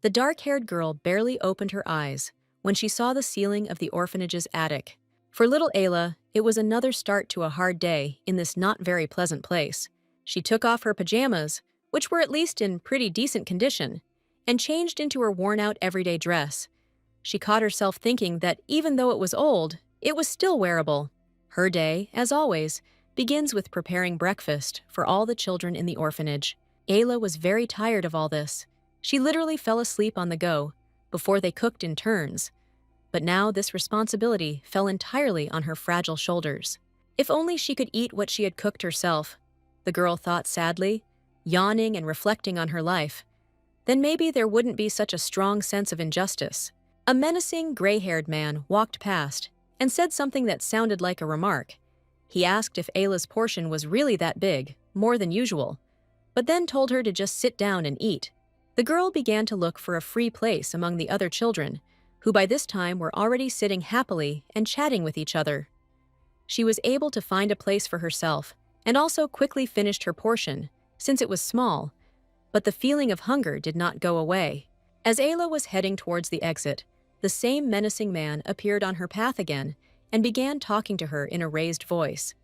The dark-haired girl barely opened her eyes when she saw the ceiling of the orphanage's attic. For little Ayla, it was another start to a hard day in this not very pleasant place. She took off her pajamas, which were at least in pretty decent condition, and changed into her worn-out everyday dress. She caught herself thinking that even though it was old, it was still wearable. Her day, as always, begins with preparing breakfast for all the children in the orphanage. Ayla was very tired of all this. She literally fell asleep on the go before they cooked in turns. But now this responsibility fell entirely on her fragile shoulders. If only she could eat what she had cooked herself, the girl thought sadly, yawning and reflecting on her life. Then maybe there wouldn't be such a strong sense of injustice. A menacing, gray-haired man walked past and said something that sounded like a remark. He asked if Ayla's portion was really that big, more than usual, but then told her to just sit down and eat. The girl began to look for a free place among the other children, who by this time were already sitting happily and chatting with each other. She was able to find a place for herself and also quickly finished her portion, since it was small, but the feeling of hunger did not go away. As Ayla was heading towards the exit, the same menacing man appeared on her path again and began talking to her in a raised voice.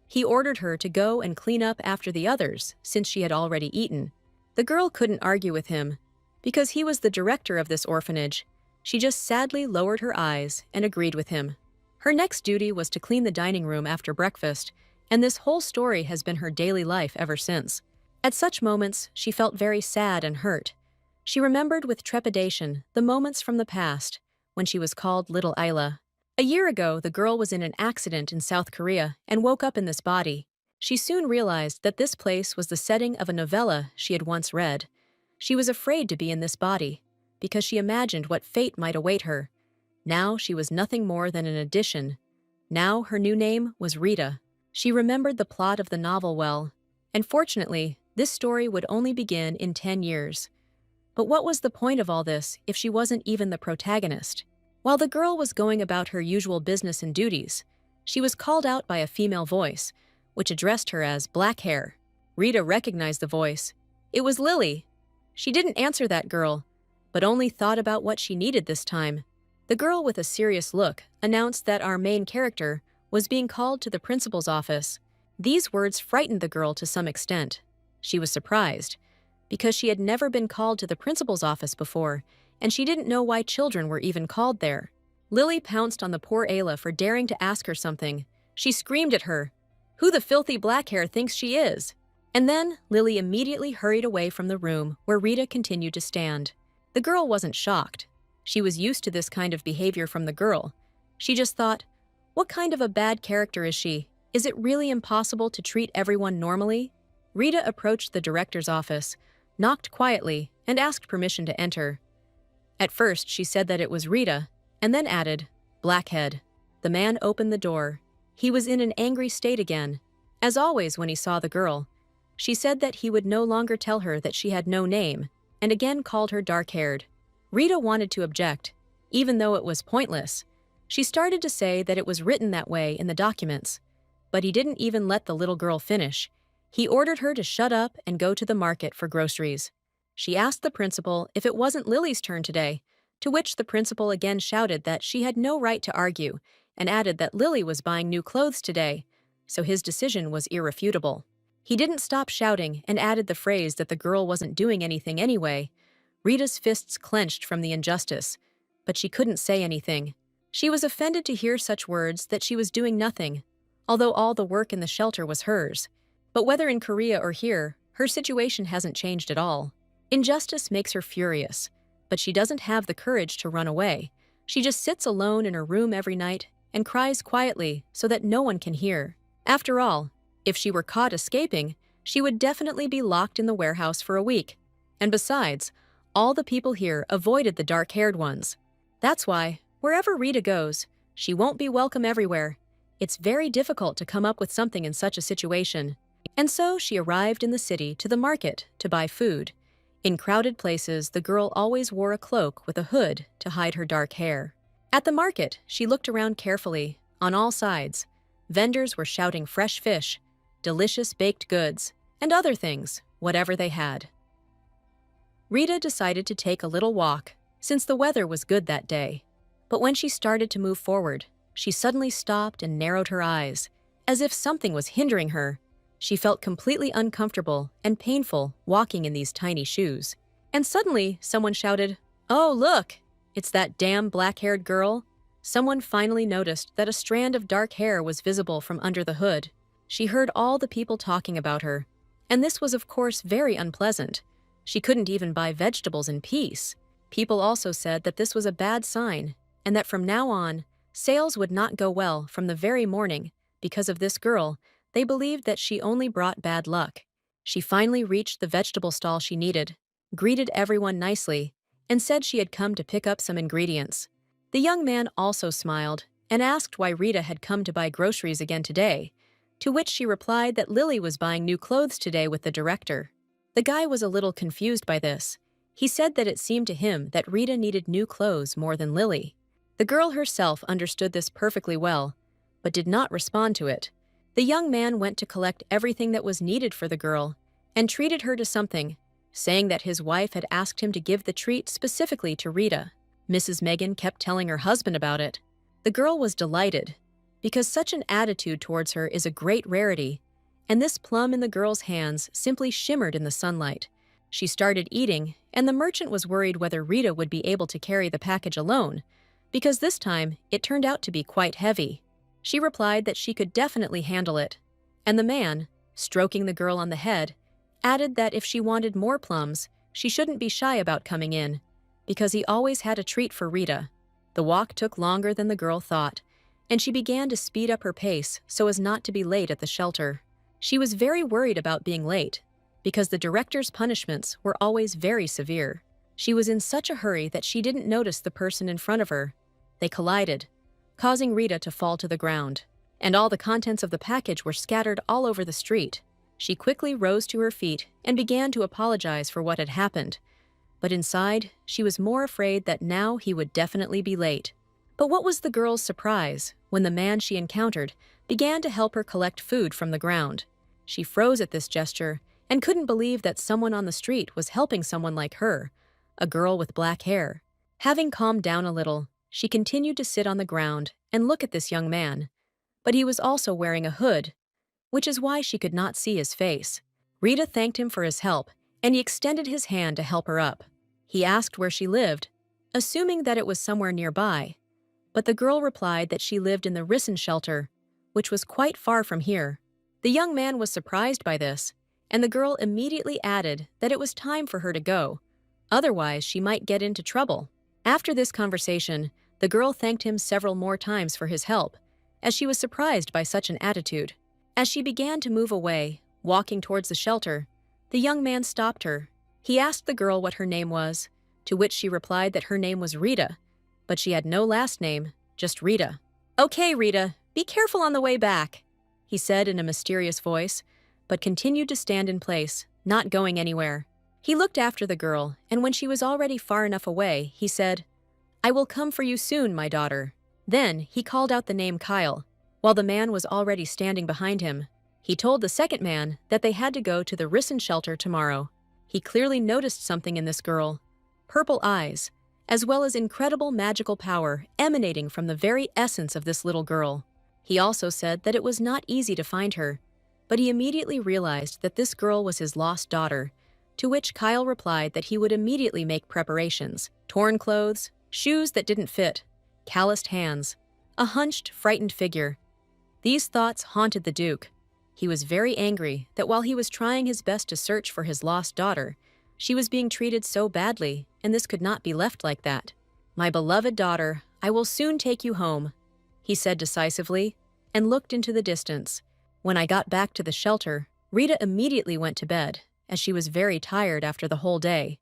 He ordered her to go and clean up after the others since she had already eaten. The girl couldn't argue with him. Because he was the director of this orphanage, she just sadly lowered her eyes and agreed with him. Her next duty was to clean the dining room after breakfast, and this whole story has been her daily life ever since. At such moments, she felt very sad and hurt. She remembered with trepidation the moments from the past when she was called Little Ayla. A year ago, the girl was in an accident in South Korea and woke up in this body. She soon realized that this place was the setting of a novella she had once read. She was afraid to be in this body because she imagined what fate might await her. Now she was nothing more than an addition. Now her new name was Rita. She remembered the plot of the novel well, and fortunately, this story would only begin in 10 years. But what was the point of all this if she wasn't even the protagonist? While the girl was going about her usual business and duties, she was called out by a female voice, which addressed her as Black Hair. Rita recognized the voice. It was Lily. She didn't answer that girl, but only thought about what she needed this time. The girl with a serious look announced that our main character was being called to the principal's office. These words frightened the girl to some extent. She was surprised, because she had never been called to the principal's office before, and she didn't know why children were even called there. Lily pounced on the poor Ayla for daring to ask her something. She screamed at her, "Who the filthy black hair thinks she is?" And then Lily immediately hurried away from the room where Rita continued to stand. The girl wasn't shocked. She was used to this kind of behavior from the girl. She just thought, what kind of a bad character is she? Is it really impossible to treat everyone normally? Rita approached the director's office, knocked quietly, and asked permission to enter. At first, she said that it was Rita, and then added, "Blackhead." The man opened the door. He was in an angry state again. As always when he saw the girl, she said that he would no longer tell her that she had no name, and again called her dark-haired. Rita wanted to object, even though it was pointless. She started to say that it was written that way in the documents, but he didn't even let the little girl finish. He ordered her to shut up and go to the market for groceries. She asked the principal if it wasn't Lily's turn today, to which the principal again shouted that she had no right to argue and added that Lily was buying new clothes today, so his decision was irrefutable. He didn't stop shouting and added the phrase that the girl wasn't doing anything anyway. Rita's fists clenched from the injustice, but she couldn't say anything. She was offended to hear such words that she was doing nothing, although all the work in the shelter was hers. But whether in Korea or here, her situation hasn't changed at all. Injustice makes her furious, but she doesn't have the courage to run away. She just sits alone in her room every night and cries quietly so that no one can hear. After all, if she were caught escaping, she would definitely be locked in the warehouse for a week. And besides, all the people here avoided the dark-haired ones. That's why, wherever Rita goes, she won't be welcome everywhere. It's very difficult to come up with something in such a situation. And so she arrived in the city to the market to buy food. In crowded places, the girl always wore a cloak with a hood to hide her dark hair. At the market, she looked around carefully, on all sides. Vendors were shouting fresh fish, delicious baked goods, and other things, whatever they had. Rita decided to take a little walk, since the weather was good that day. But when she started to move forward, she suddenly stopped and narrowed her eyes, as if something was hindering her. She felt completely uncomfortable and painful walking in these tiny shoes. And suddenly, someone shouted, "Oh, look! It's that damn black-haired girl." Someone finally noticed that a strand of dark hair was visible from under the hood. She heard all the people talking about her, and this was of course very unpleasant. She couldn't even buy vegetables in peace. People also said that this was a bad sign, and that from now on, sales would not go well from the very morning. Because of this girl, they believed that she only brought bad luck. She finally reached the vegetable stall she needed, greeted everyone nicely, and said she had come to pick up some ingredients. The young man also smiled and asked why Rita had come to buy groceries again today, to which she replied that Lily was buying new clothes today with the director. The guy was a little confused by this. He said that it seemed to him that Rita needed new clothes more than Lily. The girl herself understood this perfectly well, but did not respond to it. The young man went to collect everything that was needed for the girl and treated her to something, saying that his wife had asked him to give the treat specifically to Rita. Mrs. Megan kept telling her husband about it. The girl was delighted, because such an attitude towards her is a great rarity, and this plum in the girl's hands simply shimmered in the sunlight. She started eating, and the merchant was worried whether Rita would be able to carry the package alone, because this time it turned out to be quite heavy. She replied that she could definitely handle it, and the man, stroking the girl on the head, added that if she wanted more plums, she shouldn't be shy about coming in, because he always had a treat for Rita. The walk took longer than the girl thought, and she began to speed up her pace so as not to be late at the shelter. She was very worried about being late, because the director's punishments were always very severe. She was in such a hurry that she didn't notice the person in front of her. They collided, causing Rita to fall to the ground, and all the contents of the package were scattered all over the street. She quickly rose to her feet and began to apologize for what had happened. But inside, she was more afraid that now he would definitely be late. But what was the girl's surprise when the man she encountered began to help her collect food from the ground? She froze at this gesture and couldn't believe that someone on the street was helping someone like her, a girl with black hair. Having calmed down a little, she continued to sit on the ground and look at this young man. But he was also wearing a hood, which is why she could not see his face. Rita thanked him for his help, and he extended his hand to help her up. He asked where she lived, assuming that it was somewhere nearby, but the girl replied that she lived in the Risen shelter, which was quite far from here. The young man was surprised by this, and the girl immediately added that it was time for her to go, otherwise she might get into trouble. After this conversation, the girl thanked him several more times for his help, as she was surprised by such an attitude. As she began to move away, walking towards the shelter, the young man stopped her. He asked the girl what her name was, to which she replied that her name was Rita, but she had no last name, just Rita. "Okay, Rita, be careful on the way back," he said in a mysterious voice, but continued to stand in place, not going anywhere. He looked after the girl, and when she was already far enough away, he said, "I will come for you soon, my daughter." Then he called out the name Kyle, while the man was already standing behind him. He told the second man that they had to go to the Risen shelter tomorrow. He clearly noticed something in this girl, purple eyes, as well as incredible magical power emanating from the very essence of this little girl. He also said that it was not easy to find her, but he immediately realized that this girl was his lost daughter, to which Kyle replied that he would immediately make preparations: torn clothes, shoes that didn't fit, calloused hands, a hunched, frightened figure. These thoughts haunted the Duke. He was very angry that while he was trying his best to search for his lost daughter, she was being treated so badly, and this could not be left like that. "My beloved daughter, I will soon take you home," he said decisively, and looked into the distance. When I got back to the shelter, Rita immediately went to bed, as she was very tired after the whole day.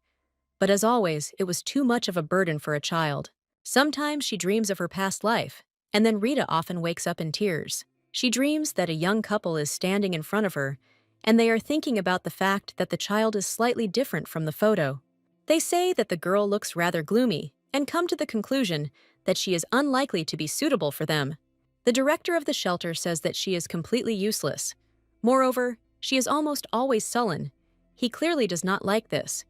But as always, it was too much of a burden for a child. Sometimes she dreams of her past life, and then Rita often wakes up in tears. She dreams that a young couple is standing in front of her, and they are thinking about the fact that the child is slightly different from the photo. They say that the girl looks rather gloomy, and come to the conclusion that she is unlikely to be suitable for them. The director of the shelter says that she is completely useless. Moreover, she is almost always sullen. He clearly does not like this.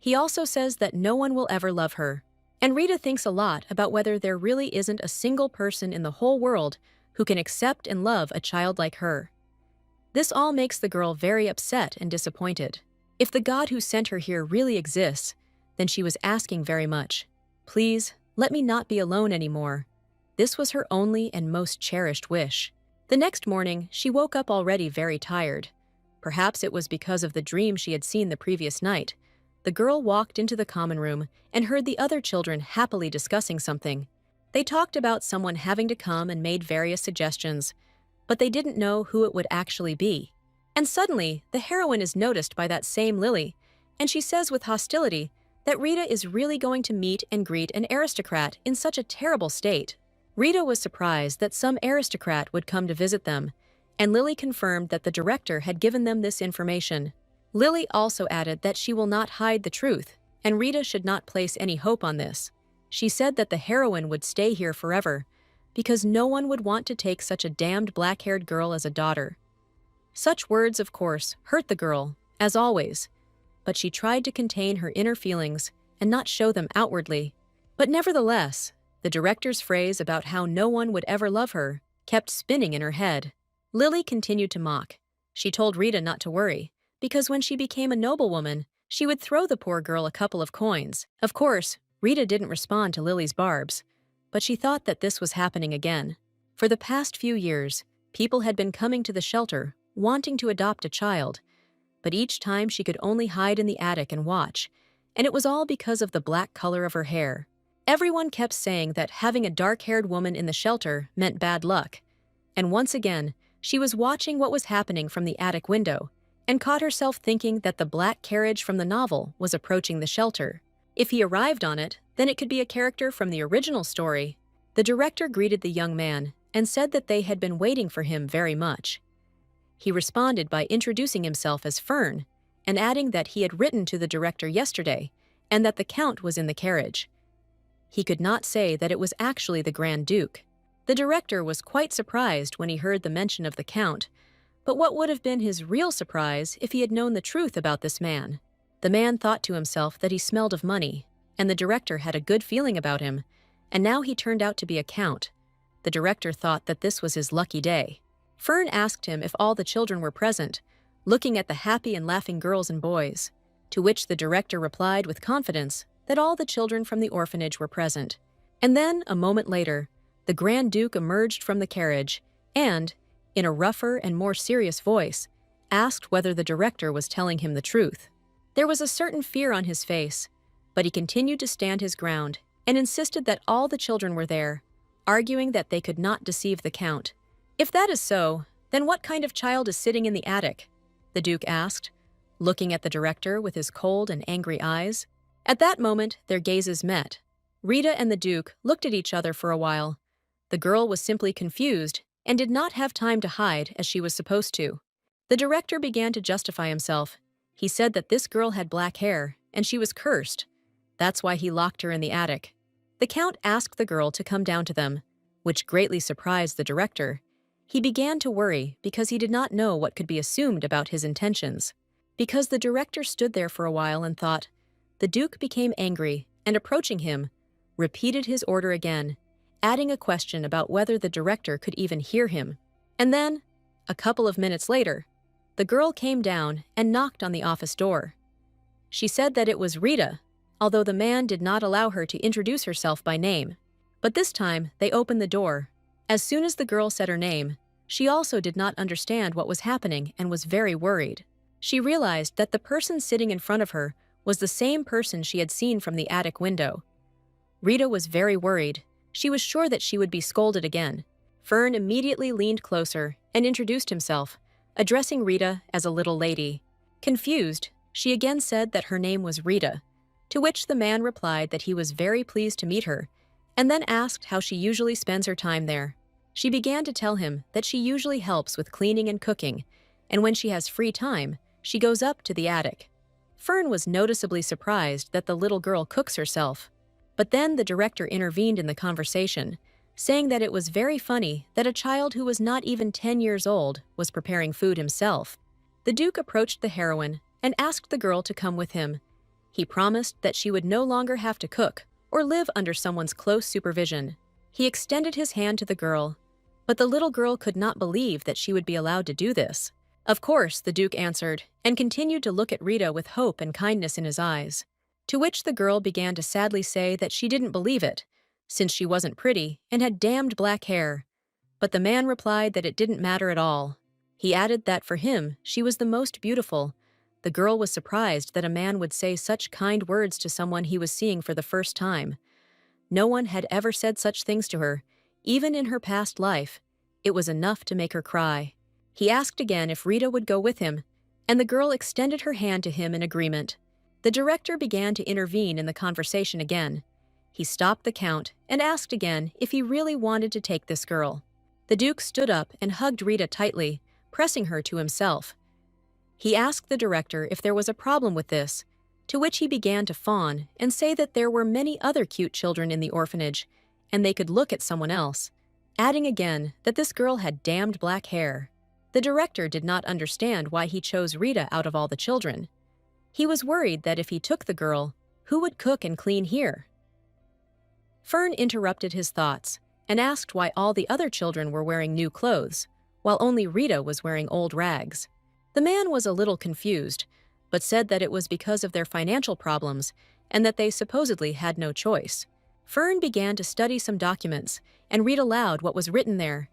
He also says that no one will ever love her. And Rita thinks a lot about whether there really isn't a single person in the whole world who can accept and love a child like her. This all makes the girl very upset and disappointed. If the God who sent her here really exists, then she was asking very much. Please, let me not be alone anymore. This was her only and most cherished wish. The next morning, she woke up already very tired. Perhaps it was because of the dream she had seen the previous night. The girl walked into the common room and heard the other children happily discussing something. They talked about someone having to come and made various suggestions, but they didn't know who it would actually be. And suddenly, the heroine is noticed by that same Lily, and she says with hostility that Rita is really going to meet and greet an aristocrat in such a terrible state. Rita was surprised that some aristocrat would come to visit them, and Lily confirmed that the director had given them this information. Lily also added that she will not hide the truth, and Rita should not place any hope on this. She said that the heroine would stay here forever, because no one would want to take such a damned black-haired girl as a daughter. Such words, of course, hurt the girl, as always, but she tried to contain her inner feelings and not show them outwardly. But nevertheless, the director's phrase about how no one would ever love her kept spinning in her head. Lily continued to mock. She told Rita not to worry, because when she became a noblewoman, she would throw the poor girl a couple of coins. Of course, Rita didn't respond to Lily's barbs, but she thought that this was happening again. For the past few years, people had been coming to the shelter, wanting to adopt a child, but each time she could only hide in the attic and watch, and it was all because of the black color of her hair. Everyone kept saying that having a dark-haired woman in the shelter meant bad luck, and once again, she was watching what was happening from the attic window, and caught herself thinking that the black carriage from the novel was approaching the shelter. If he arrived on it, then it could be a character from the original story. The director greeted the young man and said that they had been waiting for him very much. He responded by introducing himself as Fern and adding that he had written to the director yesterday and that the Count was in the carriage. He could not say that it was actually the Grand Duke. The director was quite surprised when he heard the mention of the Count, but what would have been his real surprise if he had known the truth about this man? The man thought to himself that he smelled of money, and the director had a good feeling about him, and now he turned out to be a count. The director thought that this was his lucky day. Fern asked him if all the children were present, looking at the happy and laughing girls and boys, to which the director replied with confidence that all the children from the orphanage were present. And then, a moment later, the Grand Duke emerged from the carriage and, in a rougher and more serious voice, asked whether the director was telling him the truth. There was a certain fear on his face, but he continued to stand his ground and insisted that all the children were there, arguing that they could not deceive the Count. If that is so, then what kind of child is sitting in the attic? The Duke asked, looking at the director with his cold and angry eyes. At that moment, their gazes met. Rita and the Duke looked at each other for a while. The girl was simply confused and did not have time to hide as she was supposed to. The director began to justify himself. He said that this girl had black hair, and she was cursed. That's why he locked her in the attic. The Count asked the girl to come down to them, which greatly surprised the director. He began to worry because he did not know what could be assumed about his intentions. Because the director stood there for a while and thought, the Duke became angry and, approaching him, repeated his order again, adding a question about whether the director could even hear him. And then, a couple of minutes later, the girl came down and knocked on the office door. She said that it was Rita, although the man did not allow her to introduce herself by name. But this time, they opened the door. As soon as the girl said her name, she also did not understand what was happening and was very worried. She realized that the person sitting in front of her was the same person she had seen from the attic window. Rita was very worried. She was sure that she would be scolded again. Fern immediately leaned closer and introduced himself, addressing Rita as a little lady. Confused, she again said that her name was Rita, to which the man replied that he was very pleased to meet her, and then asked how she usually spends her time there. She began to tell him that she usually helps with cleaning and cooking, and when she has free time, she goes up to the attic. Fern was noticeably surprised that the little girl cooks herself. But then the director intervened in the conversation, saying that it was very funny that a child who was not even 10 years old was preparing food himself. The Duke approached the heroine and asked the girl to come with him. He promised that she would no longer have to cook or live under someone's close supervision. He extended his hand to the girl, but the little girl could not believe that she would be allowed to do this. Of course, the Duke answered, and continued to look at Rita with hope and kindness in his eyes. To which the girl began to sadly say that she didn't believe it, since she wasn't pretty and had damned black hair. But the man replied that it didn't matter at all. He added that for him, she was the most beautiful. The girl was surprised that a man would say such kind words to someone he was seeing for the first time. No one had ever said such things to her, even in her past life. It was enough to make her cry. He asked again if Rita would go with him, and the girl extended her hand to him in agreement. The director began to intervene in the conversation again. He stopped the count and asked again if he really wanted to take this girl. The Duke stood up and hugged Rita tightly, pressing her to himself. He asked the director if there was a problem with this, to which he began to fawn and say that there were many other cute children in the orphanage, and they could look at someone else, adding again that this girl had damned black hair. The director did not understand why he chose Rita out of all the children. He was worried that if he took the girl, who would cook and clean here? Fern interrupted his thoughts and asked why all the other children were wearing new clothes, while only Rita was wearing old rags. The man was a little confused, but said that it was because of their financial problems and that they supposedly had no choice. Fern began to study some documents and read aloud what was written there: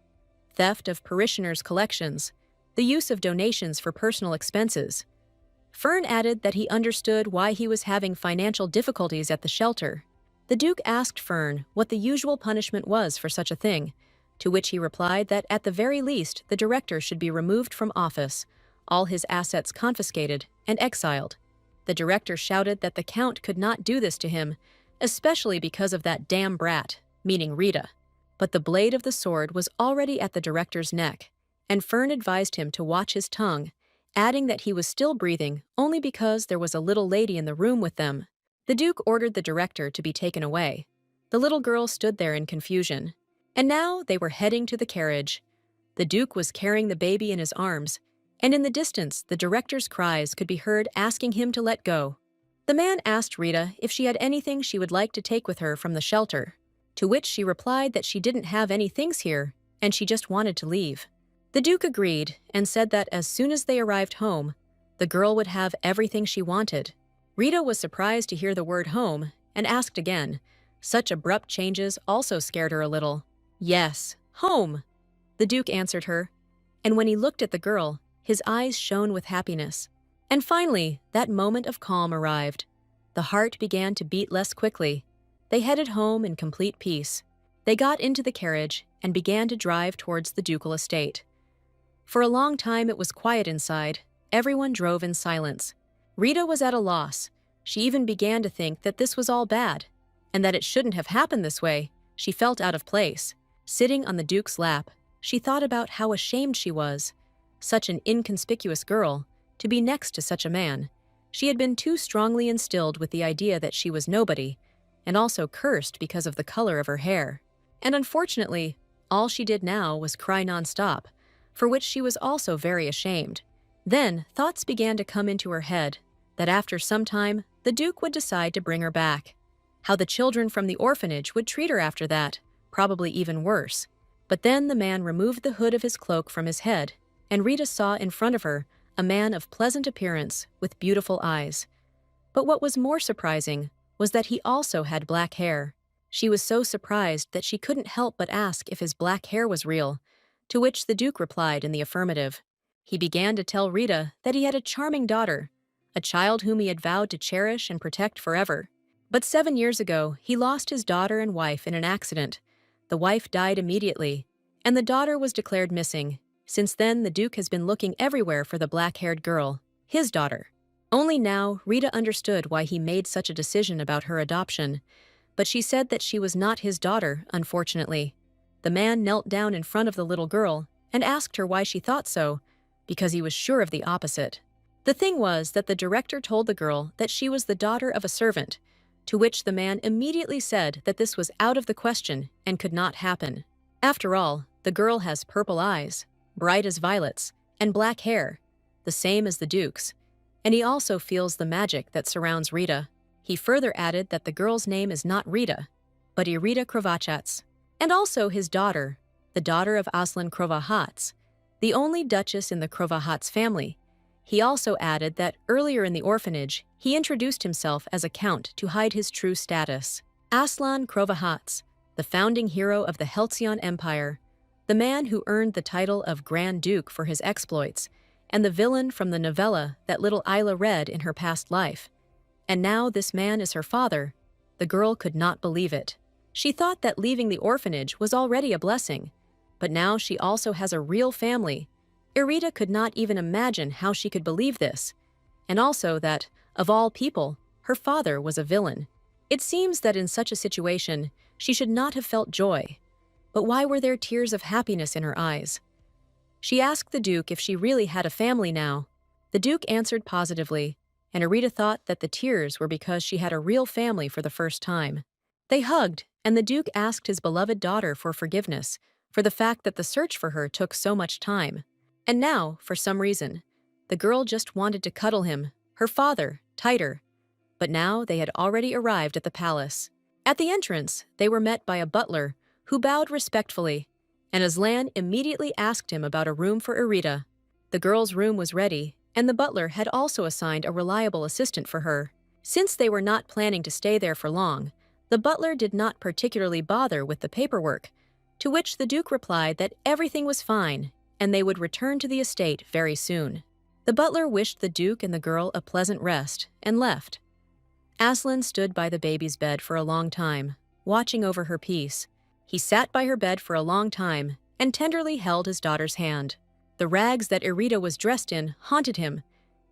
theft of parishioners' collections, the use of donations for personal expenses. Fern added that he understood why he was having financial difficulties at the shelter. The Duke asked Fern what the usual punishment was for such a thing, to which he replied that at the very least the director should be removed from office, all his assets confiscated, and exiled. The director shouted that the Count could not do this to him, especially because of that damn brat, meaning Rita. But the blade of the sword was already at the director's neck, and Fern advised him to watch his tongue, adding that he was still breathing only because there was a little lady in the room with them. The Duke ordered the director to be taken away. The little girl stood there in confusion. And now they were heading to the carriage. The Duke was carrying the baby in his arms, and in the distance the director's cries could be heard asking him to let go. The man asked Rita if she had anything she would like to take with her from the shelter, to which she replied that she didn't have any things here, and she just wanted to leave. The Duke agreed and said that as soon as they arrived home, the girl would have everything she wanted. Rita was surprised to hear the word home and asked again. Such abrupt changes also scared her a little. Yes, home, the Duke answered her, and when he looked at the girl, his eyes shone with happiness. And finally, that moment of calm arrived. The heart began to beat less quickly. They headed home in complete peace. They got into the carriage and began to drive towards the ducal estate. For a long time it was quiet inside. Everyone drove in silence. Rita was at a loss. She even began to think that this was all bad, and that it shouldn't have happened this way. She felt out of place. Sitting on the Duke's lap, she thought about how ashamed she was. Such an inconspicuous girl, to be next to such a man. She had been too strongly instilled with the idea that she was nobody, and also cursed because of the color of her hair. And unfortunately, all she did now was cry nonstop, for which she was also very ashamed. Then thoughts began to come into her head that after some time, the Duke would decide to bring her back. How the children from the orphanage would treat her after that, probably even worse. But then the man removed the hood of his cloak from his head, and Rita saw in front of her a man of pleasant appearance with beautiful eyes. But what was more surprising was that he also had black hair. She was so surprised that she couldn't help but ask if his black hair was real, to which the Duke replied in the affirmative. He began to tell Rita that he had a charming daughter, a child whom he had vowed to cherish and protect forever. But 7 years ago, he lost his daughter and wife in an accident. The wife died immediately, and the daughter was declared missing. Since then, the Duke has been looking everywhere for the black-haired girl, his daughter. Only now, Rita understood why he made such a decision about her adoption, but she said that she was not his daughter, unfortunately. The man knelt down in front of the little girl and asked her why she thought so, because he was sure of the opposite. The thing was that the director told the girl that she was the daughter of a servant, to which the man immediately said that this was out of the question and could not happen. After all, the girl has purple eyes, bright as violets, and black hair, the same as the Duke's, and he also feels the magic that surrounds Rita. He further added that the girl's name is not Rita, but Irita Krovacats, and also his daughter, the daughter of Aslan Krovahats, the only duchess in the Krovahats family. He also added that earlier in the orphanage, he introduced himself as a count to hide his true status. Aslan Krovahats, the founding hero of the Halcyon Empire, the man who earned the title of Grand Duke for his exploits, and the villain from the novella that little Isla read in her past life. And now this man is her father. The girl could not believe it. She thought that leaving the orphanage was already a blessing, but now she also has a real family. Irita could not even imagine how she could believe this, and also that, of all people, her father was a villain. It seems that in such a situation, she should not have felt joy. But why were there tears of happiness in her eyes? She asked the Duke if she really had a family now. The Duke answered positively, and Irita thought that the tears were because she had a real family for the first time. They hugged, and the Duke asked his beloved daughter for forgiveness for the fact that the search for her took so much time. And now, for some reason, the girl just wanted to cuddle him, her father, tighter. But now they had already arrived at the palace. At the entrance, they were met by a butler who bowed respectfully, and Aslan immediately asked him about a room for Irita. The girl's room was ready, and the butler had also assigned a reliable assistant for her. Since they were not planning to stay there for long, the butler did not particularly bother with the paperwork, to which the Duke replied that everything was fine and they would return to the estate very soon. The butler wished the Duke and the girl a pleasant rest and left. Aslan stood by the baby's bed for a long time, watching over her peace. He sat by her bed for a long time and tenderly held his daughter's hand. The rags that Irita was dressed in haunted him,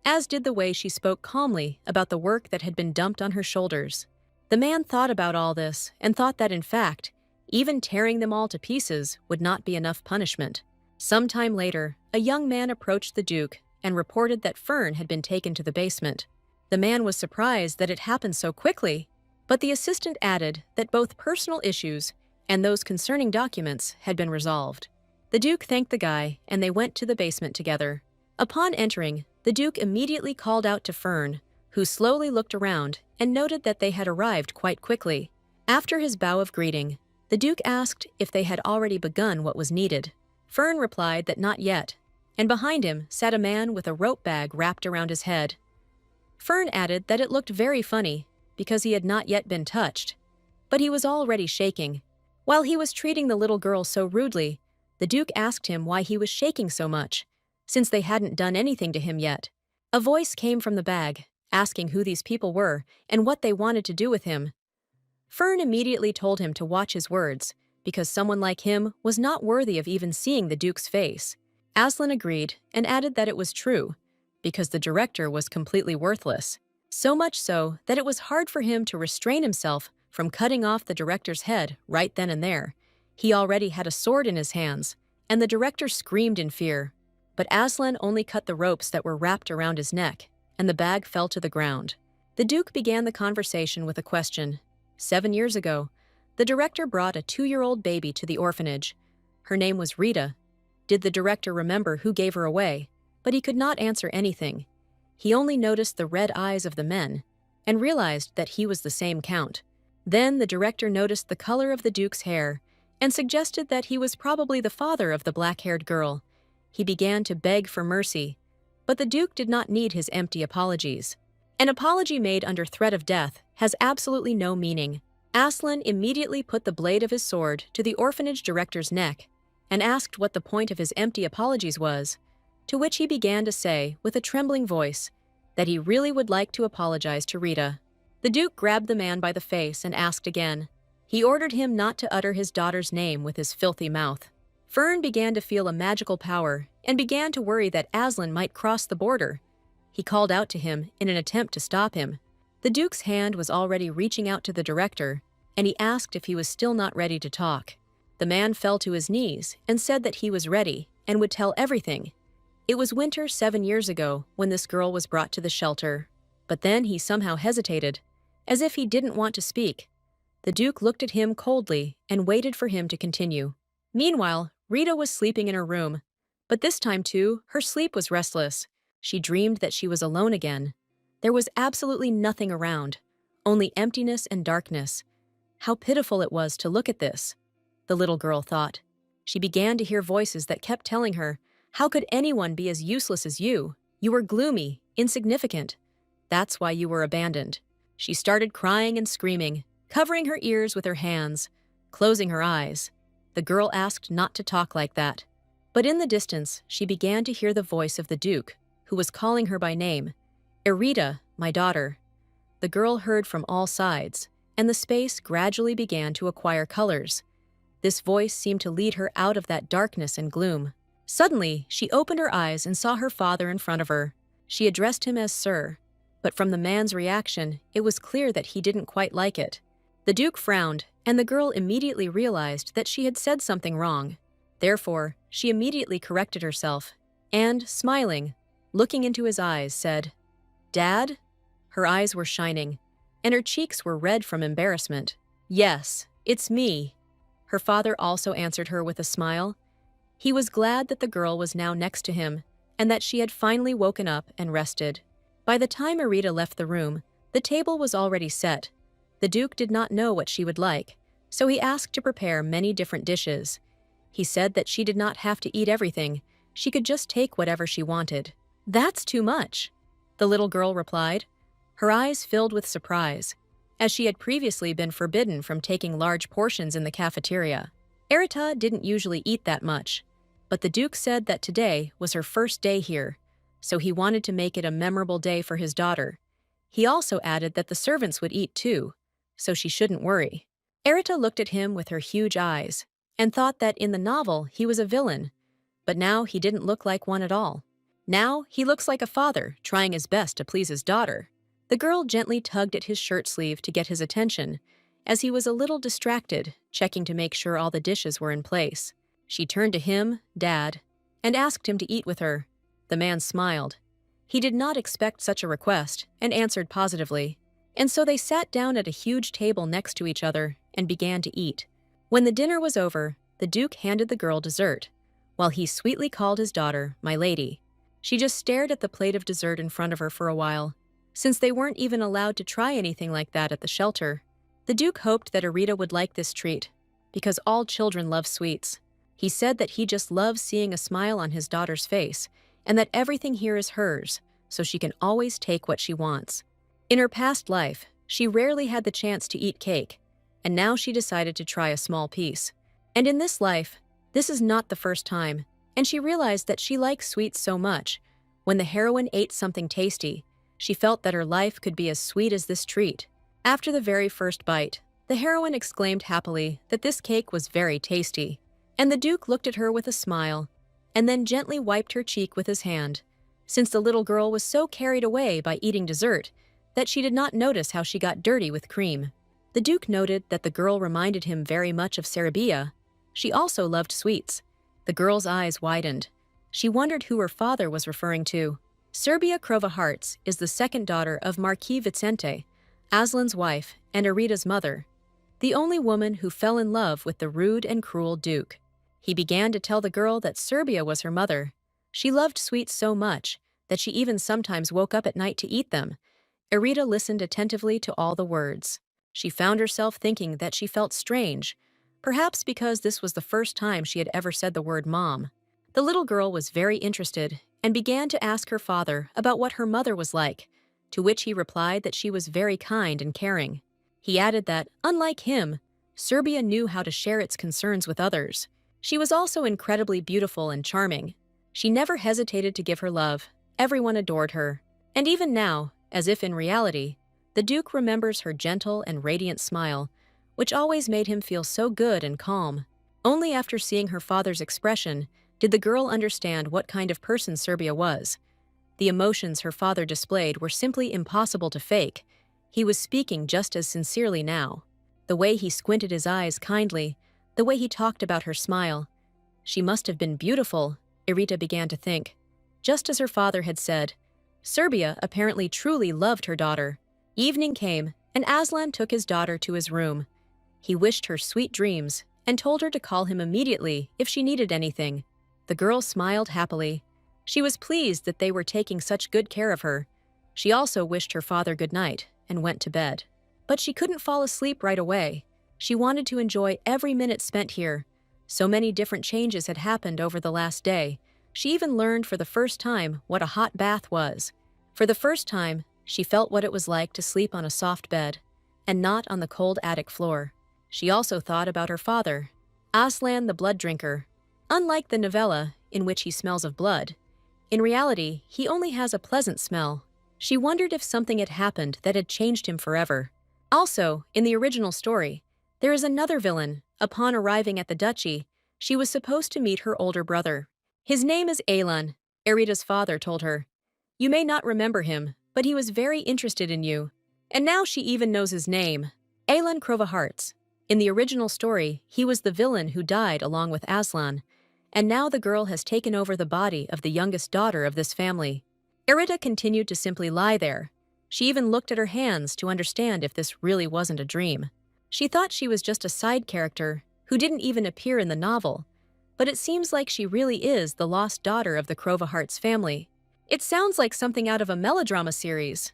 as did the way she spoke calmly about the work that had been dumped on her shoulders. The man thought about all this and thought that in fact, even tearing them all to pieces would not be enough punishment. Some time later, a young man approached the Duke and reported that Fern had been taken to the basement. The man was surprised that it happened so quickly, but the assistant added that both personal issues and those concerning documents had been resolved. The Duke thanked the guy, and they went to the basement together. Upon entering, the Duke immediately called out to Fern, who slowly looked around and noted that they had arrived quite quickly. After his bow of greeting, the Duke asked if they had already begun what was needed. Fern replied that not yet, and behind him sat a man with a rope bag wrapped around his head. Fern added that it looked very funny because he had not yet been touched, but he was already shaking. While he was treating the little girl so rudely, the Duke asked him why he was shaking so much, since they hadn't done anything to him yet. A voice came from the bag, asking who these people were and what they wanted to do with him. Fern immediately told him to watch his words, because someone like him was not worthy of even seeing the Duke's face. Aslan agreed and added that it was true, because the director was completely worthless. So much so that it was hard for him to restrain himself from cutting off the director's head right then and there. He already had a sword in his hands, and the director screamed in fear. But Aslan only cut the ropes that were wrapped around his neck, and the bag fell to the ground. The Duke began the conversation with a question. 7 years ago, the director brought a 2-year-old baby to the orphanage. Her name was Rita. Did the director remember who gave her away? But he could not answer anything. He only noticed the red eyes of the men, and realized that he was the same count. Then the director noticed the color of the Duke's hair, and suggested that he was probably the father of the black-haired girl. He began to beg for mercy, but the Duke did not need his empty apologies. An apology made under threat of death has absolutely no meaning. Aslan immediately put the blade of his sword to the orphanage director's neck and asked what the point of his empty apologies was, to which he began to say, with a trembling voice, that he really would like to apologize to Rita. The Duke grabbed the man by the face and asked again. He ordered him not to utter his daughter's name with his filthy mouth. Fern began to feel a magical power and began to worry that Aslan might cross the border. He called out to him in an attempt to stop him. The Duke's hand was already reaching out to the director, and he asked if he was still not ready to talk. The man fell to his knees and said that he was ready and would tell everything. It was winter 7 years ago when this girl was brought to the shelter, but then he somehow hesitated, as if he didn't want to speak. The Duke looked at him coldly and waited for him to continue. Meanwhile, Rita was sleeping in her room, but this time too, her sleep was restless. She dreamed that she was alone again. There was absolutely nothing around, only emptiness and darkness. How pitiful it was to look at this, the little girl thought. She began to hear voices that kept telling her, "How could anyone be as useless as you? You were gloomy, insignificant. That's why you were abandoned." She started crying and screaming, covering her ears with her hands, closing her eyes. The girl asked not to talk like that. But in the distance, she began to hear the voice of the Duke, who was calling her by name. "Erita, my daughter." The girl heard from all sides, and the space gradually began to acquire colors. This voice seemed to lead her out of that darkness and gloom. Suddenly, she opened her eyes and saw her father in front of her. She addressed him as Sir, but from the man's reaction, it was clear that he didn't quite like it. The Duke frowned, and the girl immediately realized that she had said something wrong. Therefore, she immediately corrected herself, and, smiling, looking into his eyes, said, "Dad?" Her eyes were shining, and her cheeks were red from embarrassment. "Yes, it's me." Her father also answered her with a smile. He was glad that the girl was now next to him, and that she had finally woken up and rested. By the time Erita left the room, the table was already set. The Duke did not know what she would like, so he asked to prepare many different dishes. He said that she did not have to eat everything, she could just take whatever she wanted. "That's too much," the little girl replied, her eyes filled with surprise, as she had previously been forbidden from taking large portions in the cafeteria. Erita didn't usually eat that much, but the Duke said that today was her first day here, so he wanted to make it a memorable day for his daughter. He also added that the servants would eat too, so she shouldn't worry. Erita looked at him with her huge eyes, and thought that in the novel he was a villain, but now he didn't look like one at all. Now he looks like a father trying his best to please his daughter. The girl gently tugged at his shirt sleeve to get his attention, as he was a little distracted, checking to make sure all the dishes were in place. She turned to him, Dad, and asked him to eat with her. The man smiled. He did not expect such a request, and answered positively. And so they sat down at a huge table next to each other and began to eat. When the dinner was over, the Duke handed the girl dessert, while he sweetly called his daughter, "my lady." She just stared at the plate of dessert in front of her for a while, since they weren't even allowed to try anything like that at the shelter. The Duke hoped that Erita would like this treat, because all children love sweets. He said that he just loves seeing a smile on his daughter's face, and that everything here is hers, so she can always take what she wants. In her past life, she rarely had the chance to eat cake, and now she decided to try a small piece. And in this life, this is not the first time, and she realized that she likes sweets so much. When the heroine ate something tasty, she felt that her life could be as sweet as this treat. After the very first bite, the heroine exclaimed happily that this cake was very tasty, and the Duke looked at her with a smile, and then gently wiped her cheek with his hand, since the little girl was so carried away by eating dessert that she did not notice how she got dirty with cream. The Duke noted that the girl reminded him very much of Serbia. She also loved sweets. The girl's eyes widened. She wondered who her father was referring to. Serbia Krova Hearts is the second daughter of Marquis Vicente, Aslan's wife and Erita's mother, the only woman who fell in love with the rude and cruel Duke. He began to tell the girl that Serbia was her mother. She loved sweets so much that she even sometimes woke up at night to eat them. Erita listened attentively to all the words. She found herself thinking that she felt strange, perhaps because this was the first time she had ever said the word mom. The little girl was very interested and began to ask her father about what her mother was like, to which he replied that she was very kind and caring. He added that, unlike him, Serbia knew how to share its concerns with others. She was also incredibly beautiful and charming. She never hesitated to give her love. Everyone adored her. And even now, as if in reality, the Duke remembers her gentle and radiant smile, which always made him feel so good and calm. Only after seeing her father's expression did the girl understand what kind of person Serbia was. The emotions her father displayed were simply impossible to fake. He was speaking just as sincerely now. The way he squinted his eyes kindly, the way he talked about her smile. She must have been beautiful, Erita began to think. Just as her father had said, Serbia apparently truly loved her daughter. Evening came, and Aslan took his daughter to his room. He wished her sweet dreams and told her to call him immediately if she needed anything. The girl smiled happily. She was pleased that they were taking such good care of her. She also wished her father good night and went to bed. But she couldn't fall asleep right away. She wanted to enjoy every minute spent here. So many different changes had happened over the last day. She even learned for the first time what a hot bath was. For the first time, she felt what it was like to sleep on a soft bed, and not on the cold attic floor. She also thought about her father, Aslan the blood drinker. Unlike the novella, in which he smells of blood, in reality, he only has a pleasant smell. She wondered if something had happened that had changed him forever. Also, in the original story, there is another villain. Upon arriving at the duchy, she was supposed to meet her older brother. His name is Alan, Erita's father told her. You may not remember him, but he was very interested in you. And now she even knows his name, Alan Crovahearts. In the original story, he was the villain who died along with Aslan, and now the girl has taken over the body of the youngest daughter of this family. Erita continued to simply lie there. She even looked at her hands to understand if this really wasn't a dream. She thought she was just a side character who didn't even appear in the novel, but it seems like she really is the lost daughter of the Crovahearts family. It sounds like something out of a melodrama series,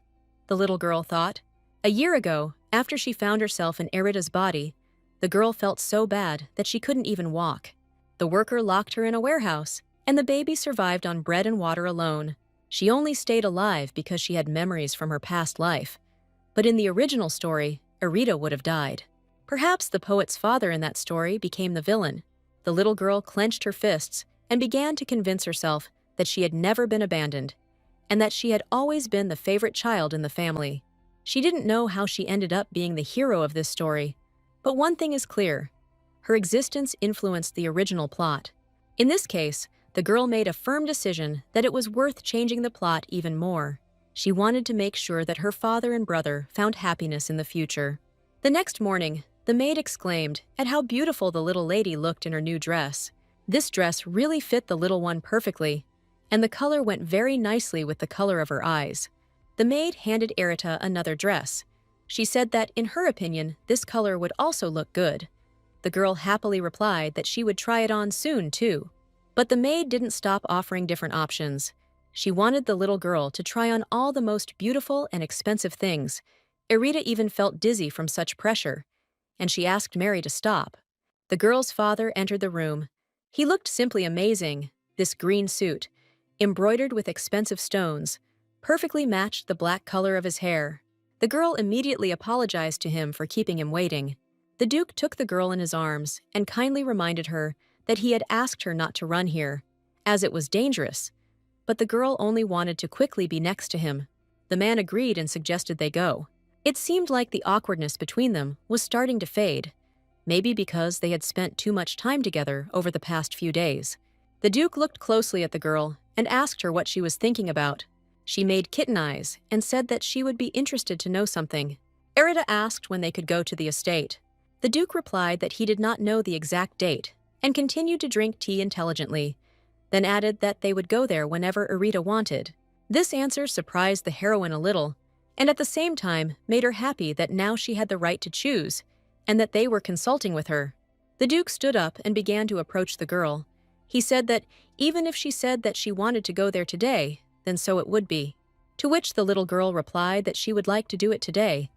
the little girl thought. A year ago, after she found herself in Erita's body, the girl felt so bad that she couldn't even walk. The worker locked her in a warehouse, and the baby survived on bread and water alone. She only stayed alive because she had memories from her past life. But in the original story, Erita would have died. Perhaps the poet's father in that story became the villain. The little girl clenched her fists and began to convince herself that she had never been abandoned, and that she had always been the favorite child in the family. She didn't know how she ended up being the hero of this story, but one thing is clear. Her existence influenced the original plot. In this case, the girl made a firm decision that it was worth changing the plot even more. She wanted to make sure that her father and brother found happiness in the future. The next morning, the maid exclaimed at how beautiful the little lady looked in her new dress. This dress really fit the little one perfectly, and the color went very nicely with the color of her eyes. The maid handed Erita another dress. She said that, in her opinion, this color would also look good. The girl happily replied that she would try it on soon, too. But the maid didn't stop offering different options. She wanted the little girl to try on all the most beautiful and expensive things. Erita even felt dizzy from such pressure, and she asked Mary to stop. The girl's father entered the room. He looked simply amazing. This green suit, embroidered with expensive stones, perfectly matched the black color of his hair. The girl immediately apologized to him for keeping him waiting. The Duke took the girl in his arms and kindly reminded her that he had asked her not to run here, as it was dangerous. But the girl only wanted to quickly be next to him. The man agreed and suggested they go. It seemed like the awkwardness between them was starting to fade, maybe because they had spent too much time together over the past few days. The Duke looked closely at the girl and asked her what she was thinking about. She made kitten eyes and said that she would be interested to know something. Erita asked when they could go to the estate. The Duke replied that he did not know the exact date and continued to drink tea intelligently, then added that they would go there whenever Erita wanted. This answer surprised the heroine a little, and at the same time made her happy that now she had the right to choose, and that they were consulting with her. The Duke stood up and began to approach the girl. He said that even if she said that she wanted to go there today, then so it would be. To which the little girl replied that she would like to do it today.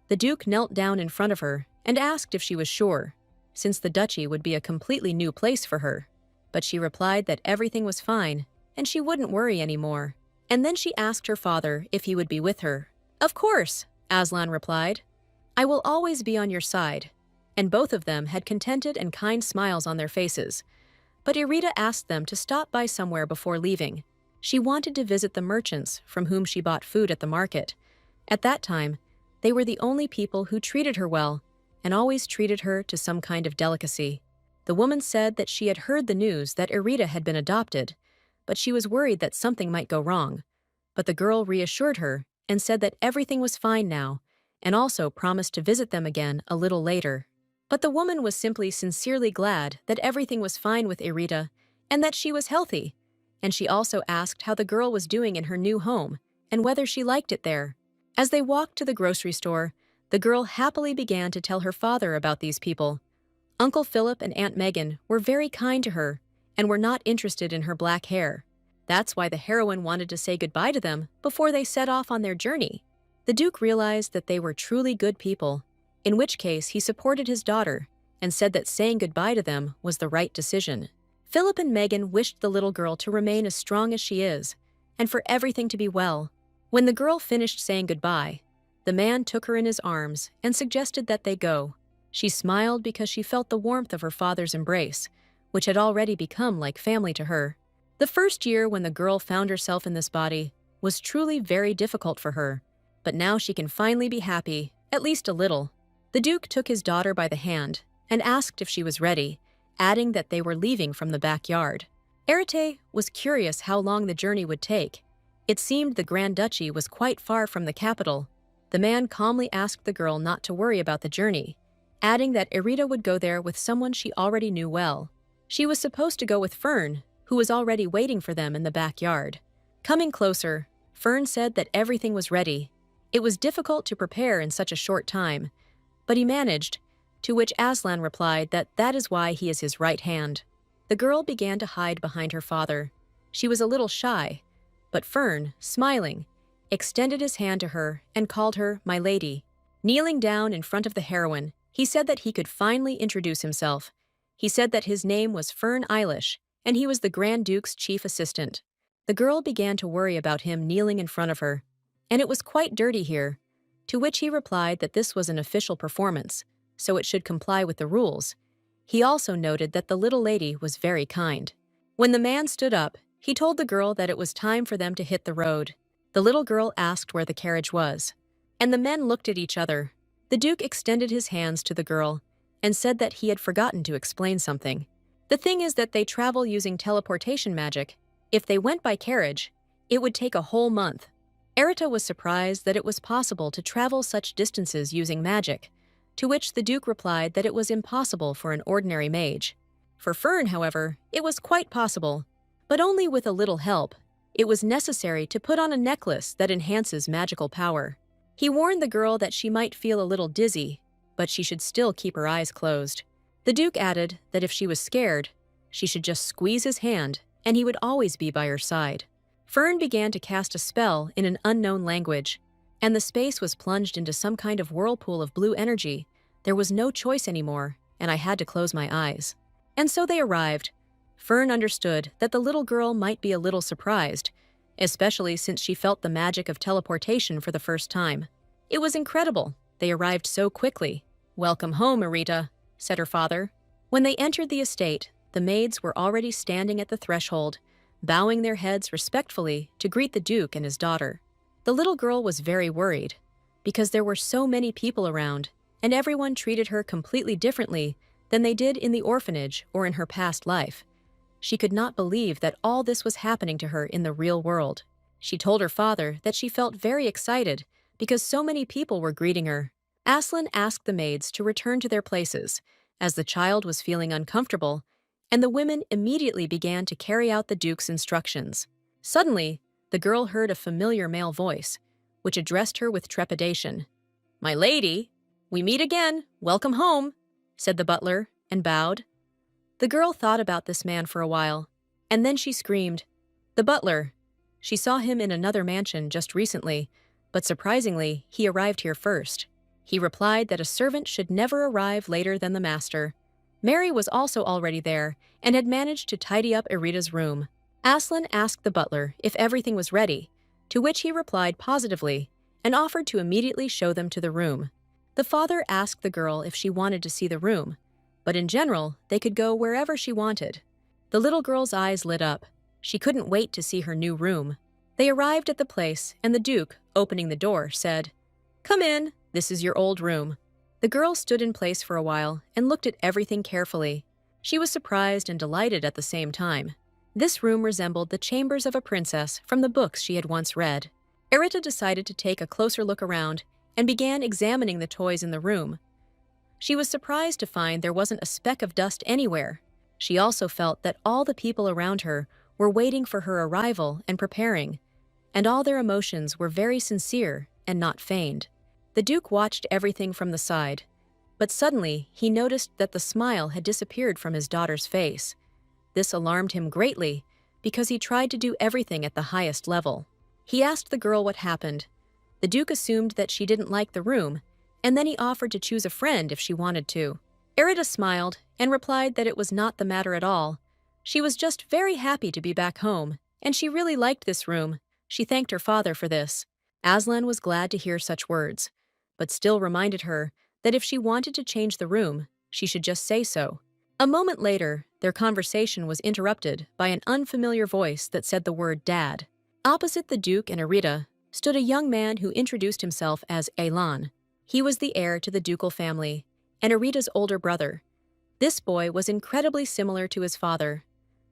The Duke knelt down in front of her and asked if she was sure, since the duchy would be a completely new place for her. But she replied that everything was fine, and she wouldn't worry anymore. And then she asked her father if he would be with her. Of course, Aslan replied. I will always be on your side. And both of them had contented and kind smiles on their faces. But Erita asked them to stop by somewhere before leaving. She wanted to visit the merchants from whom she bought food at the market. At that time, they were the only people who treated her well and always treated her to some kind of delicacy. The woman said that she had heard the news that Erita had been adopted, but she was worried that something might go wrong. But the girl reassured her and said that everything was fine now, and also promised to visit them again a little later. But the woman was simply sincerely glad that everything was fine with Erita and that she was healthy, and she also asked how the girl was doing in her new home and whether she liked it there. As they walked to the grocery store, the girl happily began to tell her father about these people. Uncle Philip and Aunt Megan were very kind to her and were not interested in her black hair. That's why the heroine wanted to say goodbye to them before they set off on their journey. The Duke realized that they were truly good people, in which case he supported his daughter and said that saying goodbye to them was the right decision. Philip and Megan wished the little girl to remain as strong as she is, and for everything to be well. When the girl finished saying goodbye, the man took her in his arms and suggested that they go. She smiled because she felt the warmth of her father's embrace, which had already become like family to her. The first year when the girl found herself in this body was truly very difficult for her, but now she can finally be happy, at least a little. The Duke took his daughter by the hand and asked if she was ready, adding that they were leaving from the backyard. Arete was curious how long the journey would take. It seemed the Grand Duchy was quite far from the capital. The man calmly asked the girl not to worry about the journey, adding that Erita would go there with someone she already knew well. She was supposed to go with Fern, who was already waiting for them in the backyard. Coming closer, Fern said that everything was ready. It was difficult to prepare in such a short time, but he managed, to which Aslan replied that that is why he is his right hand. The girl began to hide behind her father. She was a little shy, but Fern, smiling, extended his hand to her and called her my lady. Kneeling down in front of the heroine, he said that he could finally introduce himself. He said that his name was Fern Eilish, and he was the Grand Duke's chief assistant. The girl began to worry about him kneeling in front of her, and it was quite dirty here, to which he replied that this was an official performance, so it should comply with the rules. He also noted that the little lady was very kind. When the man stood up, he told the girl that it was time for them to hit the road. The little girl asked where the carriage was, and the men looked at each other. The Duke extended his hands to the girl and said that he had forgotten to explain something. The thing is that they travel using teleportation magic. If they went by carriage, it would take a whole month. Erita was surprised that it was possible to travel such distances using magic, to which the Duke replied that it was impossible for an ordinary mage. For Fern, however, it was quite possible, but only with a little help. It was necessary to put on a necklace that enhances magical power. He warned the girl that she might feel a little dizzy, but she should still keep her eyes closed. The Duke added that if she was scared, she should just squeeze his hand and he would always be by her side. Fern began to cast a spell in an unknown language, and the space was plunged into some kind of whirlpool of blue energy. There was no choice anymore, and I had to close my eyes. And so they arrived. Fern understood that the little girl might be a little surprised, especially since she felt the magic of teleportation for the first time. It was incredible. They arrived so quickly. "Welcome home, Erita," said her father. When they entered the estate, the maids were already standing at the threshold, bowing their heads respectfully to greet the Duke and his daughter. The little girl was very worried, because there were so many people around, and everyone treated her completely differently than they did in the orphanage or in her past life. She could not believe that all this was happening to her in the real world. She told her father that she felt very excited because so many people were greeting her. Aslan asked the maids to return to their places, as the child was feeling uncomfortable, and the women immediately began to carry out the Duke's instructions. Suddenly, the girl heard a familiar male voice, which addressed her with trepidation. "My lady, we meet again. Welcome home," said the butler, and bowed. The girl thought about this man for a while, and then she screamed, "The butler!" She saw him in another mansion just recently, but surprisingly, he arrived here first. He replied that a servant should never arrive later than the master. Mary was also already there and had managed to tidy up Erita's room. Aslan asked the butler if everything was ready, to which he replied positively and offered to immediately show them to the room. The father asked the girl if she wanted to see the room, but in general, they could go wherever she wanted. The little girl's eyes lit up. She couldn't wait to see her new room. They arrived at the place, and the Duke, opening the door, said, "Come in, this is your old room." The girl stood in place for a while and looked at everything carefully. She was surprised and delighted at the same time. This room resembled the chambers of a princess from the books she had once read. Erita decided to take a closer look around and began examining the toys in the room. She was surprised to find there wasn't a speck of dust anywhere. She also felt that all the people around her were waiting for her arrival and preparing, and all their emotions were very sincere and not feigned. The Duke watched everything from the side, but suddenly he noticed that the smile had disappeared from his daughter's face. This alarmed him greatly because he tried to do everything at the highest level. He asked the girl what happened, The Duke assumed that she didn't like the room, and then he offered to choose a friend if she wanted to. Irida smiled and replied that it was not the matter at all. She was just very happy to be back home, and she really liked this room. She thanked her father for this. Aslan was glad to hear such words, but still reminded her that if she wanted to change the room, she should just say so. A moment later, their conversation was interrupted by an unfamiliar voice that said the word Dad. Opposite the Duke and Irida stood a young man who introduced himself as Elan. He was the heir to the ducal family and Irida's older brother. This boy was incredibly similar to his father.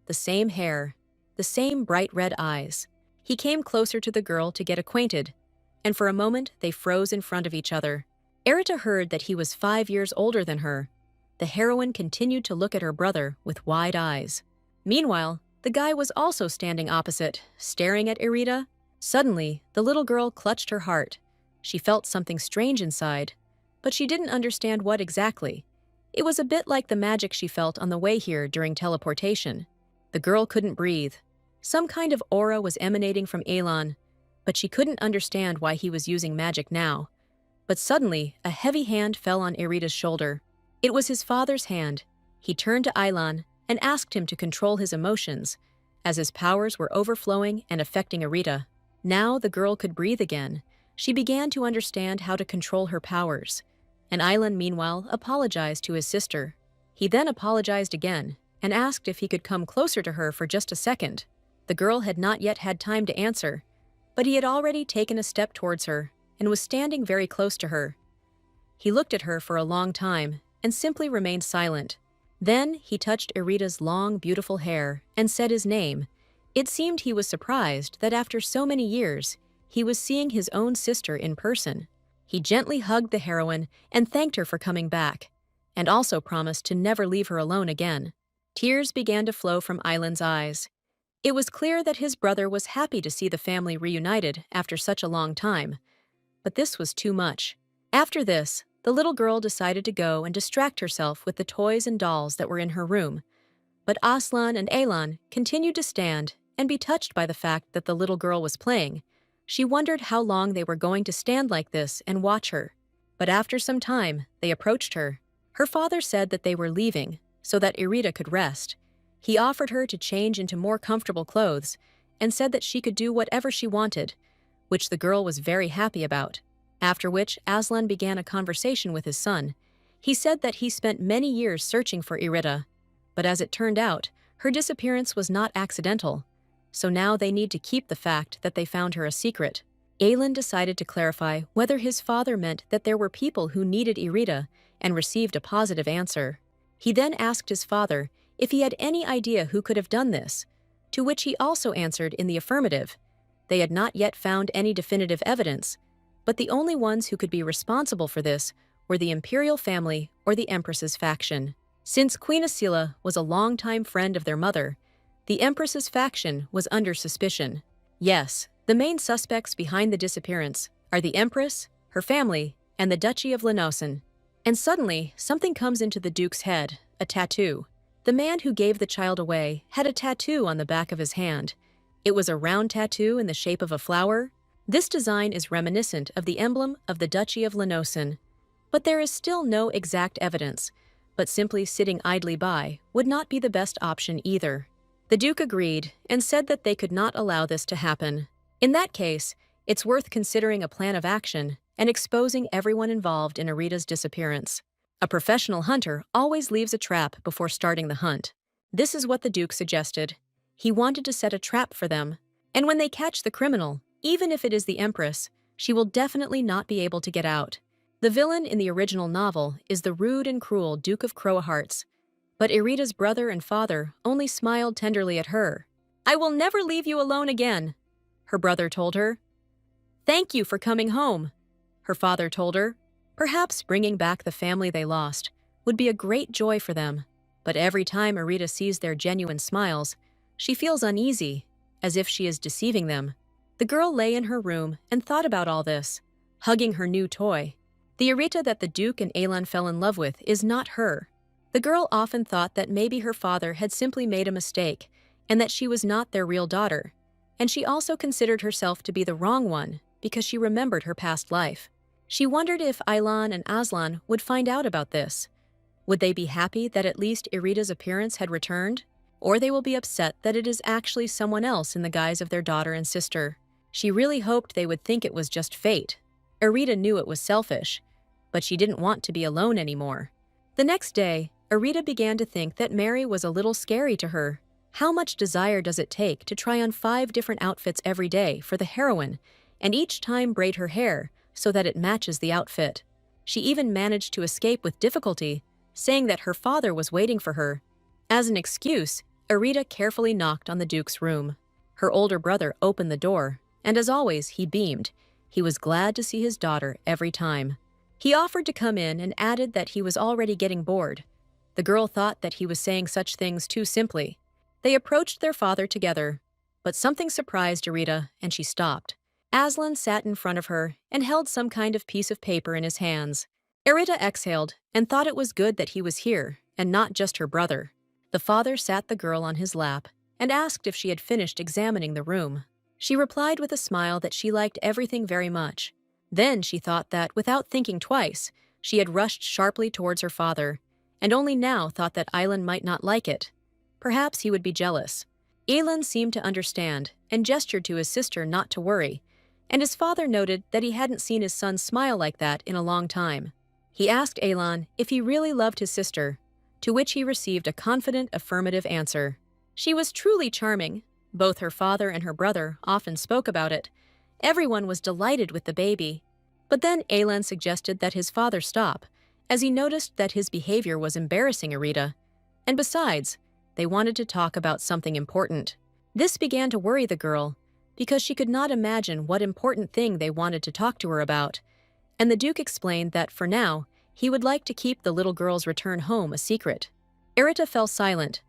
The same hair, the same bright red eyes. He came closer to the girl to get acquainted, and for a moment they froze in front of each other. Irida heard that he was 5 years older than her. The heroine continued to look at her brother with wide eyes. Meanwhile, the guy was also standing opposite, staring at Irida. Suddenly, the little girl clutched her heart. She felt something strange inside, but she didn't understand what exactly. It was a bit like the magic she felt on the way here during teleportation. The girl couldn't breathe. Some kind of aura was emanating from Elan, but she couldn't understand why he was using magic now. But suddenly, a heavy hand fell on Irida's shoulder. It was his father's hand. He turned to Elan and asked him to control his emotions, as his powers were overflowing and affecting Irida. Now the girl could breathe again. She began to understand how to control her powers. And Elan, meanwhile, apologized to his sister. He then apologized again and asked if he could come closer to her for just a second. The girl had not yet had time to answer, but he had already taken a step towards her and was standing very close to her. He looked at her for a long time and simply remained silent. Then he touched Irida's long, beautiful hair and said his name. It seemed he was surprised that after so many years, he was seeing his own sister in person. He gently hugged the heroine and thanked her for coming back, and also promised to never leave her alone again. Tears began to flow from Elan's eyes. It was clear that his brother was happy to see the family reunited after such a long time. But this was too much. After this, the little girl decided to go and distract herself with the toys and dolls that were in her room. But Aslan and Elan continued to stand and be touched by the fact that the little girl was playing. She wondered how long they were going to stand like this and watch her. But after some time, they approached her. Her father said that they were leaving, so that Irida could rest. He offered her to change into more comfortable clothes and said that she could do whatever she wanted, which the girl was very happy about. After which, Aslan began a conversation with his son. He said that he spent many years searching for Irida, but as it turned out, her disappearance was not accidental. So now they need to keep the fact that they found her a secret. Elan decided to clarify whether his father meant that there were people who needed Irida and received a positive answer. He then asked his father if he had any idea who could have done this, to which he also answered in the affirmative. They had not yet found any definitive evidence, but the only ones who could be responsible for this were the imperial family or the Empress's faction. Since Queen Asila was a longtime friend of their mother, the Empress's faction was under suspicion. Yes, the main suspects behind the disappearance are the Empress, her family, and the Duchy of Lenosen. And suddenly, something comes into the Duke's head, a tattoo. The man who gave the child away had a tattoo on the back of his hand. It was a round tattoo in the shape of a flower. This design is reminiscent of the emblem of the Duchy of Lenosen. But there is still no exact evidence, but simply sitting idly by would not be the best option either. The Duke agreed and said that they could not allow this to happen. In that case, it's worth considering a plan of action and exposing everyone involved in Irida's disappearance. A professional hunter always leaves a trap before starting the hunt. This is what the Duke suggested. He wanted to set a trap for them, and when they catch the criminal, even if it is the Empress, she will definitely not be able to get out. The villain in the original novel is the rude and cruel Duke of Crowahearts, but Irida's brother and father only smiled tenderly at her. "I will never leave you alone again," her brother told her. "Thank you for coming home," her father told her. Perhaps bringing back the family they lost would be a great joy for them, but every time Irida sees their genuine smiles, she feels uneasy, as if she is deceiving them. The girl lay in her room and thought about all this, hugging her new toy. The Irida that the Duke and Elan fell in love with is not her. The girl often thought that maybe her father had simply made a mistake and that she was not their real daughter, and she also considered herself to be the wrong one. because she remembered her past life. She wondered if Aylan and Aslan would find out about this. Would they be happy that at least Irita's appearance had returned? Or they will be upset that it is actually someone else in the guise of their daughter and sister. She really hoped they would think it was just fate. Irita knew it was selfish, but she didn't want to be alone anymore. The next day, Irita began to think that Mary was a little scary to her. How much desire does it take to try on 5 different outfits every day for the heroine, and each time braid her hair so that it matches the outfit? She even managed to escape with difficulty, saying that her father was waiting for her. As an excuse, Irita carefully knocked on the Duke's room. Her older brother opened the door, and as always, he beamed. He was glad to see his daughter every time. He offered to come in and added that he was already getting bored. The girl thought that he was saying such things too simply. They approached their father together, but something surprised Irita, and she stopped. Aslan sat in front of her and held some kind of piece of paper in his hands. Irita exhaled and thought it was good that he was here, and not just her brother. The father sat the girl on his lap and asked if she had finished examining the room. She replied with a smile that she liked everything very much. Then she thought that, without thinking twice, she had rushed sharply towards her father, and only now thought that Aylan might not like it. Perhaps he would be jealous. Aylan seemed to understand and gestured to his sister not to worry, and his father noted that he hadn't seen his son smile like that in a long time. He asked Aylan if he really loved his sister, to which he received a confident affirmative answer. She was truly charming. Both her father and her brother often spoke about it. Everyone was delighted with the baby. But then Aylan suggested that his father stop, as he noticed that his behavior was embarrassing Irita. And besides, they wanted to talk about something important. This began to worry the girl, because she could not imagine what important thing they wanted to talk to her about. And the Duke explained that, for now, he would like to keep the little girl's return home a secret. Irita fell silent.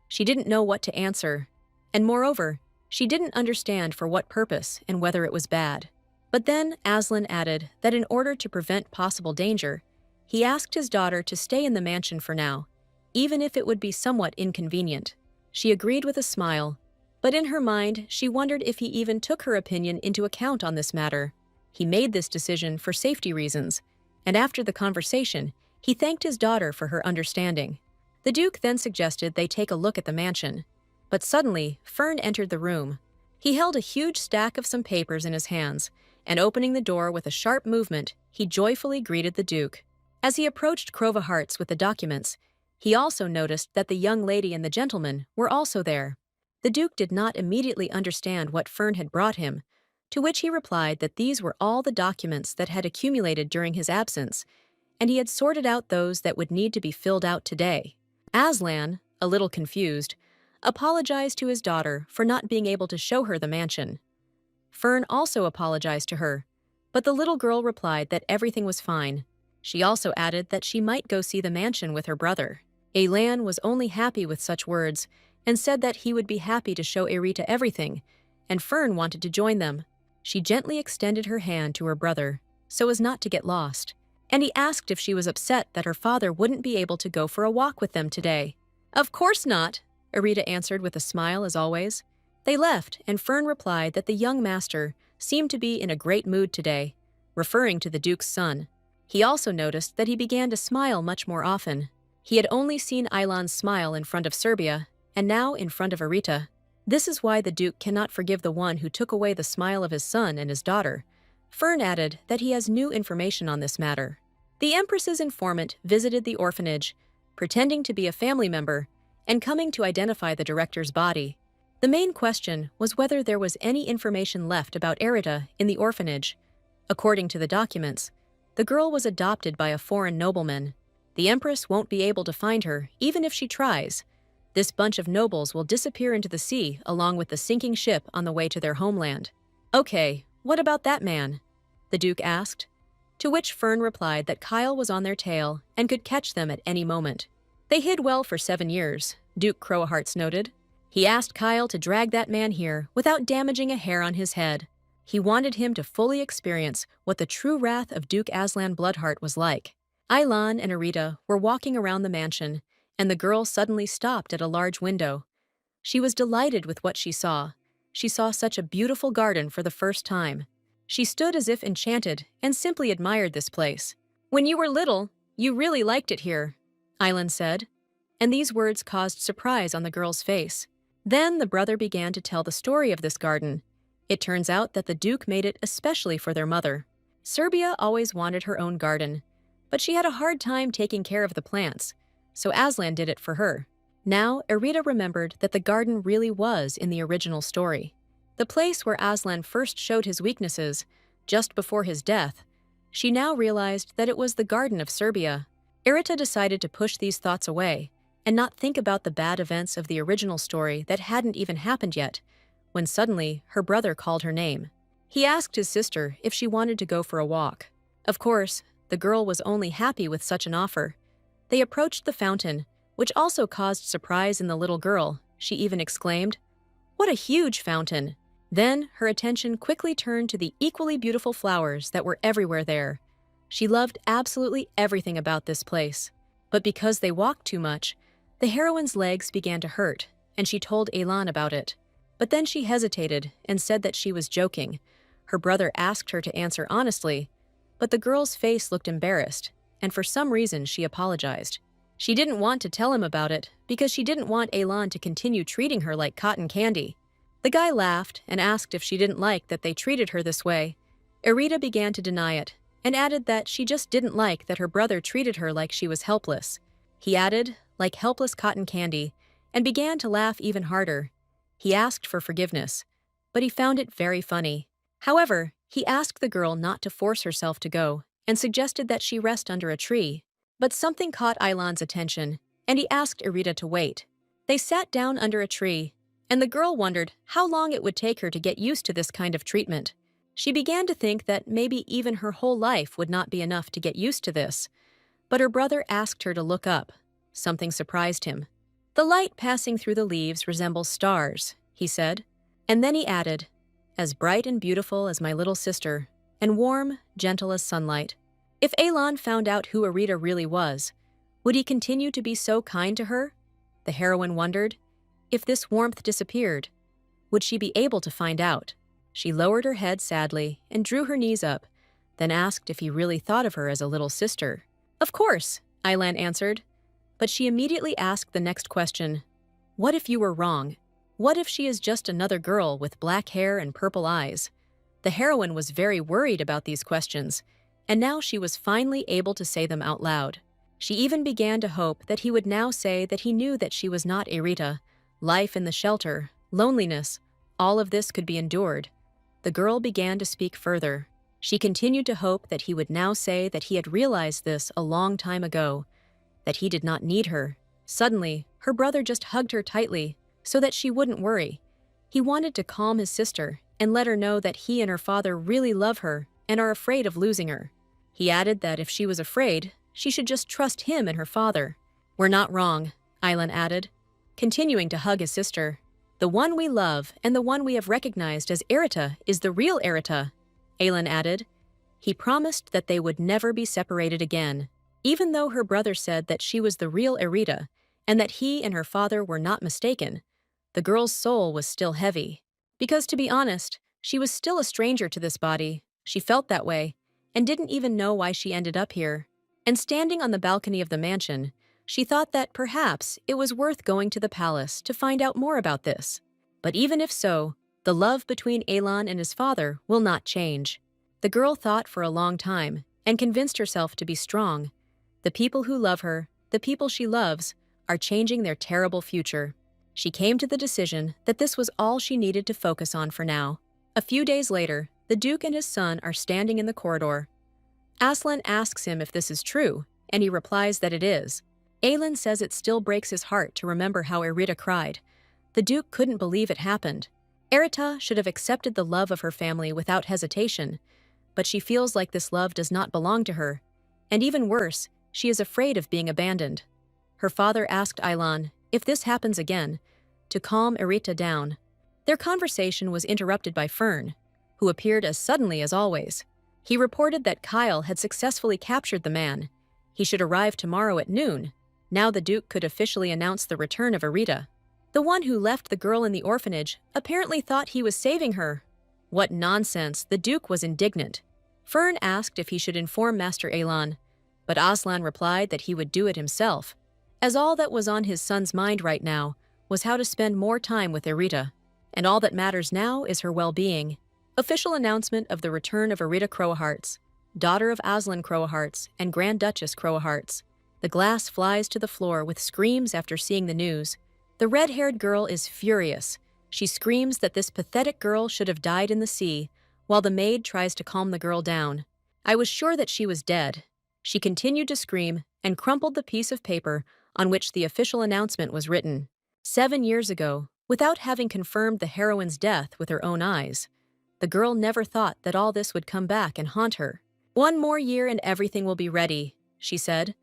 She didn't know what to answer, and moreover, she didn't understand for what purpose and whether it was bad. But then Aslan added that in order to prevent possible danger, he asked his daughter to stay in the mansion for now, even if it would be somewhat inconvenient. She agreed with a smile, but in her mind she wondered if he even took her opinion into account on this matter. He made this decision for safety reasons, and after the conversation, he thanked his daughter for her understanding. The Duke then suggested they take a look at the mansion. But suddenly, Fern entered the room. He held a huge stack of some papers in his hands, and opening the door with a sharp movement, he joyfully greeted the Duke. As he approached Crova Hearts with the documents, he also noticed that the young lady and the gentleman were also there. The Duke did not immediately understand what Fern had brought him, to which he replied that these were all the documents that had accumulated during his absence, and he had sorted out those that would need to be filled out today. Aslan, a little confused, apologized to his daughter for not being able to show her the mansion. Fern also apologized to her, but the little girl replied that everything was fine. She also added that she might go see the mansion with her brother. Aylan was only happy with such words and said that he would be happy to show Irita everything, and Fern wanted to join them. She gently extended her hand to her brother, so as not to get lost, and he asked if she was upset that her father wouldn't be able to go for a walk with them today. "Of course not," Irita answered with a smile as always. They left, and Fern replied that the young master seemed to be in a great mood today, referring to the Duke's son. He also noticed that he began to smile much more often. He had only seen Aylan's smile in front of Serbia, and now in front of Irita. This is why the Duke cannot forgive the one who took away the smile of his son and his daughter. Fern added that he has new information on this matter. The Empress's informant visited the orphanage, pretending to be a family member, and coming to identify the director's body. The main question was whether there was any information left about Irita in the orphanage. According to the documents, the girl was adopted by a foreign nobleman. The Empress won't be able to find her, even if she tries. This bunch of nobles will disappear into the sea along with the sinking ship on the way to their homeland. "Okay, what about that man?" the Duke asked, to which Fern replied that Kyle was on their tail and could catch them at any moment. "They hid well for 7 years," Duke Crowhearts noted. He asked Kyle to drag that man here without damaging a hair on his head. He wanted him to fully experience what the true wrath of Duke Aslan Bloodheart was like. Aylan and Irita were walking around the mansion, and the girl suddenly stopped at a large window. She was delighted with what she saw. She saw such a beautiful garden for the first time. She stood as if enchanted and simply admired this place. "When you were little, you really liked it here," Island said, and these words caused surprise on the girl's face. Then the brother began to tell the story of this garden. It turns out that the Duke made it especially for their mother. Serbia always wanted her own garden, but she had a hard time taking care of the plants, so Aslan did it for her. Now, Erita remembered that the garden really was in the original story. The place where Aslan first showed his weaknesses, just before his death. She now realized that it was the Garden of Serbia. Erita decided to push these thoughts away and not think about the bad events of the original story that hadn't even happened yet, when suddenly her brother called her name. He asked his sister if she wanted to go for a walk. Of course, the girl was only happy with such an offer. They approached the fountain, which also caused surprise in the little girl. She even exclaimed, "What a huge fountain!" Then her attention quickly turned to the equally beautiful flowers that were everywhere there. She loved absolutely everything about this place. But because they walked too much, the heroine's legs began to hurt, and she told Elan about it. But then she hesitated and said that she was joking. Her brother asked her to answer honestly, but the girl's face looked embarrassed, and for some reason she apologized. She didn't want to tell him about it because she didn't want Elan to continue treating her like cotton candy. The guy laughed and asked if she didn't like that they treated her this way. Erita began to deny it and added that she just didn't like that her brother treated her like she was helpless. He added, like helpless cotton candy, and began to laugh even harder. He asked for forgiveness, but he found it very funny. However, he asked the girl not to force herself to go and suggested that she rest under a tree. But something caught Ilan's attention, and he asked Erita to wait. They sat down under a tree, and the girl wondered how long it would take her to get used to this kind of treatment. She began to think that maybe even her whole life would not be enough to get used to this. But her brother asked her to look up. Something surprised him. "The light passing through the leaves resembles stars," he said. And then he added, "as bright and beautiful as my little sister, and warm, gentle as sunlight." If Elan found out who Erita really was, would he continue to be so kind to her? The heroine wondered. If this warmth disappeared, would she be able to find out? She lowered her head sadly and drew her knees up, then asked if he really thought of her as a little sister. "Of course," Ilan answered. But she immediately asked the next question. "What if you were wrong? What if she is just another girl with black hair and purple eyes?" The heroine was very worried about these questions, and now she was finally able to say them out loud. She even began to hope that he would now say that he knew that she was not Erita. Life in the shelter, loneliness, all of this could be endured. The girl began to speak further. She continued to hope that he would now say that he had realized this a long time ago, that he did not need her. Suddenly, her brother just hugged her tightly so that she wouldn't worry. He wanted to calm his sister and let her know that he and her father really love her and are afraid of losing her. He added that if she was afraid, she should just trust him and her father. "We're not wrong," Ilan added, continuing to hug his sister. "The one we love and the one we have recognized as Erita is the real Erita," Alan added. He promised that they would never be separated again, even though her brother said that she was the real Erita and that he and her father were not mistaken. The girl's soul was still heavy, because to be honest, she was still a stranger to this body. She felt that way, and didn't even know why she ended up here. And standing on the balcony of the mansion, she thought that perhaps it was worth going to the palace to find out more about this. But even if so, the love between Elan and his father will not change. The girl thought for a long time and convinced herself to be strong. The people who love her, the people she loves, are changing their terrible future. She came to the decision that this was all she needed to focus on for now. A few days later, the Duke and his son are standing in the corridor. Aslan asks him if this is true, and he replies that it is. Alan says it still breaks his heart to remember how Erita cried. The Duke couldn't believe it happened. Erita should have accepted the love of her family without hesitation, but she feels like this love does not belong to her, and even worse, she is afraid of being abandoned. Her father asked Ilan, if this happens again, to calm Erita down. Their conversation was interrupted by Fern, who appeared as suddenly as always. He reported that Kyle had successfully captured the man. He should arrive tomorrow at noon. Now the Duke could officially announce the return of Erita. The one who left the girl in the orphanage apparently thought he was saving her. What nonsense! The Duke was indignant. Fern asked if he should inform Master Elan, but Aslan replied that he would do it himself, as all that was on his son's mind right now was how to spend more time with Irita, and all that matters now is her well-being. Official announcement of the return of Irita Crowahearts, daughter of Aslan Crowahearts and Grand Duchess Crowahearts. The glass flies to the floor with screams after seeing the news. The red-haired girl is furious. She screams that this pathetic girl should have died in the sea, while the maid tries to calm the girl down. I was sure that she was dead. She continued to scream and crumpled the piece of paper on which the official announcement was written. 7 years ago, without having confirmed the heroine's death with her own eyes, the girl never thought that all this would come back and haunt her. "One more year and everything will be ready," she said.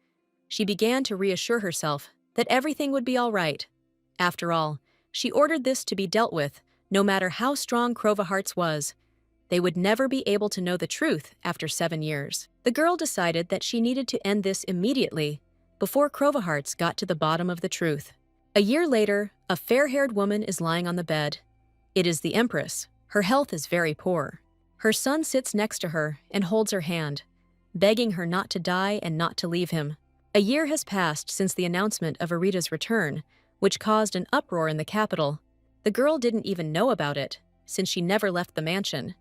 She began to reassure herself that everything would be all right. After all, she ordered this to be dealt with, no matter how strong Crowahearts was. They would never be able to know the truth after 7 years. The girl decided that she needed to end this immediately, before Crowahearts got to the bottom of the truth. A year later, a fair-haired woman is lying on the bed. It is the Empress. Her health is very poor. Her son sits next to her and holds her hand, begging her not to die and not to leave him. A year has passed since the announcement of Irita's return, which caused an uproar in the capital. The girl didn't even know about it, since she never left the mansion.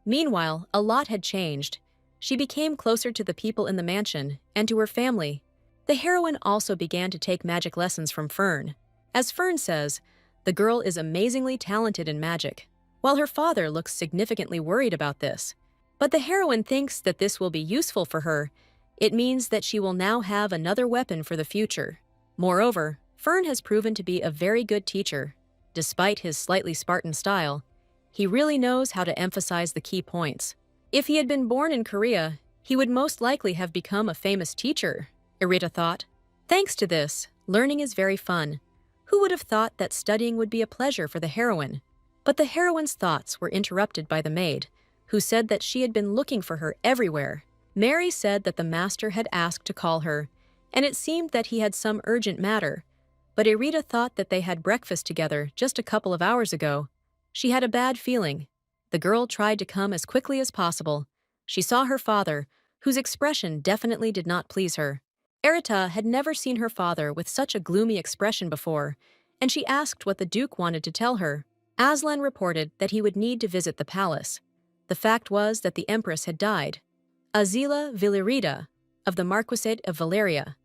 Meanwhile, a lot had changed. She became closer to the people in the mansion and to her family. The heroine also began to take magic lessons from Fern. As Fern says, the girl is amazingly talented in magic, while her father looks significantly worried about this. But the heroine thinks that this will be useful for her. It means that she will now have another weapon for the future. Moreover, Fern has proven to be a very good teacher. Despite his slightly Spartan style, he really knows how to emphasize the key points. If he had been born in Korea, he would most likely have become a famous teacher, Irita thought. Thanks to this, learning is very fun. Who would have thought that studying would be a pleasure for the heroine? But the heroine's thoughts were interrupted by the maid, who said that she had been looking for her everywhere. Mary said that the master had asked to call her, and it seemed that he had some urgent matter. But Irita thought that they had breakfast together just a couple of hours ago. She had a bad feeling. The girl tried to come as quickly as possible. She saw her father, whose expression definitely did not please her. Irita had never seen her father with such a gloomy expression before, and she asked what the Duke wanted to tell her. Aslan reported that he would need to visit the palace. The fact was that the Empress had died. Azila Villarida, of the Marquisate of Valeria,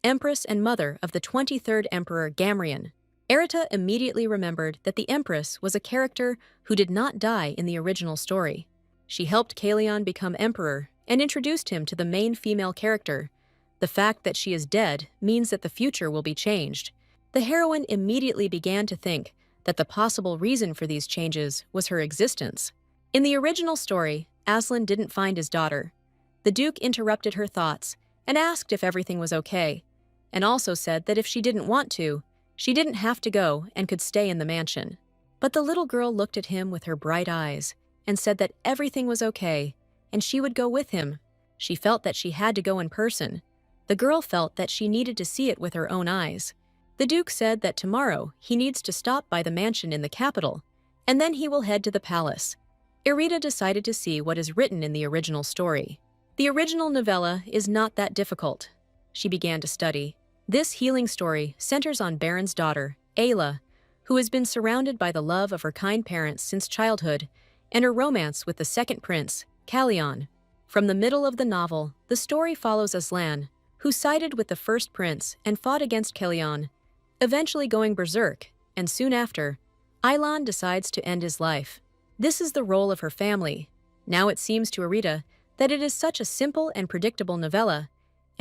Empress and mother of the 23rd Emperor Gamrian. Irita immediately remembered that the Empress was a character who did not die in the original story. She helped Kalion become emperor and introduced him to the main female character. The fact that she is dead means that the future will be changed. The heroine immediately began to think that the possible reason for these changes was her existence. In the original story, Aslan didn't find his daughter. The Duke interrupted her thoughts and asked if everything was okay, and also said that if she didn't want to, she didn't have to go and could stay in the mansion. But the little girl looked at him with her bright eyes and said that everything was okay, and she would go with him. She felt that she had to go in person. The girl felt that she needed to see it with her own eyes. The Duke said that tomorrow he needs to stop by the mansion in the capital, and then he will head to the palace. Irita decided to see what is written in the original story. The original novella is not that difficult. She began to study. This healing story centers on Baron's daughter, Ayla, who has been surrounded by the love of her kind parents since childhood, and her romance with the second prince, Kalion. From the middle of the novel, the story follows Aslan, who sided with the first prince and fought against Kalion, eventually going berserk, and soon after, Aylan decides to end his life. This is the role of her family. Now it seems to Irita that it is such a simple and predictable novella,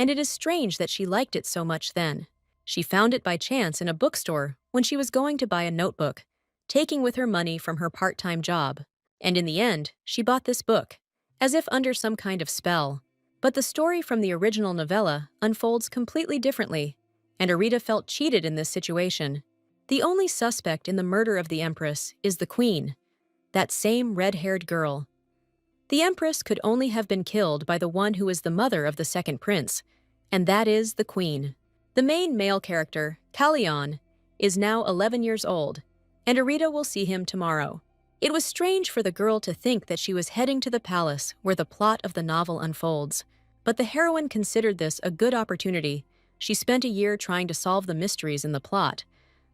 and it is strange that she liked it so much then. She found it by chance in a bookstore when she was going to buy a notebook, taking with her money from her part-time job. And in the end, she bought this book, as if under some kind of spell. But the story from the original novella unfolds completely differently, and Irita felt cheated in this situation. The only suspect in the murder of the Empress is the Queen, that same red-haired girl. The Empress could only have been killed by the one who is the mother of the second prince, and that is the Queen. The main male character, Kalion, is now 11 years old, and Irita will see him tomorrow. It was strange for the girl to think that she was heading to the palace where the plot of the novel unfolds, but the heroine considered this a good opportunity. She spent a year trying to solve the mysteries in the plot,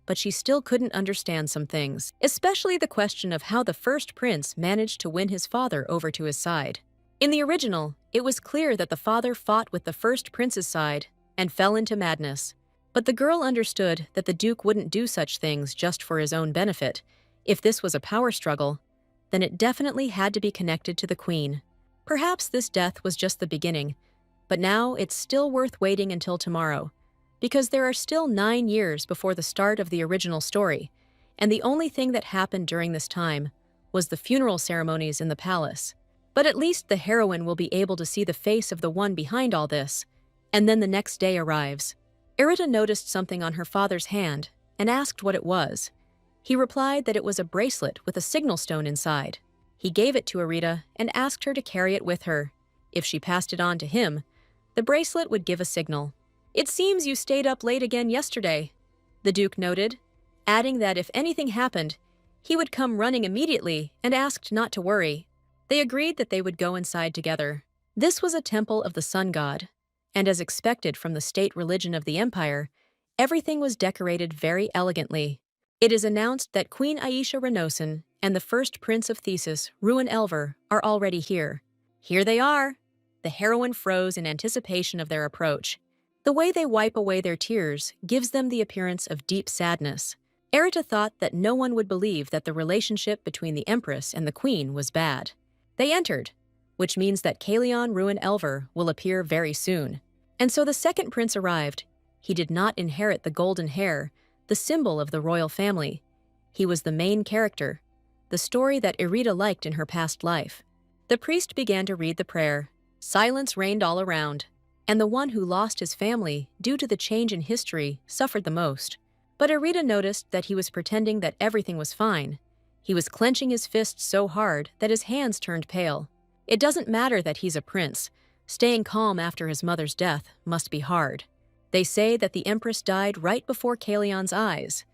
but she still couldn't understand some things, especially the question of how the first prince managed to win his father over to his side. In the original, it was clear that the father fought with the first prince's side and fell into madness. But the girl understood that the duke wouldn't do such things just for his own benefit. If this was a power struggle, then it definitely had to be connected to the queen. Perhaps this death was just the beginning, but now it's still worth waiting until tomorrow, because there are still 9 years before the start of the original story, and the only thing that happened during this time was the funeral ceremonies in the palace. But at least the heroine will be able to see the face of the one behind all this, and then the next day arrives. Irita noticed something on her father's hand and asked what it was. He replied that it was a bracelet with a signal stone inside. He gave it to Irita and asked her to carry it with her. If she passed it on to him, the bracelet would give a signal. "It seems you stayed up late again yesterday," the duke noted, adding that if anything happened, he would come running immediately and asked not to worry. They agreed that they would go inside together. This was a temple of the sun god, and as expected from the state religion of the empire, everything was decorated very elegantly. It is announced that Queen Aisha Renosin and the first prince of Thesis, Ruin Elver, are already here. Here they are! The heroine froze in anticipation of their approach. The way they wipe away their tears gives them the appearance of deep sadness. Irita thought that no one would believe that the relationship between the Empress and the Queen was bad. They entered, which means that Kalion Ruin Elver will appear very soon. And so the second prince arrived. He did not inherit the golden hair, the symbol of the royal family. He was the main character, the story that Irita liked in her past life. The priest began to read the prayer. Silence reigned all around, and the one who lost his family due to the change in history suffered the most. But Irita noticed that he was pretending that everything was fine. He was clenching his fists so hard that his hands turned pale. It doesn't matter that he's a prince. Staying calm after his mother's death must be hard. They say that the Empress died right before Kalion's eyes.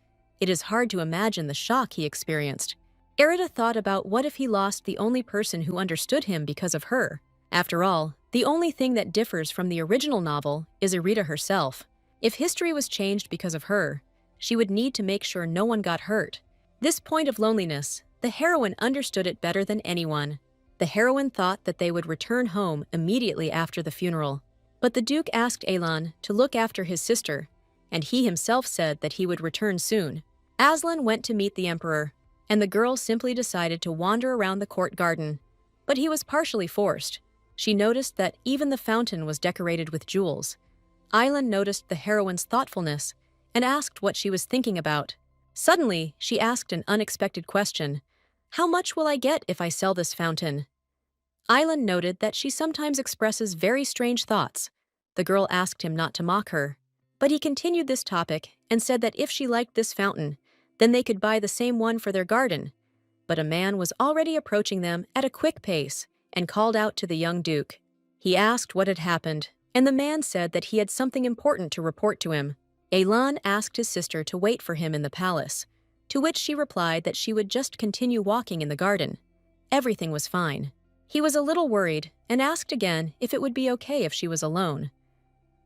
It is hard to imagine the shock he experienced. Irita thought about what if he lost the only person who understood him because of her. After all, the only thing that differs from the original novel is Irita herself. If history was changed because of her, she would need to make sure no one got hurt. This point of loneliness, the heroine understood it better than anyone. The heroine thought that they would return home immediately after the funeral. But the Duke asked Elan to look after his sister, and he himself said that he would return soon. Aslan went to meet the Emperor, and the girl simply decided to wander around the court garden. But he was partially forced. She noticed that even the fountain was decorated with jewels. Island noticed the heroine's thoughtfulness and asked what she was thinking about. Suddenly, she asked an unexpected question. "How much will I get if I sell this fountain?" Island noted that she sometimes expresses very strange thoughts. The girl asked him not to mock her, but he continued this topic and said that if she liked this fountain, then they could buy the same one for their garden. But a man was already approaching them at a quick pace and called out to the young duke. He asked what had happened, and the man said that he had something important to report to him. Elan asked his sister to wait for him in the palace, to which she replied that she would just continue walking in the garden. Everything was fine. He was a little worried and asked again if it would be okay if she was alone.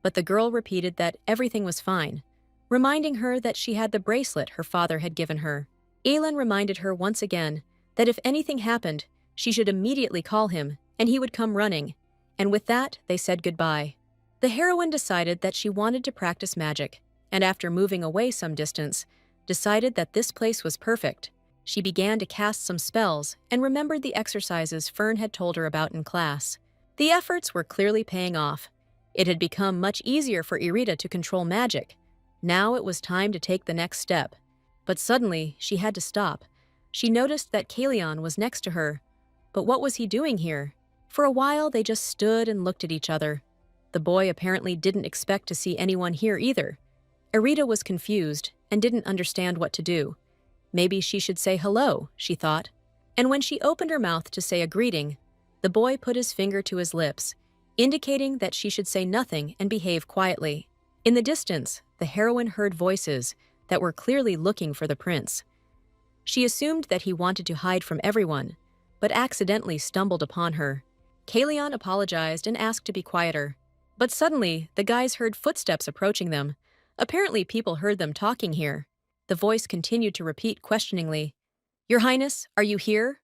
But the girl repeated that everything was fine, reminding her that she had the bracelet her father had given her. Elan reminded her once again that if anything happened, she should immediately call him, and he would come running. And with that, they said goodbye. The heroine decided that she wanted to practice magic, and after moving away some distance, decided that this place was perfect. She began to cast some spells and remembered the exercises Fern had told her about in class. The efforts were clearly paying off. It had become much easier for Irita to control magic. Now it was time to take the next step. But suddenly, she had to stop. She noticed that Kalion was next to her. But what was he doing here? For a while, they just stood and looked at each other. The boy apparently didn't expect to see anyone here either. Irita was confused and didn't understand what to do. Maybe she should say hello, she thought. And when she opened her mouth to say a greeting, the boy put his finger to his lips, indicating that she should say nothing and behave quietly. In the distance, the heroine heard voices that were clearly looking for the prince. She assumed that he wanted to hide from everyone, but accidentally stumbled upon her. Kalion apologized and asked to be quieter. But suddenly, the guys heard footsteps approaching them. Apparently, people heard them talking here. The voice continued to repeat questioningly, "Your Highness, are you here?"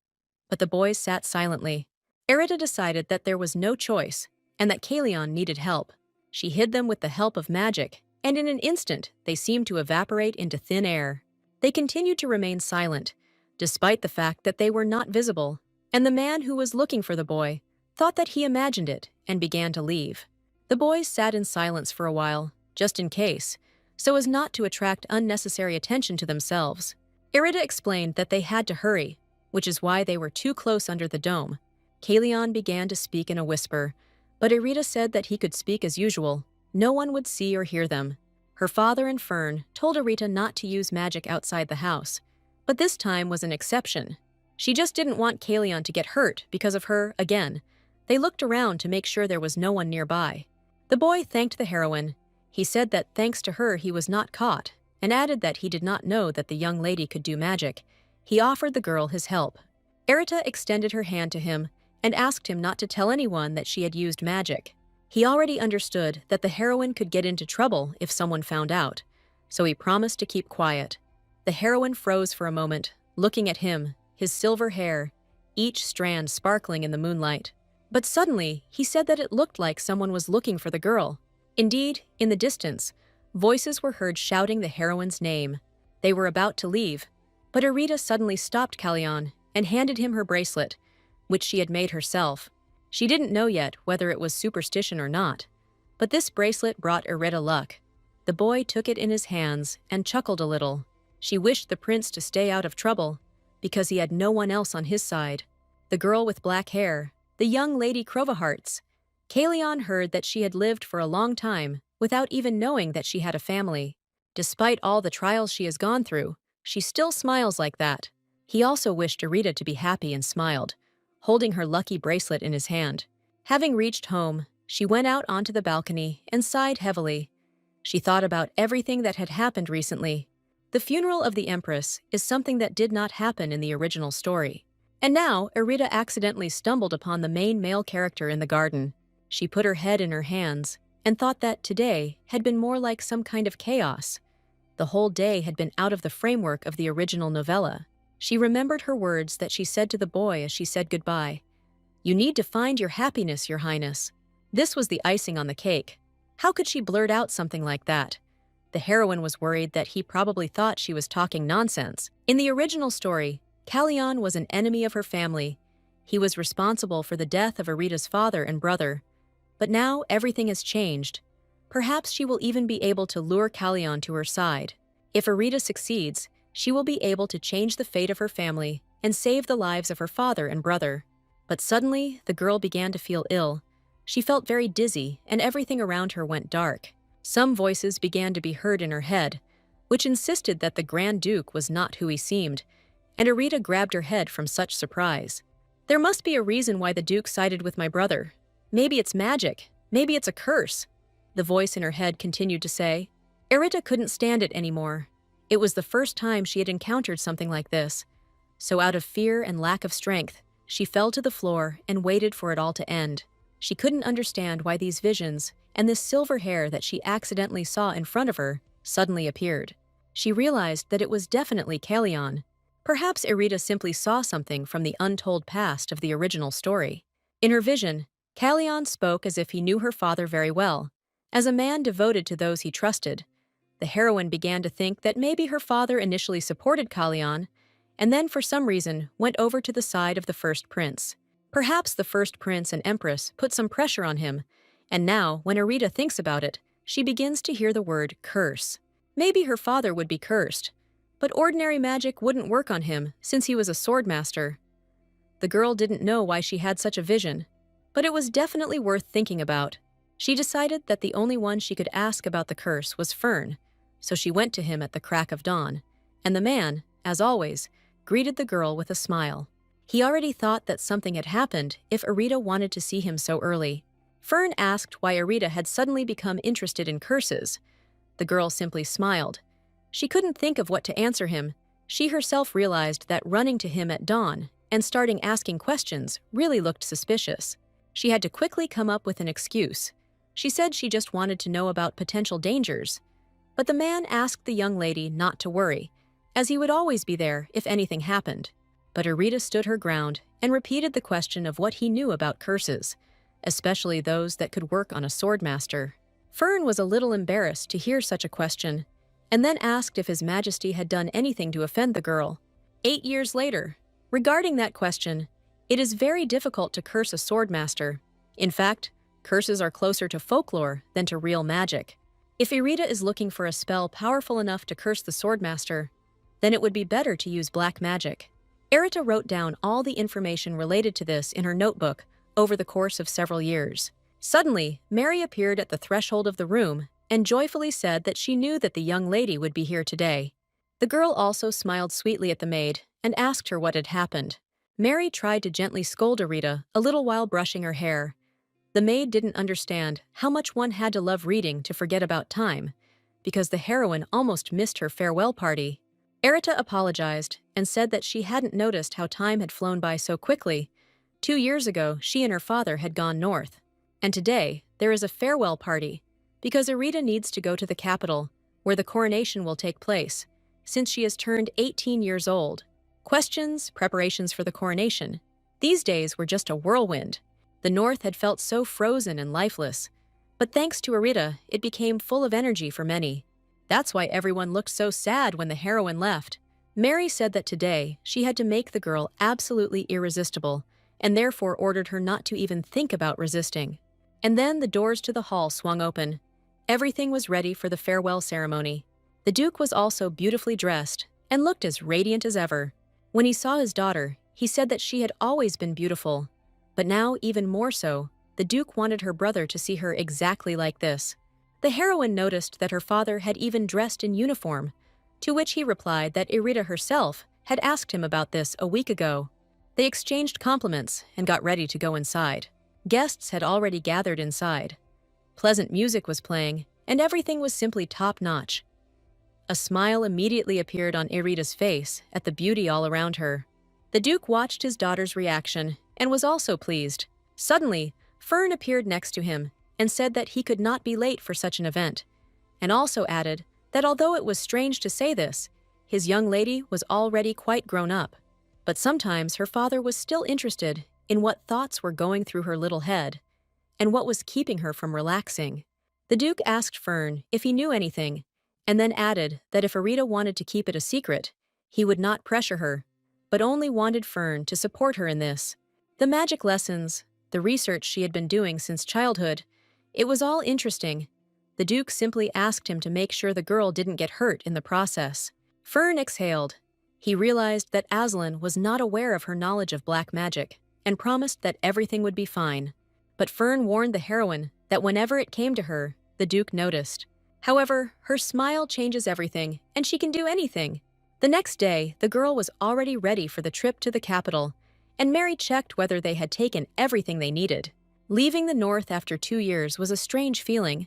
But the boys sat silently. Erida decided that there was no choice, and that Kalion needed help. She hid them with the help of magic, and in an instant, they seemed to evaporate into thin air. They continued to remain silent, despite the fact that they were not visible, and the man who was looking for the boy thought that he imagined it and began to leave. The boys sat in silence for a while, just in case, so as not to attract unnecessary attention to themselves. Erida explained that they had to hurry, which is why they were too close under the dome. Kalion began to speak in a whisper, but Erida said that he could speak as usual. No one would see or hear them. Her father and Fern told Erida not to use magic outside the house, but this time was an exception. She just didn't want Kalion to get hurt because of her again. They looked around to make sure there was no one nearby. The boy thanked the heroine. He said that thanks to her he was not caught, and added that he did not know that the young lady could do magic. He offered the girl his help. Erita extended her hand to him and asked him not to tell anyone that she had used magic. He already understood that the heroine could get into trouble if someone found out, so he promised to keep quiet. The heroine froze for a moment, looking at him, his silver hair, each strand sparkling in the moonlight. But suddenly, he said that it looked like someone was looking for the girl. Indeed, in the distance, voices were heard shouting the heroine's name. They were about to leave, but Erida suddenly stopped Kalion and handed him her bracelet, which she had made herself. She didn't know yet whether it was superstition or not, but this bracelet brought Erida luck. The boy took it in his hands and chuckled a little. She wished the prince to stay out of trouble, because he had no one else on his side. The girl with black hair, the young lady Crovahearts. Kalion heard that she had lived for a long time without even knowing that she had a family. Despite all the trials she has gone through, she still smiles like that. He also wished Erida to be happy and smiled, holding her lucky bracelet in his hand. Having reached home, she went out onto the balcony and sighed heavily. She thought about everything that had happened recently. The funeral of the Empress is something that did not happen in the original story. And now, Erida accidentally stumbled upon the main male character in the garden. She put her head in her hands and thought that today had been more like some kind of chaos. The whole day had been out of the framework of the original novella. She remembered her words that she said to the boy as she said goodbye. "You need to find your happiness, Your Highness." This was the icing on the cake. How could she blurt out something like that? The heroine was worried that he probably thought she was talking nonsense. In the original story, Kalion was an enemy of her family. He was responsible for the death of Erida's father and brother. But now everything has changed. Perhaps she will even be able to lure Kalion to her side. If Erida succeeds, she will be able to change the fate of her family and save the lives of her father and brother. But suddenly, the girl began to feel ill. She felt very dizzy, and everything around her went dark. Some voices began to be heard in her head, which insisted that the Grand Duke was not who he seemed, and Erida grabbed her head from such surprise. There must be a reason why the Duke sided with my brother. Maybe it's magic. Maybe it's a curse, the voice in her head continued to say. Erida couldn't stand it anymore. It was the first time she had encountered something like this. So out of fear and lack of strength, she fell to the floor and waited for it all to end. She couldn't understand why these visions and this silver hair that she accidentally saw in front of her suddenly appeared. She realized that it was definitely Kalion. Perhaps Erida simply saw something from the untold past of the original story. In her vision, Kalion spoke as if he knew her father very well. As a man devoted to those he trusted, the heroine began to think that maybe her father initially supported Kalion, and then for some reason went over to the side of the first prince. Perhaps the first prince and empress put some pressure on him, and now, when Erida thinks about it, she begins to hear the word curse. Maybe her father would be cursed, but ordinary magic wouldn't work on him since he was a swordmaster. The girl didn't know why she had such a vision, but it was definitely worth thinking about. She decided that the only one she could ask about the curse was Fern, so she went to him at the crack of dawn, and the man, as always, greeted the girl with a smile. He already thought that something had happened if Erida wanted to see him so early. Fern asked why Erida had suddenly become interested in curses. The girl simply smiled. She couldn't think of what to answer him. She herself realized that running to him at dawn and starting asking questions really looked suspicious. She had to quickly come up with an excuse. She said she just wanted to know about potential dangers. But the man asked the young lady not to worry, as he would always be there if anything happened. But Irita stood her ground and repeated the question of what he knew about curses, especially those that could work on a swordmaster. Fern was a little embarrassed to hear such a question, and then asked if His Majesty had done anything to offend the girl. 8 years later, regarding that question, it is very difficult to curse a swordmaster. In fact, curses are closer to folklore than to real magic. If Irita is looking for a spell powerful enough to curse the swordmaster, then it would be better to use black magic. Irita wrote down all the information related to this in her notebook over the course of several years. Suddenly, Mary appeared at the threshold of the room and joyfully said that she knew that the young lady would be here today. The girl also smiled sweetly at the maid and asked her what had happened. Mary tried to gently scold Irita a little while brushing her hair. The maid didn't understand how much one had to love reading to forget about time, because the heroine almost missed her farewell party. Irita apologized and said that she hadn't noticed how time had flown by so quickly. 2 years ago, she and her father had gone north. And today, there is a farewell party, because Irita needs to go to the capital, where the coronation will take place, since she has turned 18 years old. Questions, preparations for the coronation. These days were just a whirlwind. The north had felt so frozen and lifeless, but thanks to Irita, it became full of energy for many. That's why everyone looked so sad when the heroine left. Mary said that today she had to make the girl absolutely irresistible, and therefore ordered her not to even think about resisting. And then the doors to the hall swung open. Everything was ready for the farewell ceremony. The Duke was also beautifully dressed and looked as radiant as ever. When he saw his daughter, he said that she had always been beautiful. But now, even more so, the Duke wanted her brother to see her exactly like this. The heroine noticed that her father had even dressed in uniform, to which he replied that Irita herself had asked him about this a week ago. They exchanged compliments and got ready to go inside. Guests had already gathered inside. Pleasant music was playing, and everything was simply top-notch. A smile immediately appeared on Irita's face at the beauty all around her. The Duke watched his daughter's reaction and was also pleased. Suddenly, Fern appeared next to him and said that he could not be late for such an event, and also added that although it was strange to say this, his young lady was already quite grown up. But sometimes her father was still interested in what thoughts were going through her little head and what was keeping her from relaxing. The Duke asked Fern if he knew anything, and then added that if Irita wanted to keep it a secret, he would not pressure her, but only wanted Fern to support her in this. The magic lessons, the research she had been doing since childhood, it was all interesting. The Duke simply asked him to make sure the girl didn't get hurt in the process. Fern exhaled. He realized that Aslan was not aware of her knowledge of black magic and promised that everything would be fine. But Fern warned the heroine that whenever it came to her, the Duke noticed. However, her smile changes everything, and she can do anything. The next day, the girl was already ready for the trip to the capital, and Mary checked whether they had taken everything they needed. Leaving the north after 2 years was a strange feeling,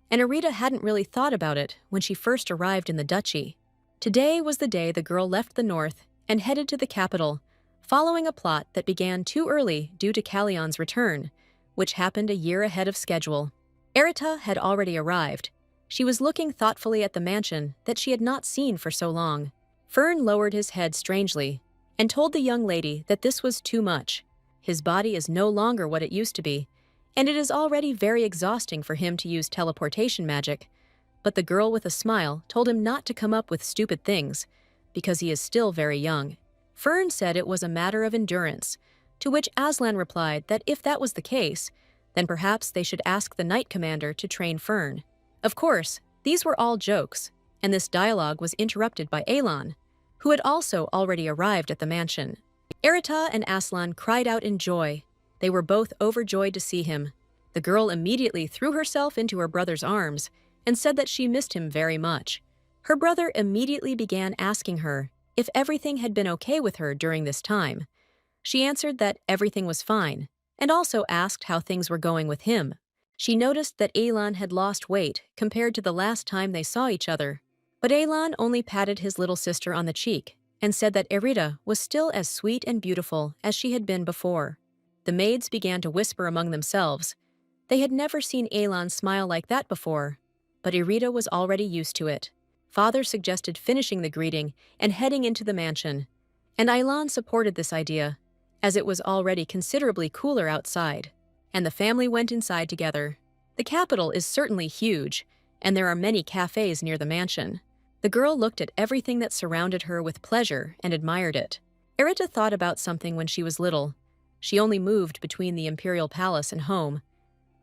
and Irita hadn't really thought about it when she first arrived in the duchy. Today was the day the girl left the north and headed to the capital, following a plot that began too early due to Callion's return, which happened a year ahead of schedule. Irita had already arrived. She was looking thoughtfully at the mansion that she had not seen for so long. Fern lowered his head strangely and told the young lady that this was too much. His body is no longer what it used to be, and it is already very exhausting for him to use teleportation magic. But the girl with a smile told him not to come up with stupid things, because he is still very young. Fern said it was a matter of endurance, to which Aslan replied that if that was the case, then perhaps they should ask the Knight Commander to train Fern. Of course, these were all jokes, and this dialogue was interrupted by Elan, who had also already arrived at the mansion. Irita and Aslan cried out in joy. They were both overjoyed to see him. The girl immediately threw herself into her brother's arms and said that she missed him very much. Her brother immediately began asking her if everything had been okay with her during this time. She answered that everything was fine, and also asked how things were going with him. She noticed that Elan had lost weight compared to the last time they saw each other, but Elan only patted his little sister on the cheek and said that Irita was still as sweet and beautiful as she had been before. The maids began to whisper among themselves. They had never seen Elan smile like that before, but Irita was already used to it. Father suggested finishing the greeting and heading into the mansion, and Elan supported this idea, as it was already considerably cooler outside, and the family went inside together. The capital is certainly huge, and there are many cafes near the mansion. The girl looked at everything that surrounded her with pleasure and admired it. Irita thought about something when she was little. She only moved between the imperial palace and home.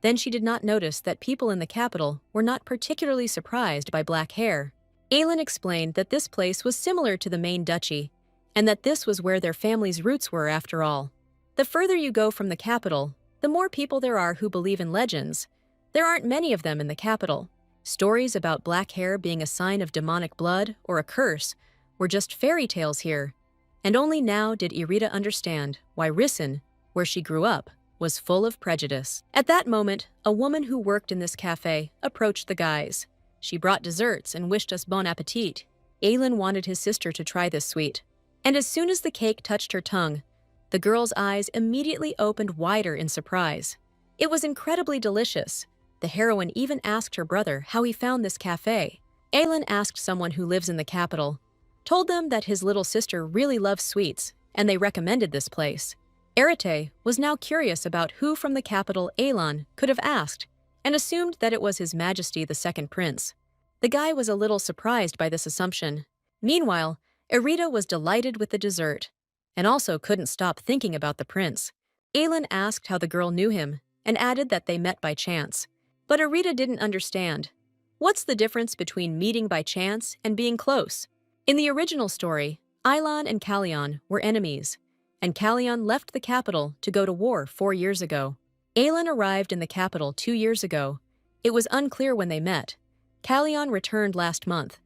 Then she did not notice that people in the capital were not particularly surprised by black hair. Aelin explained that this place was similar to the main duchy, and that this was where their family's roots were after all. The further you go from the capital, the more people there are who believe in legends. There aren't many of them in the capital. Stories about black hair being a sign of demonic blood or a curse were just fairy tales here, and only now did Irita understand why Risen, where she grew up, was full of prejudice. At that moment, a woman who worked in this cafe approached the guys. She brought desserts and wished us bon appetit. Aelin wanted his sister to try this sweet, and as soon as the cake touched her tongue, the girl's eyes immediately opened wider in surprise. It was incredibly delicious. The heroine even asked her brother how he found this cafe. Aelin asked someone who lives in the capital, told them that his little sister really loves sweets, and they recommended this place. Arete was now curious about who from the capital Aelin could have asked, and assumed that it was His Majesty the Second Prince. The guy was a little surprised by this assumption. Meanwhile, Irita was delighted with the dessert, and also couldn't stop thinking about the prince. Aelin asked how the girl knew him, and added that they met by chance. But Irita didn't understand. What's the difference between meeting by chance and being close? In the original story, Aelan and Kallion were enemies, and Kallion left the capital to go to war 4 years ago. Aelin arrived in the capital 2 years ago. It was unclear when they met. Kallion returned last month.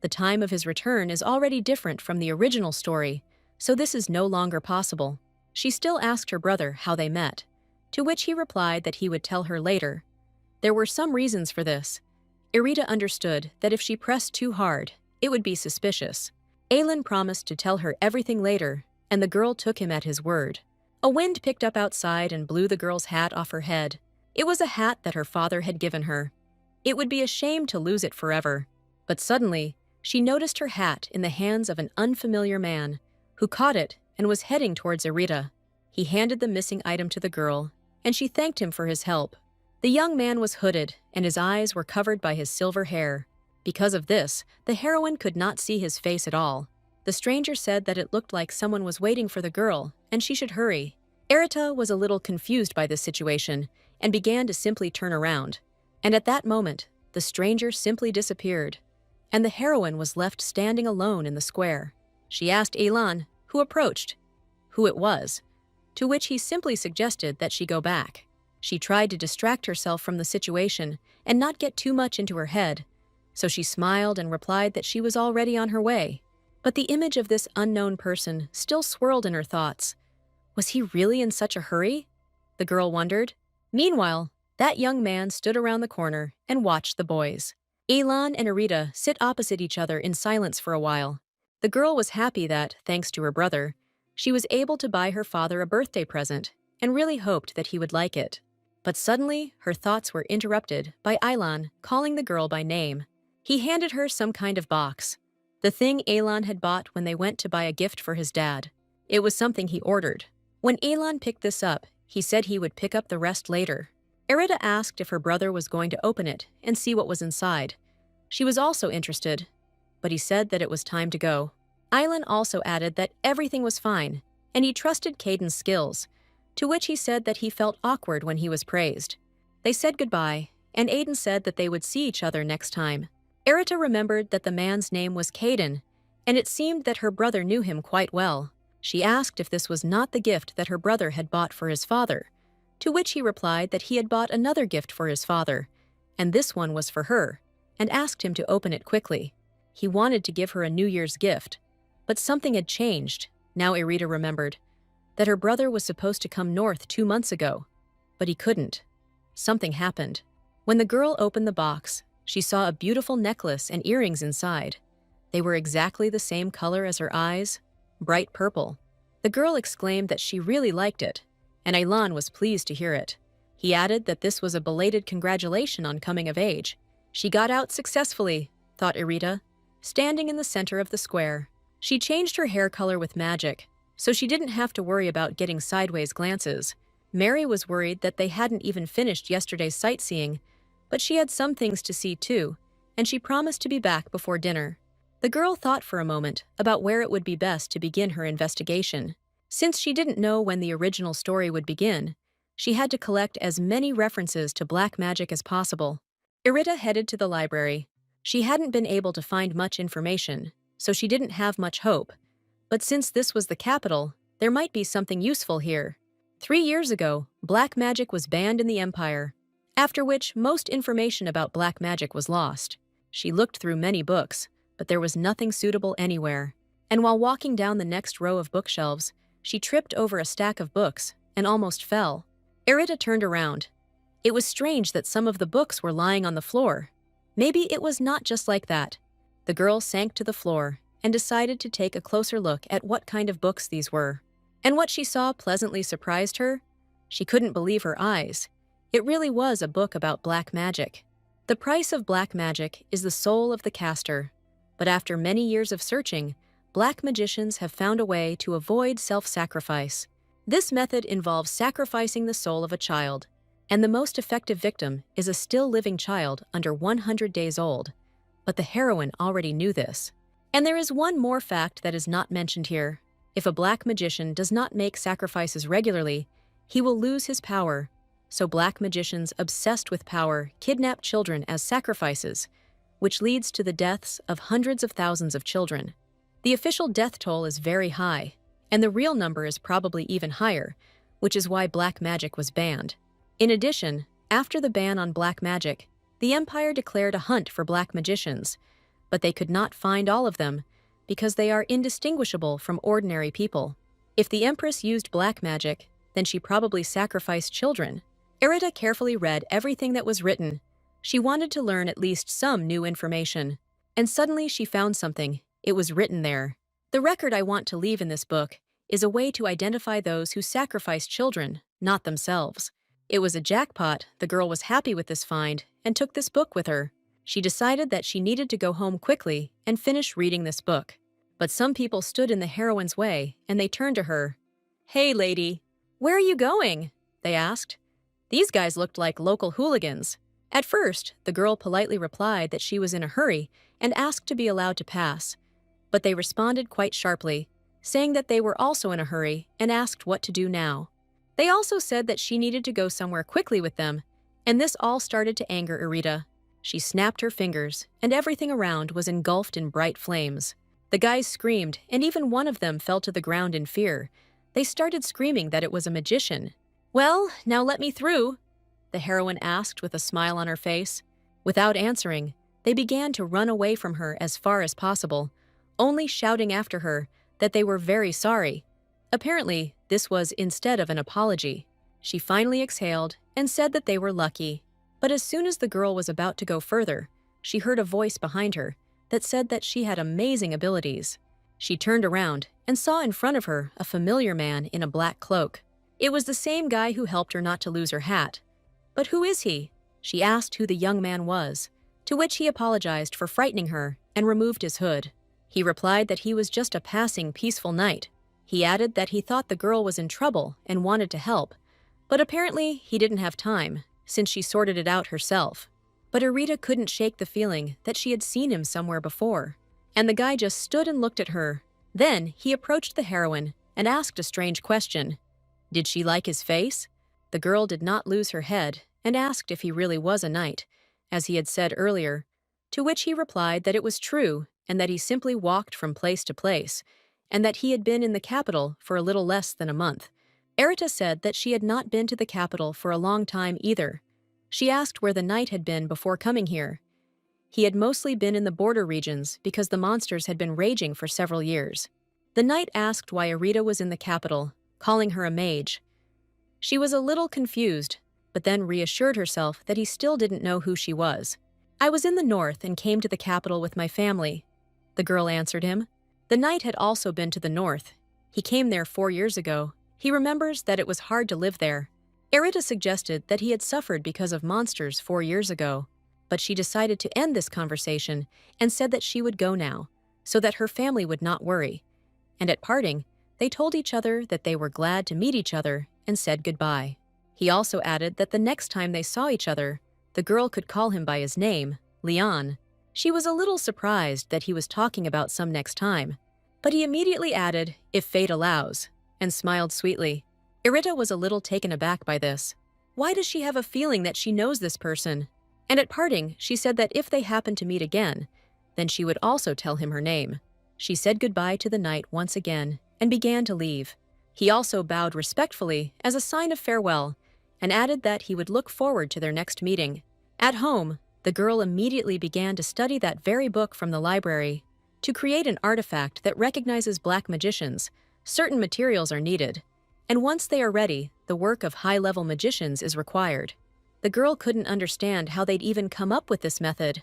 The time of his return is already different from the original story, so this is no longer possible. She still asked her brother how they met, to which he replied that he would tell her later. There were some reasons for this. Irita understood that if she pressed too hard, it would be suspicious. Aelin promised to tell her everything later, and the girl took him at his word. A wind picked up outside and blew the girl's hat off her head. It was a hat that her father had given her. It would be a shame to lose it forever. But suddenly, she noticed her hat in the hands of an unfamiliar man, who caught it and was heading towards Irita. He handed the missing item to the girl, and she thanked him for his help. The young man was hooded, and his eyes were covered by his silver hair. Because of this, the heroine could not see his face at all. The stranger said that it looked like someone was waiting for the girl, and she should hurry. Irita was a little confused by this situation, and began to simply turn around. And at that moment, the stranger simply disappeared, and the heroine was left standing alone in the square. She asked Aelin, who approached, who it was, to which he simply suggested that she go back. She tried to distract herself from the situation and not get too much into her head, so she smiled and replied that she was already on her way. But the image of this unknown person still swirled in her thoughts. Was he really in such a hurry? The girl wondered. Meanwhile, that young man stood around the corner and watched the boys. Aelin and Irita sit opposite each other in silence for a while. The girl was happy that, thanks to her brother, she was able to buy her father a birthday present and really hoped that he would like it. But suddenly, her thoughts were interrupted by Aelin calling the girl by name. He handed her some kind of box, the thing Aelin had bought when they went to buy a gift for his dad. It was something he ordered. When Aelin picked this up, he said he would pick up the rest later. Irita asked if her brother was going to open it and see what was inside. She was also interested, but he said that it was time to go. Aelin also added that everything was fine, and he trusted Caden's skills, to which he said that he felt awkward when he was praised. They said goodbye, and Aiden said that they would see each other next time. Irita remembered that the man's name was Caden, and it seemed that her brother knew him quite well. She asked if this was not the gift that her brother had bought for his father, to which he replied that he had bought another gift for his father, and this one was for her, and asked him to open it quickly. He wanted to give her a New Year's gift, but something had changed. Now Irita remembered that her brother was supposed to come north 2 months ago, but he couldn't. Something happened. When the girl opened the box, she saw a beautiful necklace and earrings inside. They were exactly the same color as her eyes, bright purple. The girl exclaimed that she really liked it, and Ailan was pleased to hear it. He added that this was a belated congratulation on coming of age. She got out successfully, thought Irita, standing in the center of the square. She changed her hair color with magic, so she didn't have to worry about getting sideways glances. Mary was worried that they hadn't even finished yesterday's sightseeing, but she had some things to see too, and she promised to be back before dinner. The girl thought for a moment about where it would be best to begin her investigation. Since she didn't know when the original story would begin, she had to collect as many references to black magic as possible. Irita headed to the library. She hadn't been able to find much information, so she didn't have much hope. But since this was the capital, there might be something useful here. 3 years ago, black magic was banned in the Empire, after which most information about black magic was lost. She looked through many books, but there was nothing suitable anywhere. And while walking down the next row of bookshelves, she tripped over a stack of books and almost fell. Irita turned around. It was strange that some of the books were lying on the floor. Maybe it was not just like that. The girl sank to the floor and decided to take a closer look at what kind of books these were. And what she saw pleasantly surprised her. She couldn't believe her eyes. It really was a book about black magic. The price of black magic is the soul of the caster. But after many years of searching, black magicians have found a way to avoid self-sacrifice. This method involves sacrificing the soul of a child, and the most effective victim is a still living child under 100 days old. But the heroine already knew this. And there is one more fact that is not mentioned here. If a black magician does not make sacrifices regularly, he will lose his power. So black magicians obsessed with power kidnap children as sacrifices, which leads to the deaths of hundreds of thousands of children. The official death toll is very high, and the real number is probably even higher, which is why black magic was banned. In addition, after the ban on black magic, the Empire declared a hunt for black magicians, but they could not find all of them because they are indistinguishable from ordinary people. If the Empress used black magic, then she probably sacrificed children. Irita carefully read everything that was written. She wanted to learn at least some new information. And suddenly she found something. It was written there. The record I want to leave in this book is a way to identify those who sacrifice children, not themselves. It was a jackpot. The girl was happy with this find and took this book with her. She decided that she needed to go home quickly and finish reading this book. But some people stood in the heroine's way, and they turned to her. "Hey, lady, where are you going?" they asked. These guys looked like local hooligans. At first, the girl politely replied that she was in a hurry and asked to be allowed to pass. But they responded quite sharply, saying that they were also in a hurry and asked what to do now. They also said that she needed to go somewhere quickly with them, and this all started to anger Irita. She snapped her fingers, and everything around was engulfed in bright flames. The guys screamed, and even one of them fell to the ground in fear. They started screaming that it was a magician. "Well, now let me through," the heroine asked with a smile on her face. Without answering, they began to run away from her as far as possible, only shouting after her that they were very sorry. Apparently, this was instead of an apology. She finally exhaled and said that they were lucky. But as soon as the girl was about to go further, she heard a voice behind her that said that she had amazing abilities. She turned around and saw in front of her a familiar man in a black cloak. It was the same guy who helped her not to lose her hat. "But who is he?" She asked who the young man was, to which he apologized for frightening her and removed his hood. He replied that he was just a passing peaceful knight. He added that he thought the girl was in trouble and wanted to help, but apparently he didn't have time, since she sorted it out herself. But Irita couldn't shake the feeling that she had seen him somewhere before, and the guy just stood and looked at her. Then he approached the heroine and asked a strange question. Did she like his face? The girl did not lose her head and asked if he really was a knight, as he had said earlier, to which he replied that it was true and that he simply walked from place to place, and that he had been in the capital for a little less than a month. Irita said that she had not been to the capital for a long time either. She asked where the knight had been before coming here. He had mostly been in the border regions because the monsters had been raging for several years. The knight asked why Irita was in the capital, calling her a mage. She was a little confused, but then reassured herself that he still didn't know who she was. "I was in the north and came to the capital with my family. the girl answered him. The knight had also been to the north. He came there 4 years ago. He remembers that it was hard to live there. Erita suggested that he had suffered because of monsters 4 years ago, but she decided to end this conversation and said that she would go now, so that her family would not worry. And at parting, they told each other that they were glad to meet each other and said goodbye. He also added that the next time they saw each other, the girl could call him by his name, Leon. She was a little surprised that he was talking about some next time, but he immediately added, if fate allows, and smiled sweetly. Erita was a little taken aback by this. Why does she have a feeling that she knows this person? And at parting, she said that if they happened to meet again, then she would also tell him her name. She said goodbye to the knight once again and began to leave. He also bowed respectfully as a sign of farewell and added that he would look forward to their next meeting. At home, the girl immediately began to study that very book from the library. To create an artifact that recognizes black magicians, certain materials are needed, and once they are ready, the work of high-level magicians is required. The girl couldn't understand how they'd even come up with this method.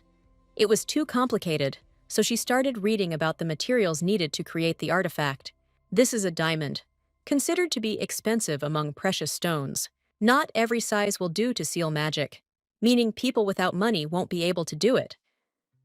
It was too complicated, so she started reading about the materials needed to create the artifact. This is a diamond, considered to be expensive among precious stones. Not every size will do to seal magic, meaning people without money won't be able to do it.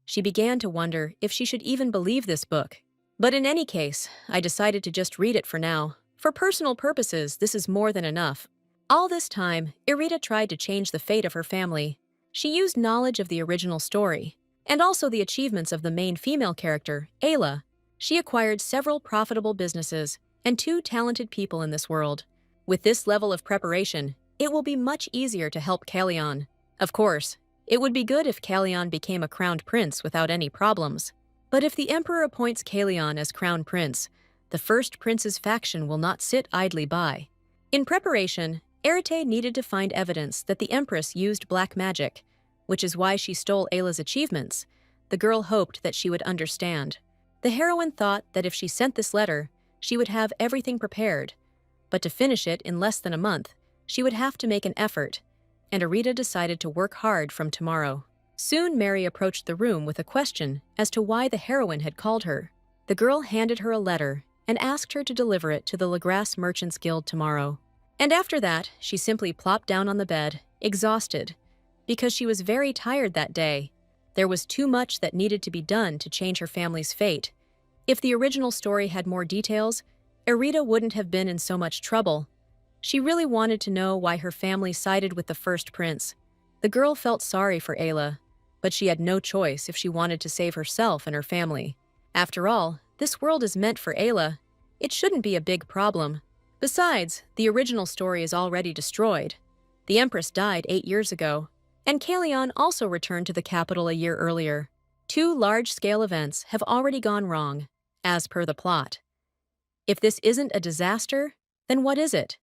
She began to wonder if she should even believe this book. But in any case, I decided to just read it for now. For personal purposes, this is more than enough. All this time, Erita tried to change the fate of her family. She used knowledge of the original story, and also the achievements of the main female character, Ayla. She acquired several profitable businesses and 2 talented people in this world. With this level of preparation, it will be much easier to help Kalyan. Of course, it would be good if Kalyan became a crowned prince without any problems. But if the emperor appoints Kalyan as crown prince, the first prince's faction will not sit idly by. In preparation, Erite needed to find evidence that the empress used black magic, which is why she stole Ayla's achievements. The girl hoped that she would understand. The heroine thought that if she sent this letter, she would have everything prepared. But to finish it in less than a month, she would have to make an effort, and Erita decided to work hard from tomorrow. Soon Mary approached the room with a question as to why the heroine had called her. The girl handed her a letter and asked her to deliver it to the Legrasse Merchants Guild tomorrow. And after that, she simply plopped down on the bed, exhausted, because she was very tired that day. There was too much that needed to be done to change her family's fate. If the original story had more details, Erita wouldn't have been in so much trouble. She really wanted to know why her family sided with the first prince. The girl felt sorry for Ayla, but she had no choice if she wanted to save herself and her family. After all, this world is meant for Ayla. It shouldn't be a big problem. Besides, the original story is already destroyed. The Empress died 8 years ago, and Kalyan also returned to the capital a year earlier. 2 large-scale events have already gone wrong, as per the plot. If this isn't a disaster, then what is it?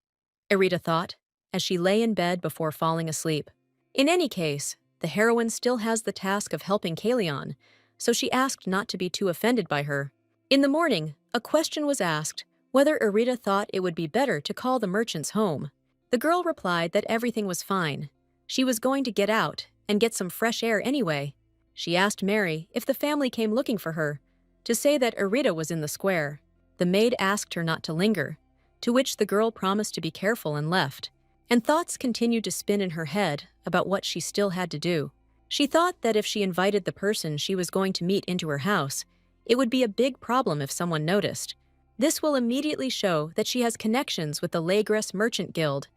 Erita thought, as she lay in bed before falling asleep. In any case, the heroine still has the task of helping Kalyan, so she asked not to be too offended by her. In the morning, a question was asked whether Erita thought it would be better to call the merchants home. The girl replied that everything was fine. She was going to get out and get some fresh air anyway. She asked Mary if the family came looking for her, to say that Erita was in the square. The maid asked her not to linger, to which the girl promised to be careful and left. And thoughts continued to spin in her head about what she still had to do. She thought that if she invited the person she was going to meet into her house, it would be a big problem if someone noticed. This will immediately show that she has connections with the Legrasse Merchant Guild.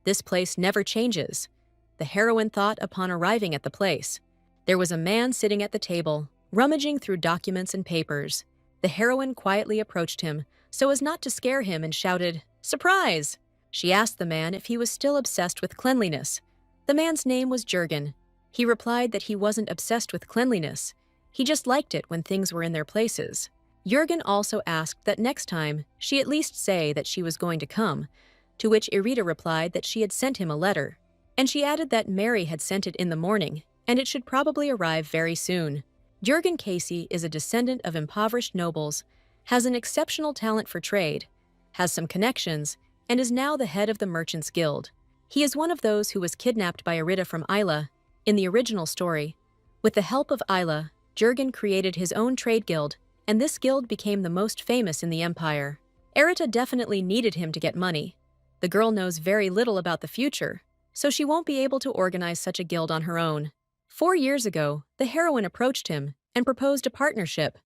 This place never changes. The heroine thought upon arriving at the place. There was a man sitting at the table, rummaging through documents and papers. The heroine quietly approached him so as not to scare him and shouted, "Surprise!" She asked the man if he was still obsessed with cleanliness. The man's name was Jurgen. He replied that he wasn't obsessed with cleanliness. He just liked it when things were in their places. Jurgen also asked that next time she at least say that she was going to come, to which Erita replied that she had sent him a letter. And she added that Mary had sent it in the morning, and it should probably arrive very soon. Jurgen Casey is a descendant of impoverished nobles, has an exceptional talent for trade, has some connections, and is now the head of the Merchants Guild. He is one of those who was kidnapped by Erita from Ayla in the original story. With the help of Ayla, Jurgen created his own trade guild and this guild became the most famous in the empire. Erita definitely needed him to get money. The girl knows very little about the future, so she won't be able to organize such a guild on her own. 4 years ago, the heroine approached him and proposed a partnership.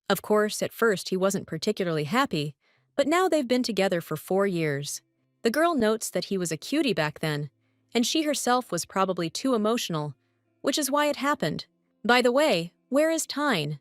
Of course, at first he wasn't particularly happy, but now they've been together for 4 years. The girl notes that he was a cutie back then, and she herself was probably too emotional, which is why it happened. By the way, where is Tyne?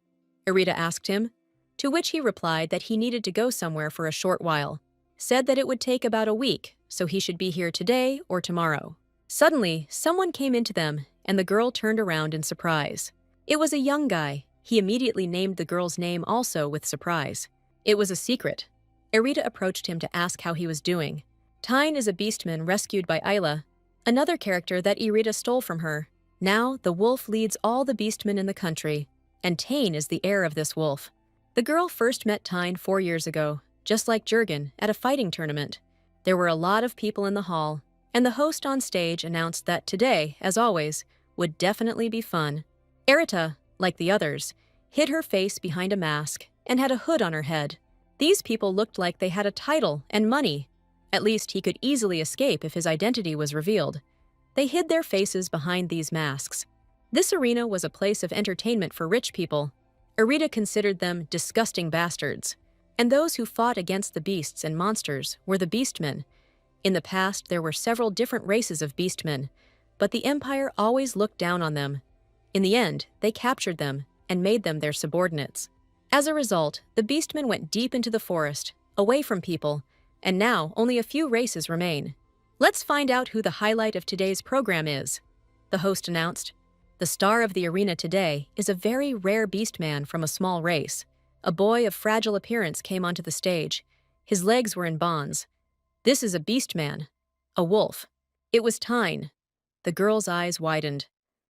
Erita asked him, to which he replied that he needed to go somewhere for a short while, said that it would take about a week, so he should be here today or tomorrow. Suddenly, someone came into them, and the girl turned around in surprise. It was a young guy. He immediately named the girl's name also with surprise. It was a secret. Erita approached him to ask how he was doing. Tyne is a beastman rescued by Isla, another character that Erita stole from her. Now, the wolf leads all the beastmen in the country, and Tane is the heir of this wolf. The girl first met Tyne 4 years ago, just like Jurgen, at a fighting tournament. There were a lot of people in the hall, and the host on stage announced that today, as always, would definitely be fun. Erita, like the others, hid her face behind a mask and had a hood on her head. These people looked like they had a title and money. At least he could easily escape if his identity was revealed. They hid their faces behind these masks. This arena was a place of entertainment for rich people. Erita considered them disgusting bastards. And those who fought against the beasts and monsters were the beastmen. In the past, there were several different races of beastmen, but the Empire always looked down on them. In the end, they captured them and made them their subordinates. As a result, the beastmen went deep into the forest, away from people, and now only a few races remain. Let's find out who the highlight of today's program is, the host announced. The star of the arena today is a very rare beastman from a small race. A boy of fragile appearance came onto the stage. His legs were in bonds. This is a beastman, a wolf. It was Tyne. The girl's eyes widened.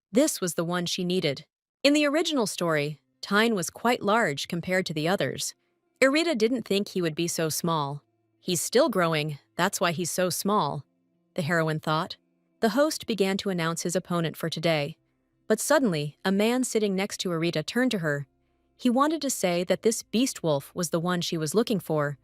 This was the one she needed. In the original story, Tyne was quite large compared to the others. Erita didn't think he would be so small. He's still growing, that's why he's so small, the heroine thought. The host began to announce his opponent for today. But suddenly, a man sitting next to Erita turned to her. He wanted to say that this beast wolf was the one she was looking for,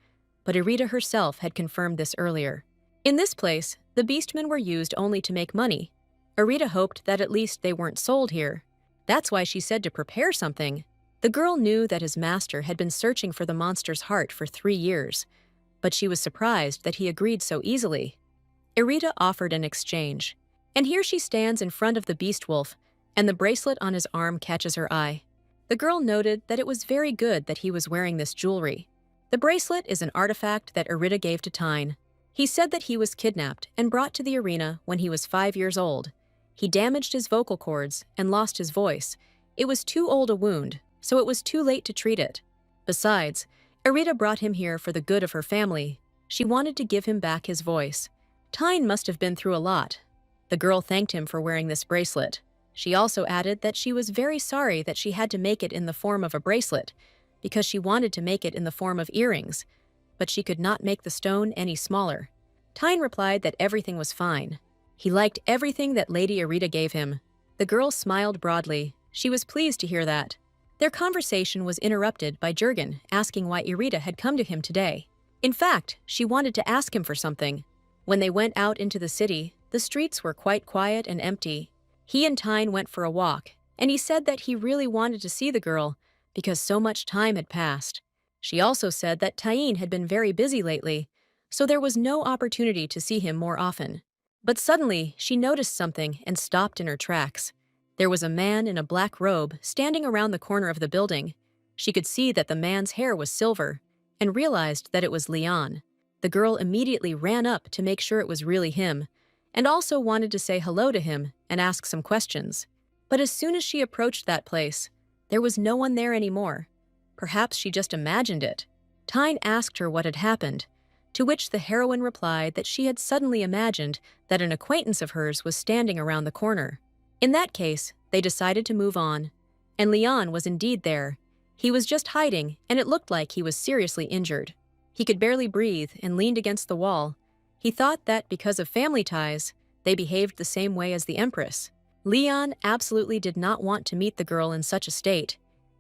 but Erita herself had confirmed this earlier. In this place, the beastmen were used only to make money. Erita hoped that at least they weren't sold here. That's why she said to prepare something. The girl knew that his master had been searching for the monster's heart for 3 years, but she was surprised that he agreed so easily. Erita offered an exchange, and here she stands in front of the beast wolf, and the bracelet on his arm catches her eye. The girl noted that it was very good that he was wearing this jewelry. The bracelet is an artifact that Erita gave to Tyne. He said that he was kidnapped and brought to the arena when he was 5 years old. He damaged his vocal cords and lost his voice. It was too old a wound, so it was too late to treat it. Besides, Erita brought him here for the good of her family. She wanted to give him back his voice. Tyne must have been through a lot. The girl thanked him for wearing this bracelet. She also added that she was very sorry that she had to make it in the form of a bracelet, because she wanted to make it in the form of earrings, but she could not make the stone any smaller. Tyne replied that everything was fine. He liked everything that Lady Erita gave him. The girl smiled broadly. She was pleased to hear that. Their conversation was interrupted by Jurgen asking why Erita had come to him today. In fact, she wanted to ask him for something. When they went out into the city, the streets were quite quiet and empty. He and Tyne went for a walk, and he said that he really wanted to see the girl because so much time had passed. She also said that Tyne had been very busy lately, so there was no opportunity to see him more often. But suddenly, she noticed something and stopped in her tracks. There was a man in a black robe standing around the corner of the building. She could see that the man's hair was silver and realized that it was Leon. The girl immediately ran up to make sure it was really him, and also wanted to say hello to him and ask some questions. But as soon as she approached that place, there was no one there anymore. Perhaps she just imagined it. Tyne asked her what had happened, to which the heroine replied that she had suddenly imagined that an acquaintance of hers was standing around the corner. In that case, they decided to move on, and Leon was indeed there. He was just hiding, and it looked like he was seriously injured. He could barely breathe and leaned against the wall. He thought that because of family ties, they behaved the same way as the Empress. Leon absolutely did not want to meet the girl in such a state.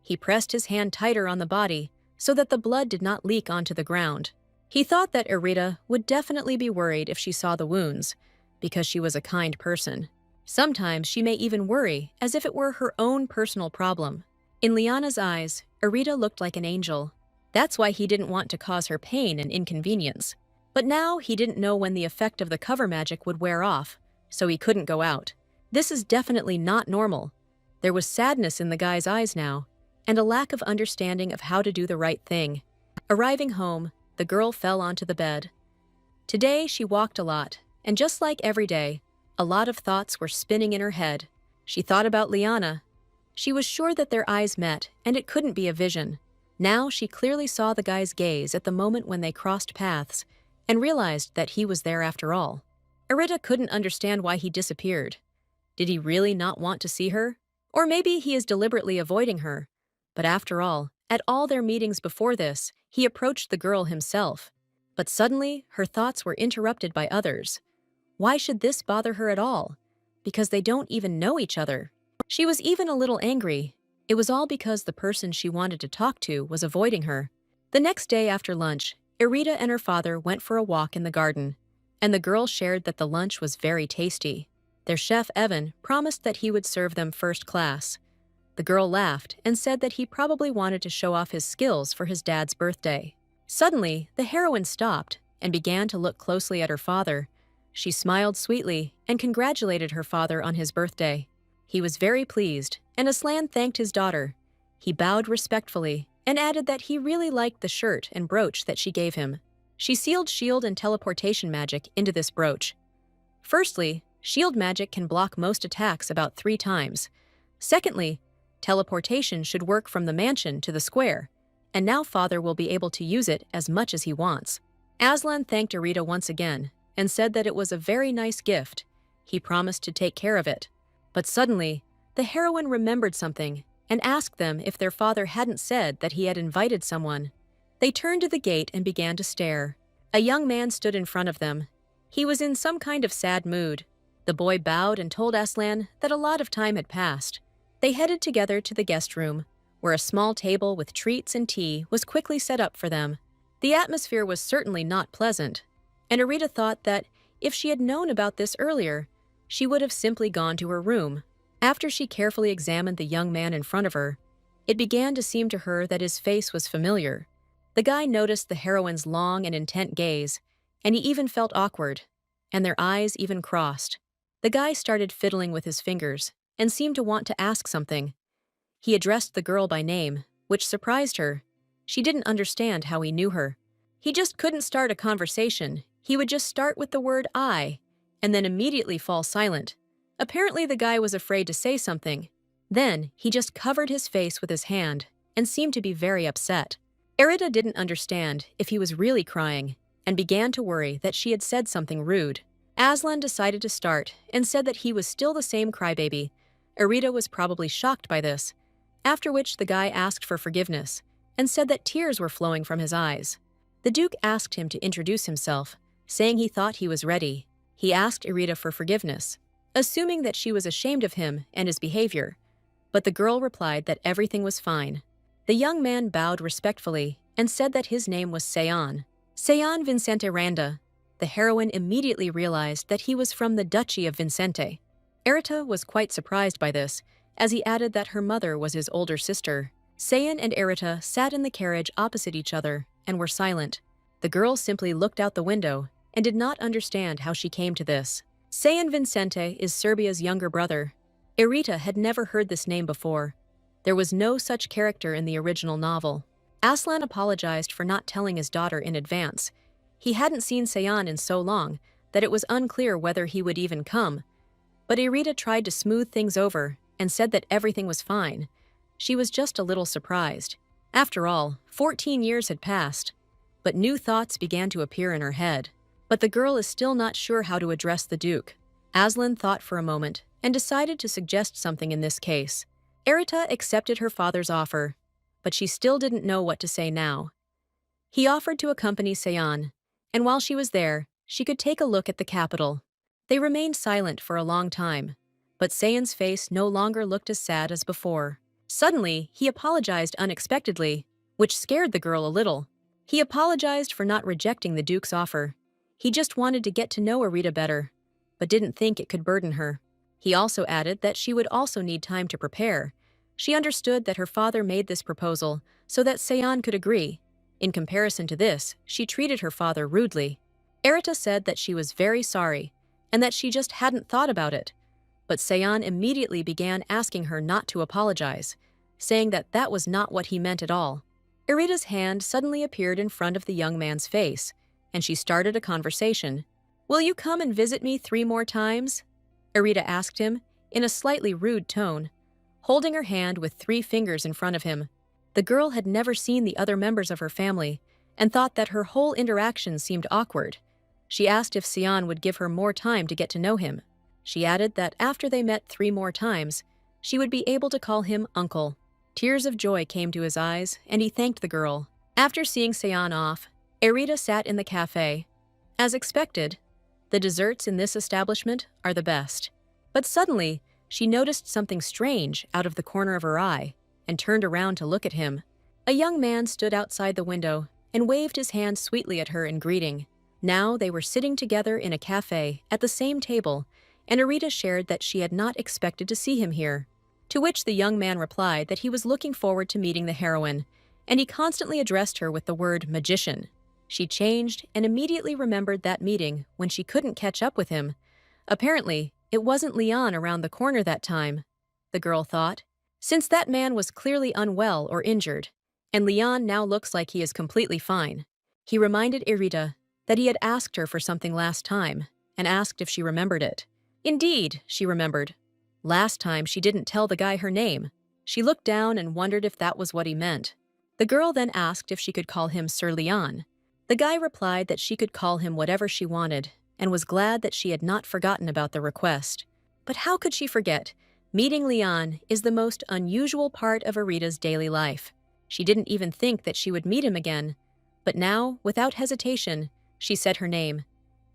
He pressed his hand tighter on the body so that the blood did not leak onto the ground. He thought that Erita would definitely be worried if she saw the wounds, because she was a kind person. Sometimes she may even worry as if it were her own personal problem. In Liana's eyes, Erita looked like an angel. That's why he didn't want to cause her pain and inconvenience. But now he didn't know when the effect of the cover magic would wear off, so he couldn't go out. This is definitely not normal. There was sadness in the guy's eyes now, and a lack of understanding of how to do the right thing. Arriving home, the girl fell onto the bed. Today she walked a lot, and just like every day, a lot of thoughts were spinning in her head. She thought about Liana. She was sure that their eyes met, and it couldn't be a vision. Now she clearly saw the guy's gaze at the moment when they crossed paths, and realized that he was there after all. Erita couldn't understand why he disappeared. Did he really not want to see her? Or maybe he is deliberately avoiding her. But after all, at all their meetings before this, he approached the girl himself. But suddenly, her thoughts were interrupted by others. Why should this bother her at all? Because they don't even know each other. She was even a little angry. It was all because the person she wanted to talk to was avoiding her. The next day after lunch, Erita and her father went for a walk in the garden, and the girl shared that the lunch was very tasty. Their chef, Evan, promised that he would serve them first class. The girl laughed and said that he probably wanted to show off his skills for his dad's birthday. Suddenly, the heroine stopped and began to look closely at her father. She smiled sweetly and congratulated her father on his birthday. He was very pleased, and Aslan thanked his daughter. He bowed respectfully and added that he really liked the shirt and brooch that she gave him. She sealed shield and teleportation magic into this brooch. Firstly, shield magic can block most attacks about 3 times. Secondly, teleportation should work from the mansion to the square, and now father will be able to use it as much as he wants. Aslan thanked Erita once again and said that it was a very nice gift. He promised to take care of it. But suddenly, the heroine remembered something and asked them if their father hadn't said that he had invited someone. They turned to the gate and began to stare. A young man stood in front of them. He was in some kind of sad mood. The boy bowed and told Aslan that a lot of time had passed. They headed together to the guest room, where a small table with treats and tea was quickly set up for them. The atmosphere was certainly not pleasant, and Erita thought that if she had known about this earlier, she would have simply gone to her room. After she carefully examined the young man in front of her, it began to seem to her that his face was familiar. The guy noticed the heroine's long and intent gaze, and he even felt awkward, and their eyes even crossed. The guy started fiddling with his fingers and seemed to want to ask something. He addressed the girl by name, which surprised her. She didn't understand how he knew her. He just couldn't start a conversation. He would just start with the word I, and then immediately fall silent. Apparently the guy was afraid to say something. Then he just covered his face with his hand and seemed to be very upset. Erita didn't understand if he was really crying and began to worry that she had said something rude. Aslan decided to start and said that he was still the same crybaby. Erita was probably shocked by this, after which the guy asked for forgiveness and said that tears were flowing from his eyes. The Duke asked him to introduce himself, saying he thought he was ready. He asked Erita for forgiveness, assuming that she was ashamed of him and his behavior, but the girl replied that everything was fine. The young man bowed respectfully and said that his name was Seyan. Seyan Vincente Randa. The heroine immediately realized that he was from the Duchy of Vincente. Erita was quite surprised by this, as he added that her mother was his older sister. Seyan and Erita sat in the carriage opposite each other and were silent. The girl simply looked out the window and did not understand how she came to this. Seyan Vincente is Serbia's younger brother. Erita had never heard this name before. There was no such character in the original novel. Aslan apologized for not telling his daughter in advance. He hadn't seen Seyan in so long that it was unclear whether he would even come. But Erita tried to smooth things over and said that everything was fine. She was just a little surprised. After all, 14 years had passed, but new thoughts began to appear in her head. But the girl is still not sure how to address the Duke. Aslan thought for a moment and decided to suggest something in this case. Erita accepted her father's offer, but she still didn't know what to say now. He offered to accompany Seyan, and while she was there, she could take a look at the capital. They remained silent for a long time, but Seyan's face no longer looked as sad as before. Suddenly, he apologized unexpectedly, which scared the girl a little. He apologized for not rejecting the Duke's offer. He just wanted to get to know Arita better, but didn't think it could burden her. He also added that she would also need time to prepare. She understood that her father made this proposal so that Seon could agree. In comparison to this, she treated her father rudely. Arita said that she was very sorry and that she just hadn't thought about it. But Seon immediately began asking her not to apologize, saying that that was not what he meant at all. Arita's hand suddenly appeared in front of the young man's face, and she started a conversation. "Will you come and visit me 3 more times?" Arita asked him, in a slightly rude tone, holding her hand with 3 fingers in front of him. The girl had never seen the other members of her family and thought that her whole interaction seemed awkward. She asked if Seon would give her more time to get to know him. She added that after they met 3 more times, she would be able to call him uncle. Tears of joy came to his eyes, and he thanked the girl. After seeing Seon off, Arita sat in the cafe. As expected, the desserts in this establishment are the best. But suddenly, she noticed something strange out of the corner of her eye and turned around to look at him. A young man stood outside the window and waved his hand sweetly at her in greeting. Now they were sitting together in a cafe at the same table, and Arita shared that she had not expected to see him here. To which the young man replied that he was looking forward to meeting the heroine, and he constantly addressed her with the word magician. She changed and immediately remembered that meeting when she couldn't catch up with him. Apparently, it wasn't Leon around the corner that time, the girl thought, since that man was clearly unwell or injured, and Leon now looks like he is completely fine. He reminded Arita that he had asked her for something last time, and asked if she remembered it. Indeed, she remembered. Last time she didn't tell the guy her name. She looked down and wondered if that was what he meant. The girl then asked if she could call him Sir Leon. The guy replied that she could call him whatever she wanted, and was glad that she had not forgotten about the request. But how could she forget? Meeting Leon is the most unusual part of Arita's daily life. She didn't even think that she would meet him again. But now, without hesitation, she said her name,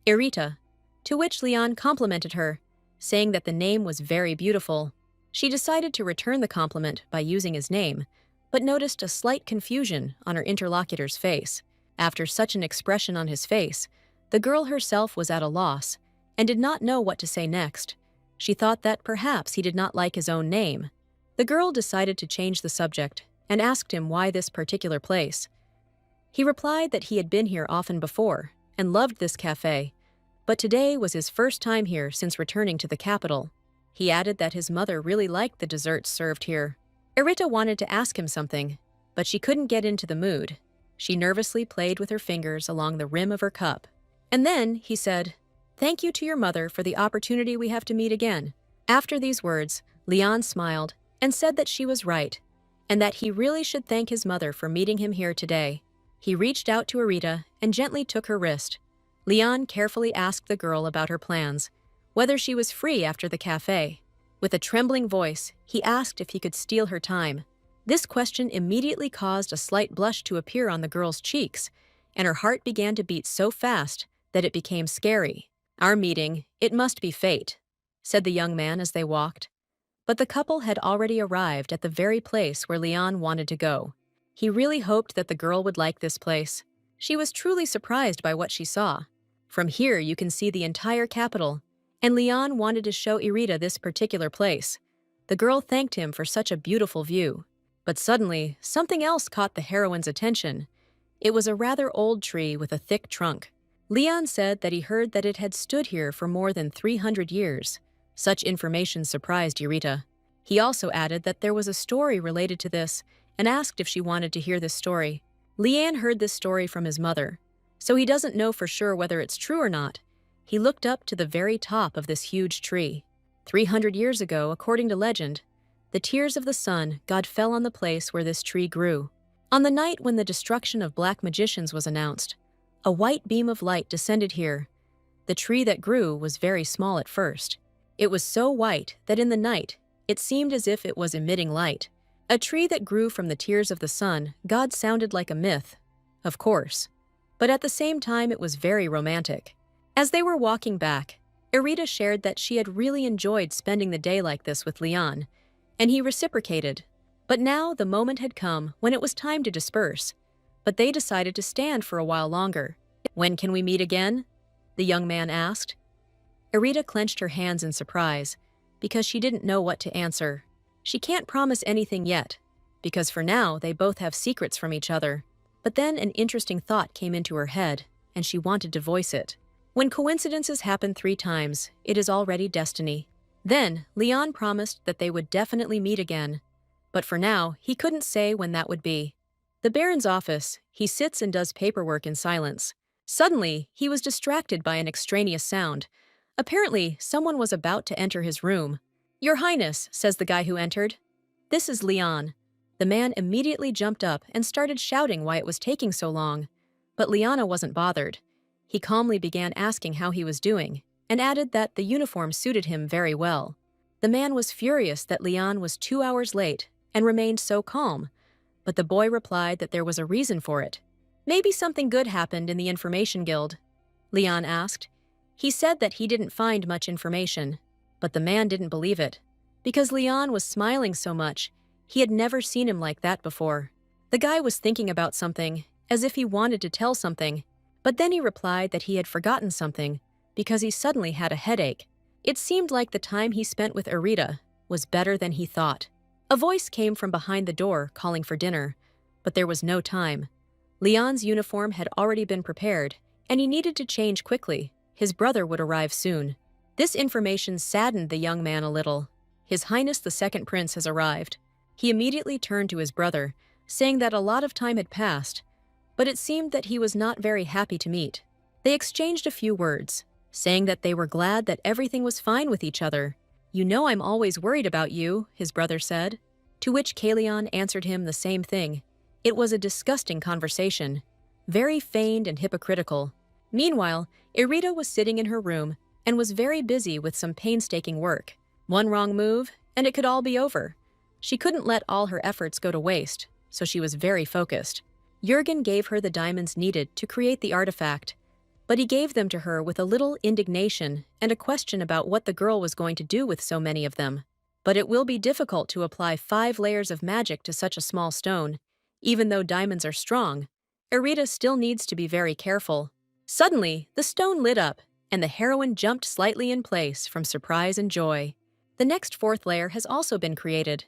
Arita, to which Leon complimented her, saying that the name was very beautiful. She decided to return the compliment by using his name, but noticed a slight confusion on her interlocutor's face. After such an expression on his face, the girl herself was at a loss and did not know what to say next. She thought that perhaps he did not like his own name. The girl decided to change the subject and asked him why this particular place. He replied that he had been here often before and loved this cafe, but today was his first time here since returning to the capital. He added that his mother really liked the desserts served here. Arita wanted to ask him something, but she couldn't get into the mood. She nervously played with her fingers along the rim of her cup. And then he said, "Thank you to your mother for the opportunity we have to meet again." After these words, Leon smiled and said that she was right, and that he really should thank his mother for meeting him here today. He reached out to Arita and gently took her wrist. Leon carefully asked the girl about her plans, whether she was free after the cafe. With a trembling voice, he asked if he could steal her time. This question immediately caused a slight blush to appear on the girl's cheeks, and her heart began to beat so fast that it became scary. "Our meeting, it must be fate," said the young man as they walked. But the couple had already arrived at the very place where Leon wanted to go. He really hoped that the girl would like this place. She was truly surprised by what she saw. From here you can see the entire capital, and Leon wanted to show Arita this particular place. The girl thanked him for such a beautiful view. But suddenly, something else caught the heroine's attention. It was a rather old tree with a thick trunk. Leon said that he heard that it had stood here for more than 300 years. Such information surprised Arita. He also added that there was a story related to this and asked if she wanted to hear this story. Leon heard this story from his mother, so he doesn't know for sure whether it's true or not. He looked up to the very top of this huge tree. 300 years ago, according to legend, the tears of the sun god fell on the place where this tree grew. On the night when the destruction of black magicians was announced, a white beam of light descended here. The tree that grew was very small at first. It was so white that in the night, it seemed as if it was emitting light. A tree that grew from the tears of the sun god sounded like a myth, of course, but at the same time it was very romantic. As they were walking back, Arita shared that she had really enjoyed spending the day like this with Leon, and he reciprocated. But now the moment had come when it was time to disperse. But they decided to stand for a while longer. "When can we meet again?" the young man asked. Irita clenched her hands in surprise, because she didn't know what to answer. She can't promise anything yet, because for now they both have secrets from each other. But then an interesting thought came into her head, and she wanted to voice it. When coincidences happen 3 times, it is already destiny. Then, Leon promised that they would definitely meet again. But for now, he couldn't say when that would be. The Baron's office, he sits and does paperwork in silence. Suddenly, he was distracted by an extraneous sound. Apparently, someone was about to enter his room. "Your Highness," says the guy who entered. "This is Leon." The man immediately jumped up and started shouting why it was taking so long. But Liana wasn't bothered. He calmly began asking how he was doing, and added that the uniform suited him very well. The man was furious that Leon was 2 hours late and remained so calm, but the boy replied that there was a reason for it. "Maybe something good happened in the Information Guild?" Leon asked. He said that he didn't find much information, but the man didn't believe it. Because Leon was smiling so much, he had never seen him like that before. The guy was thinking about something, as if he wanted to tell something, but then he replied that he had forgotten something because he suddenly had a headache. It seemed like the time he spent with Irita was better than he thought. A voice came from behind the door calling for dinner, but there was no time. Leon's uniform had already been prepared, and he needed to change quickly. His brother would arrive soon. This information saddened the young man a little. His Highness the Second Prince has arrived. He immediately turned to his brother, saying that a lot of time had passed, but it seemed that he was not very happy to meet. They exchanged a few words, saying that they were glad that everything was fine with each other. "You know I'm always worried about you," his brother said. To which Kalion answered him the same thing. It was a disgusting conversation, very feigned and hypocritical. Meanwhile, Irita was sitting in her room and was very busy with some painstaking work. One wrong move, and it could all be over. She couldn't let all her efforts go to waste, so she was very focused. Jurgen gave her the diamonds needed to create the artifact, but he gave them to her with a little indignation and a question about what the girl was going to do with so many of them. But it will be difficult to apply 5 layers of magic to such a small stone. Even though diamonds are strong, Irita still needs to be very careful. Suddenly, the stone lit up, and the heroine jumped slightly in place from surprise and joy. The next 4th layer has also been created.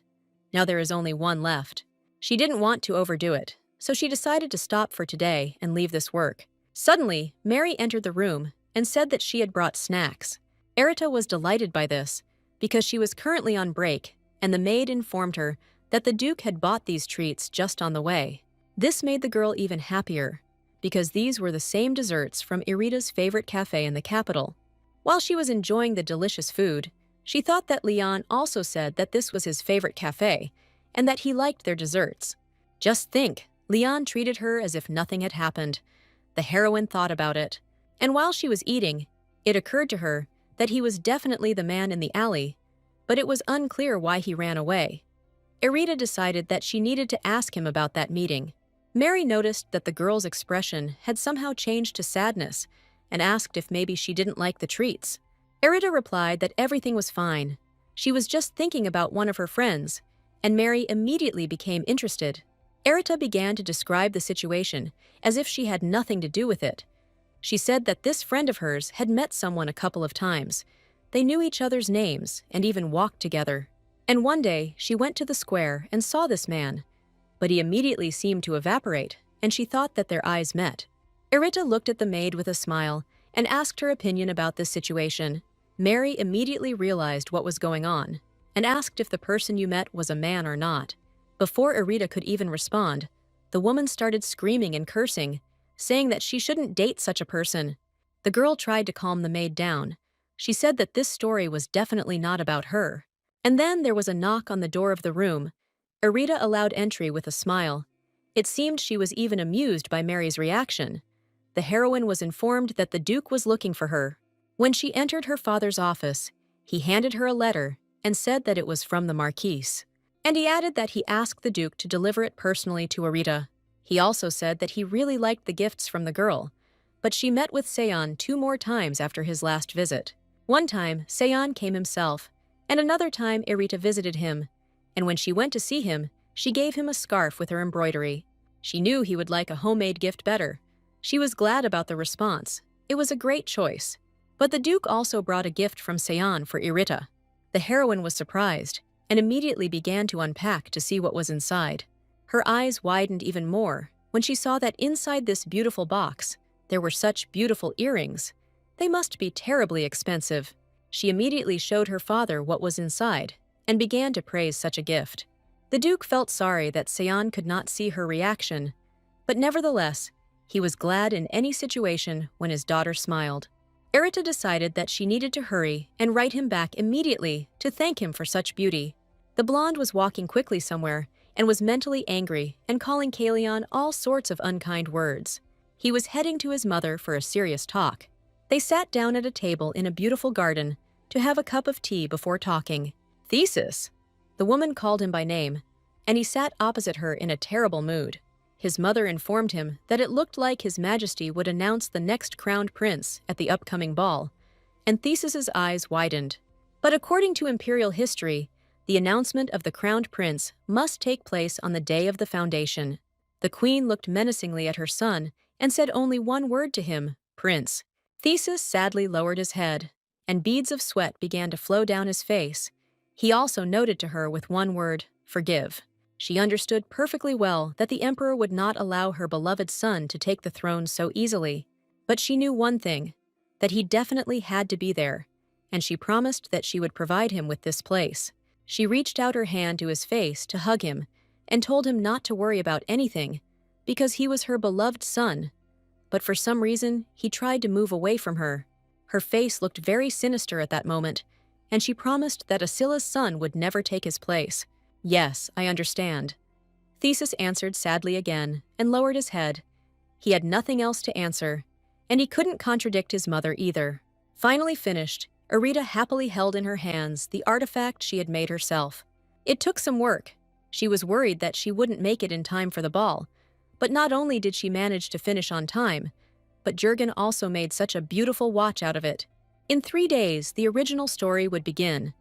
Now there is only 1 left. She didn't want to overdo it, so she decided to stop for today and leave this work. Suddenly, Mary entered the room and said that she had brought snacks. Irita was delighted by this, because she was currently on break, and the maid informed her that the Duke had bought these treats just on the way. This made the girl even happier, because these were the same desserts from Irita's favorite cafe in the capital. While she was enjoying the delicious food, she thought that Leon also said that this was his favorite cafe, and that he liked their desserts. Just think, Leon treated her as if nothing had happened. The heroine thought about it, and while she was eating, it occurred to her that he was definitely the man in the alley, but it was unclear why he ran away. Irita decided that she needed to ask him about that meeting. Mary noticed that the girl's expression had somehow changed to sadness and asked if maybe she didn't like the treats. Irita replied that everything was fine. She was just thinking about one of her friends, and Mary immediately became interested. Irita began to describe the situation as if she had nothing to do with it. She said that this friend of hers had met someone a couple of times. They knew each other's names and even walked together. And one day, she went to the square and saw this man, but he immediately seemed to evaporate, and she thought that their eyes met. Irita looked at the maid with a smile and asked her opinion about this situation. Mary immediately realized what was going on and asked if the person you met was a man or not. Before Irita could even respond, the woman started screaming and cursing, saying that she shouldn't date such a person. The girl tried to calm the maid down. She said that this story was definitely not about her. And then there was a knock on the door of the room. Irita allowed entry with a smile. It seemed she was even amused by Mary's reaction. The heroine was informed that the Duke was looking for her. When she entered her father's office, he handed her a letter and said that it was from the Marquise. And he added that he asked the Duke to deliver it personally to Irita. He also said that he really liked the gifts from the girl, but she met with Seon 2 more times after his last visit. One time, Seon came himself, and another time Irita visited him, and when she went to see him, She gave him a scarf with her embroidery. She knew he would like a homemade gift better. She was glad about the response. It was a great choice. But the Duke also brought a gift from Seon for Irita. The heroine was surprised and immediately began to unpack to see what was inside. Her eyes widened even more when she saw that inside this beautiful box, there were such beautiful earrings. They must be terribly expensive. She immediately showed her father what was inside and began to praise such a gift. The Duke felt sorry that Seon could not see her reaction, but nevertheless, he was glad in any situation when his daughter smiled. Irita decided that she needed to hurry and write him back immediately to thank him for such beauty. The blonde was walking quickly somewhere and was mentally angry and calling Kalion all sorts of unkind words. He was heading to his mother for a serious talk. They sat down at a table in a beautiful garden to have a cup of tea before talking. Thesis! The woman called him by name, and he sat opposite her in a terrible mood. His mother informed him that it looked like His Majesty would announce the next crowned prince at the upcoming ball, and Thesis's eyes widened. But according to imperial history, the announcement of the crowned prince must take place on the day of the foundation. The queen looked menacingly at her son and said only one word to him, "Prince." Thesis sadly lowered his head, and beads of sweat began to flow down his face. He also noted to her with one word, "Forgive." She understood perfectly well that the emperor would not allow her beloved son to take the throne so easily. But she knew one thing, that he definitely had to be there, and she promised that she would provide him with this place. She reached out her hand to his face to hug him and told him not to worry about anything, because he was her beloved son. But for some reason, he tried to move away from her. Her face looked very sinister at that moment, and she promised that Asila's son would never take his place. "Yes, I understand." Thesis answered sadly again and lowered his head. He had nothing else to answer, and he couldn't contradict his mother either. Finally finished, Irita happily held in her hands the artifact she had made herself. It took some work. She was worried that she wouldn't make it in time for the ball. But not only did she manage to finish on time, but Jurgen also made such a beautiful watch out of it. In 3 days, the original story would begin.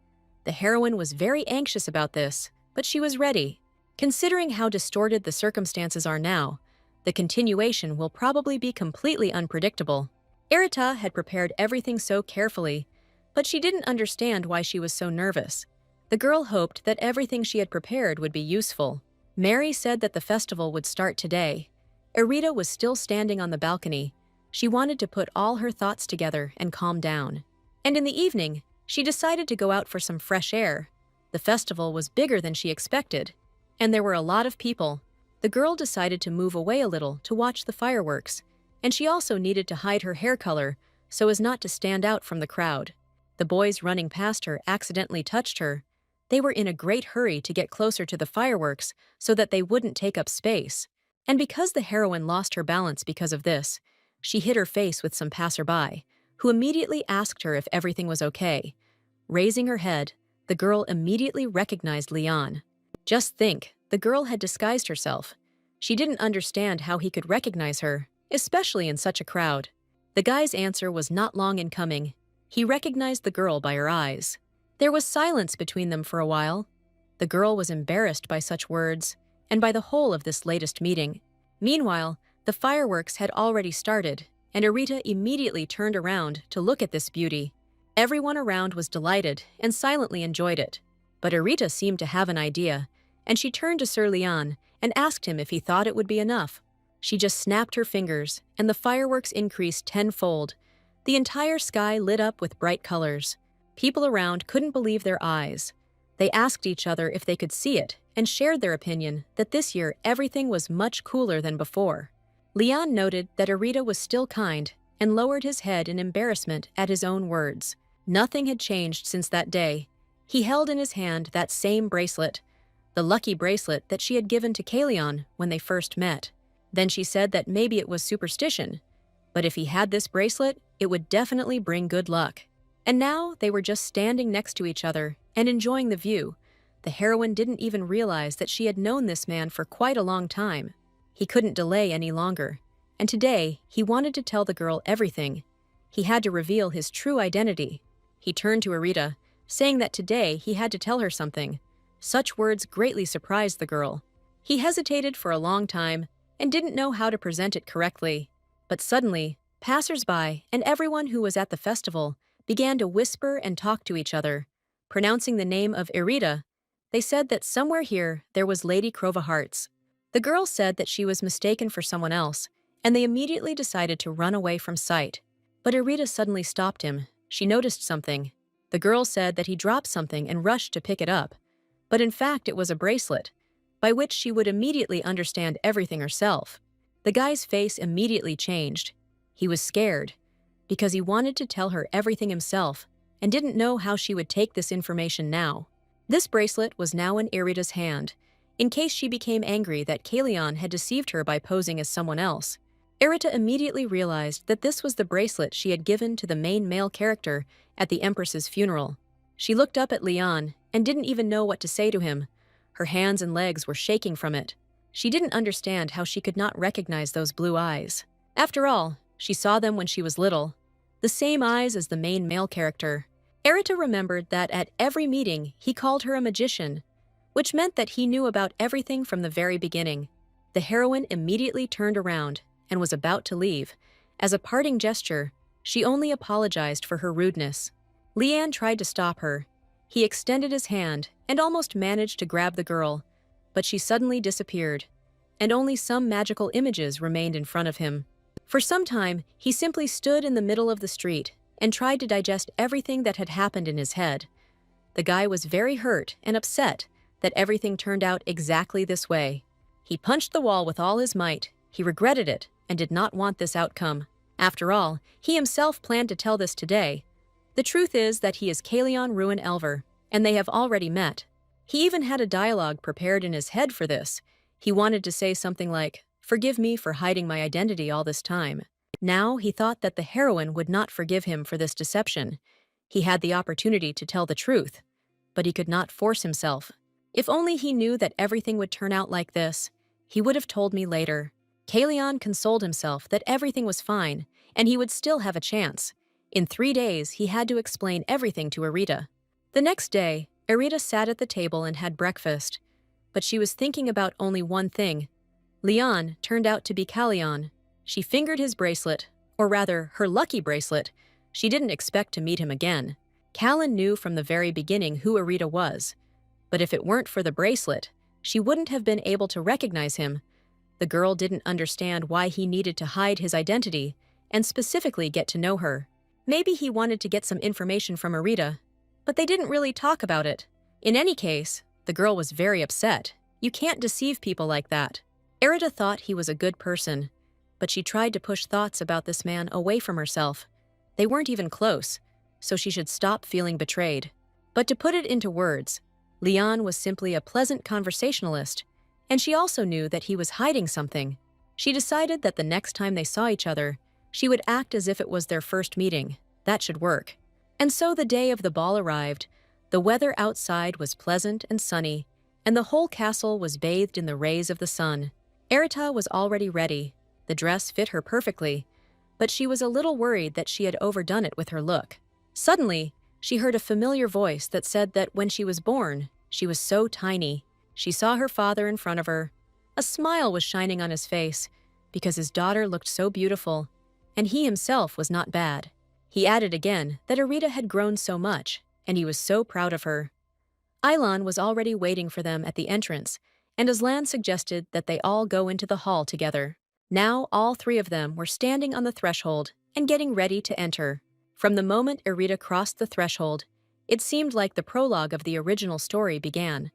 The heroine was very anxious about this, but she was ready. Considering how distorted the circumstances are now, the continuation will probably be completely unpredictable. Irita had prepared everything so carefully, but she didn't understand why she was so nervous. The girl hoped that everything she had prepared would be useful. Mary said that the festival would start today. Irita was still standing on the balcony. She wanted to put all her thoughts together and calm down. And in the evening, she decided to go out for some fresh air. The festival was bigger than she expected, and there were a lot of people. The girl decided to move away a little to watch the fireworks, and she also needed to hide her hair color so as not to stand out from the crowd. The boys running past her accidentally touched her. They were in a great hurry to get closer to the fireworks so that they wouldn't take up space. And because the heroine lost her balance because of this, she hit her face with some passerby, who immediately asked her if everything was okay. Raising her head, the girl immediately recognized Leon. Just think, the girl had disguised herself. She didn't understand how he could recognize her, especially in such a crowd. The guy's answer was not long in coming. He recognized the girl by her eyes. There was silence between them for a while. The girl was embarrassed by such words, and by the whole of this latest meeting. Meanwhile, the fireworks had already started, and Irita immediately turned around to look at this beauty. Everyone around was delighted and silently enjoyed it. But Irita seemed to have an idea, and she turned to Sir Leon and asked him if he thought it would be enough. She just snapped her fingers, and the fireworks increased tenfold. The entire sky lit up with bright colors. People around couldn't believe their eyes. They asked each other if they could see it and shared their opinion that this year everything was much cooler than before. Leon noted that Irita was still kind and lowered his head in embarrassment at his own words. Nothing had changed since that day. He held in his hand that same bracelet, the lucky bracelet that she had given to Kalion when they first met. Then she said that maybe it was superstition, but if he had this bracelet, it would definitely bring good luck. And now they were just standing next to each other and enjoying the view. The heroine didn't even realize that she had known this man for quite a long time. He couldn't delay any longer, and today he wanted to tell the girl everything. He had to reveal his true identity. He turned to Irita, saying that today he had to tell her something. Such words greatly surprised the girl. He hesitated for a long time and didn't know how to present it correctly. But suddenly, passers-by and everyone who was at the festival began to whisper and talk to each other. Pronouncing the name of Irita, they said that somewhere here there was Lady Crova Hearts. The girl said that she was mistaken for someone else, and they immediately decided to run away from sight. But Irita suddenly stopped him. She noticed something. The girl said that he dropped something and rushed to pick it up. But in fact it was a bracelet, by which she would immediately understand everything herself. The guy's face immediately changed. He was scared, because he wanted to tell her everything himself and didn't know how she would take this information now. This bracelet was now in Irita's hand, in case she became angry that Kalion had deceived her by posing as someone else. Irita immediately realized that this was the bracelet she had given to the main male character at the Empress's funeral. She looked up at Leon and didn't even know what to say to him. Her hands and legs were shaking from it. She didn't understand how she could not recognize those blue eyes. After all, she saw them when she was little. The same eyes as the main male character. Irita remembered that at every meeting he called her a magician, which meant that he knew about everything from the very beginning. The heroine immediately turned around and was about to leave. As a parting gesture, she only apologized for her rudeness. Leanne tried to stop her. He extended his hand and almost managed to grab the girl, but she suddenly disappeared, and only some magical images remained in front of him. For some time, he simply stood in the middle of the street and tried to digest everything that had happened in his head. The guy was very hurt and upset that everything turned out exactly this way. He punched the wall with all his might. He regretted it and did not want this outcome. After all, he himself planned to tell this today. The truth is that he is Kalion Ruin Elver, and they have already met. He even had a dialogue prepared in his head for this. He wanted to say something like, "Forgive me for hiding my identity all this time." Now he thought that the heroine would not forgive him for this deception. He had the opportunity to tell the truth, but he could not force himself. If only he knew that everything would turn out like this, he would have told me later. Kalion consoled himself that everything was fine, and he would still have a chance. In 3 days, he had to explain everything to Irita. The next day, Irita sat at the table and had breakfast, but she was thinking about only one thing. Leon turned out to be Kalion. She fingered his bracelet, or rather, her lucky bracelet. She didn't expect to meet him again. Callan knew from the very beginning who Irita was, but if it weren't for the bracelet, she wouldn't have been able to recognize him. The girl didn't understand why he needed to hide his identity and specifically get to know her. Maybe he wanted to get some information from Irita, but they didn't really talk about it. In any case, the girl was very upset. You can't deceive people like that. Irita thought he was a good person, but she tried to push thoughts about this man away from herself. They weren't even close, so she should stop feeling betrayed. But to put it into words, Leon was simply a pleasant conversationalist, and she also knew that he was hiding something. She decided that the next time they saw each other, she would act as if it was their first meeting. That should work. And so the day of the ball arrived. The weather outside was pleasant and sunny, and the whole castle was bathed in the rays of the sun. Irita was already ready. The dress fit her perfectly, but she was a little worried that she had overdone it with her look. Suddenly, she heard a familiar voice that said that when she was born, she was so tiny. She saw her father in front of her. A smile was shining on his face, because his daughter looked so beautiful, and he himself was not bad. He added again that Irita had grown so much, and he was so proud of her. Ilan was already waiting for them at the entrance, and Aslan suggested that they all go into the hall together. Now all 3 of them were standing on the threshold and getting ready to enter. From the moment Irita crossed the threshold, it seemed like the prologue of the original story began.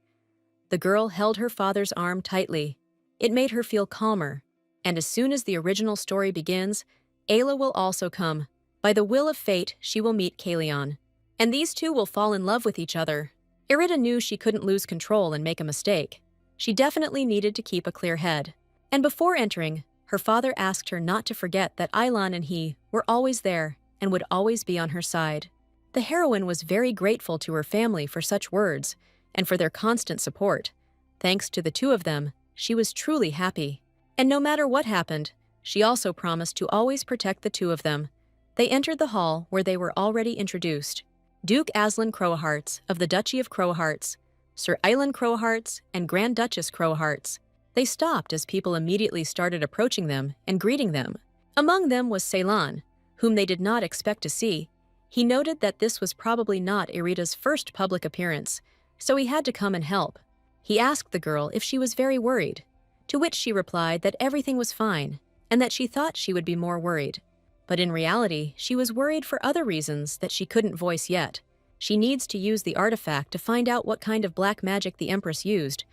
The girl held her father's arm tightly. It made her feel calmer, and as soon as the original story begins, Ayla will also come. By the will of fate, she will meet Kalion, and these 2 will fall in love with each other. Irita knew she couldn't lose control and make a mistake. She definitely needed to keep a clear head. And before entering, her father asked her not to forget that Ilan and he were always there and would always be on her side. The heroine was very grateful to her family for such words and for their constant support. Thanks to the 2 of them, she was truly happy. And no matter what happened, she also promised to always protect the 2 of them. They entered the hall where they were already introduced. Duke Aslan Crowahearts of the Duchy of Crowahearts, Sir Island Crowhearts, and Grand Duchess Crowhearts. They stopped as people immediately started approaching them and greeting them. Among them was Ceylon, whom they did not expect to see. He noted that this was probably not Irita's first public appearance, so he had to come and help. He asked the girl if she was very worried, to which she replied that everything was fine and that she thought she would be more worried. But in reality, she was worried for other reasons that she couldn't voice yet. She needs to use the artifact to find out what kind of black magic the Empress used,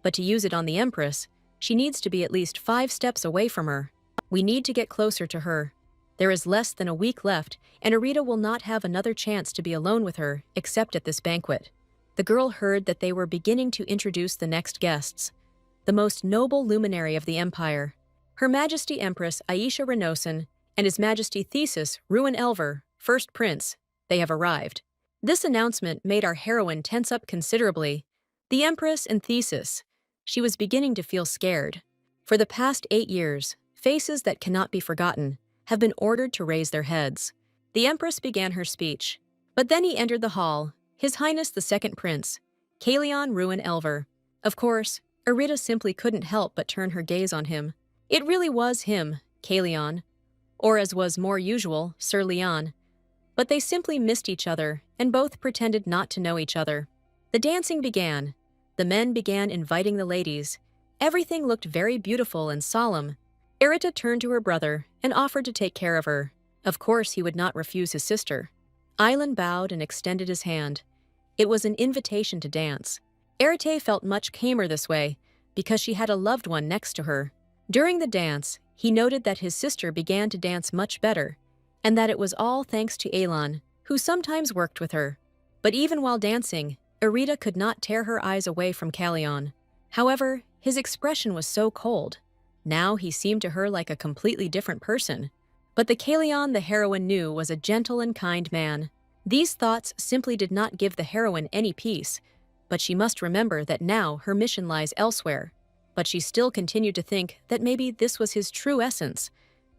but to use it on the Empress, she needs to be at least 5 steps away from her. We need to get closer to her. There is less than a week left, and Irita will not have another chance to be alone with her except at this banquet. The girl heard that they were beginning to introduce the next guests, the most noble luminary of the Empire, Her Majesty Empress Aisha Renosan and His Majesty Thesis Ruin Elver, First Prince. They have arrived. This announcement made our heroine tense up considerably. The Empress and Thesis. She was beginning to feel scared. For the past 8 years, faces that cannot be forgotten have been ordered to raise their heads. The Empress began her speech, but then he entered the hall, His Highness the Second Prince, Kalion Ruin Elver. Of course, Irita simply couldn't help but turn her gaze on him. It really was him, Kalion, or as was more usual, Sir Leon. But they simply missed each other, and both pretended not to know each other. The dancing began. The men began inviting the ladies. Everything looked very beautiful and solemn. Irita turned to her brother and offered to take care of her. Of course, he would not refuse his sister. Island bowed and extended his hand. It was an invitation to dance. Irita felt much calmer this way because she had a loved one next to her. During the dance, he noted that his sister began to dance much better, and that it was all thanks to Elan, who sometimes worked with her. But even while dancing, Irita could not tear her eyes away from Kalion. However, his expression was so cold. Now he seemed to her like a completely different person. But the Kalion the heroine knew was a gentle and kind man. These thoughts simply did not give the heroine any peace, but she must remember that now her mission lies elsewhere. But she still continued to think that maybe this was his true essence.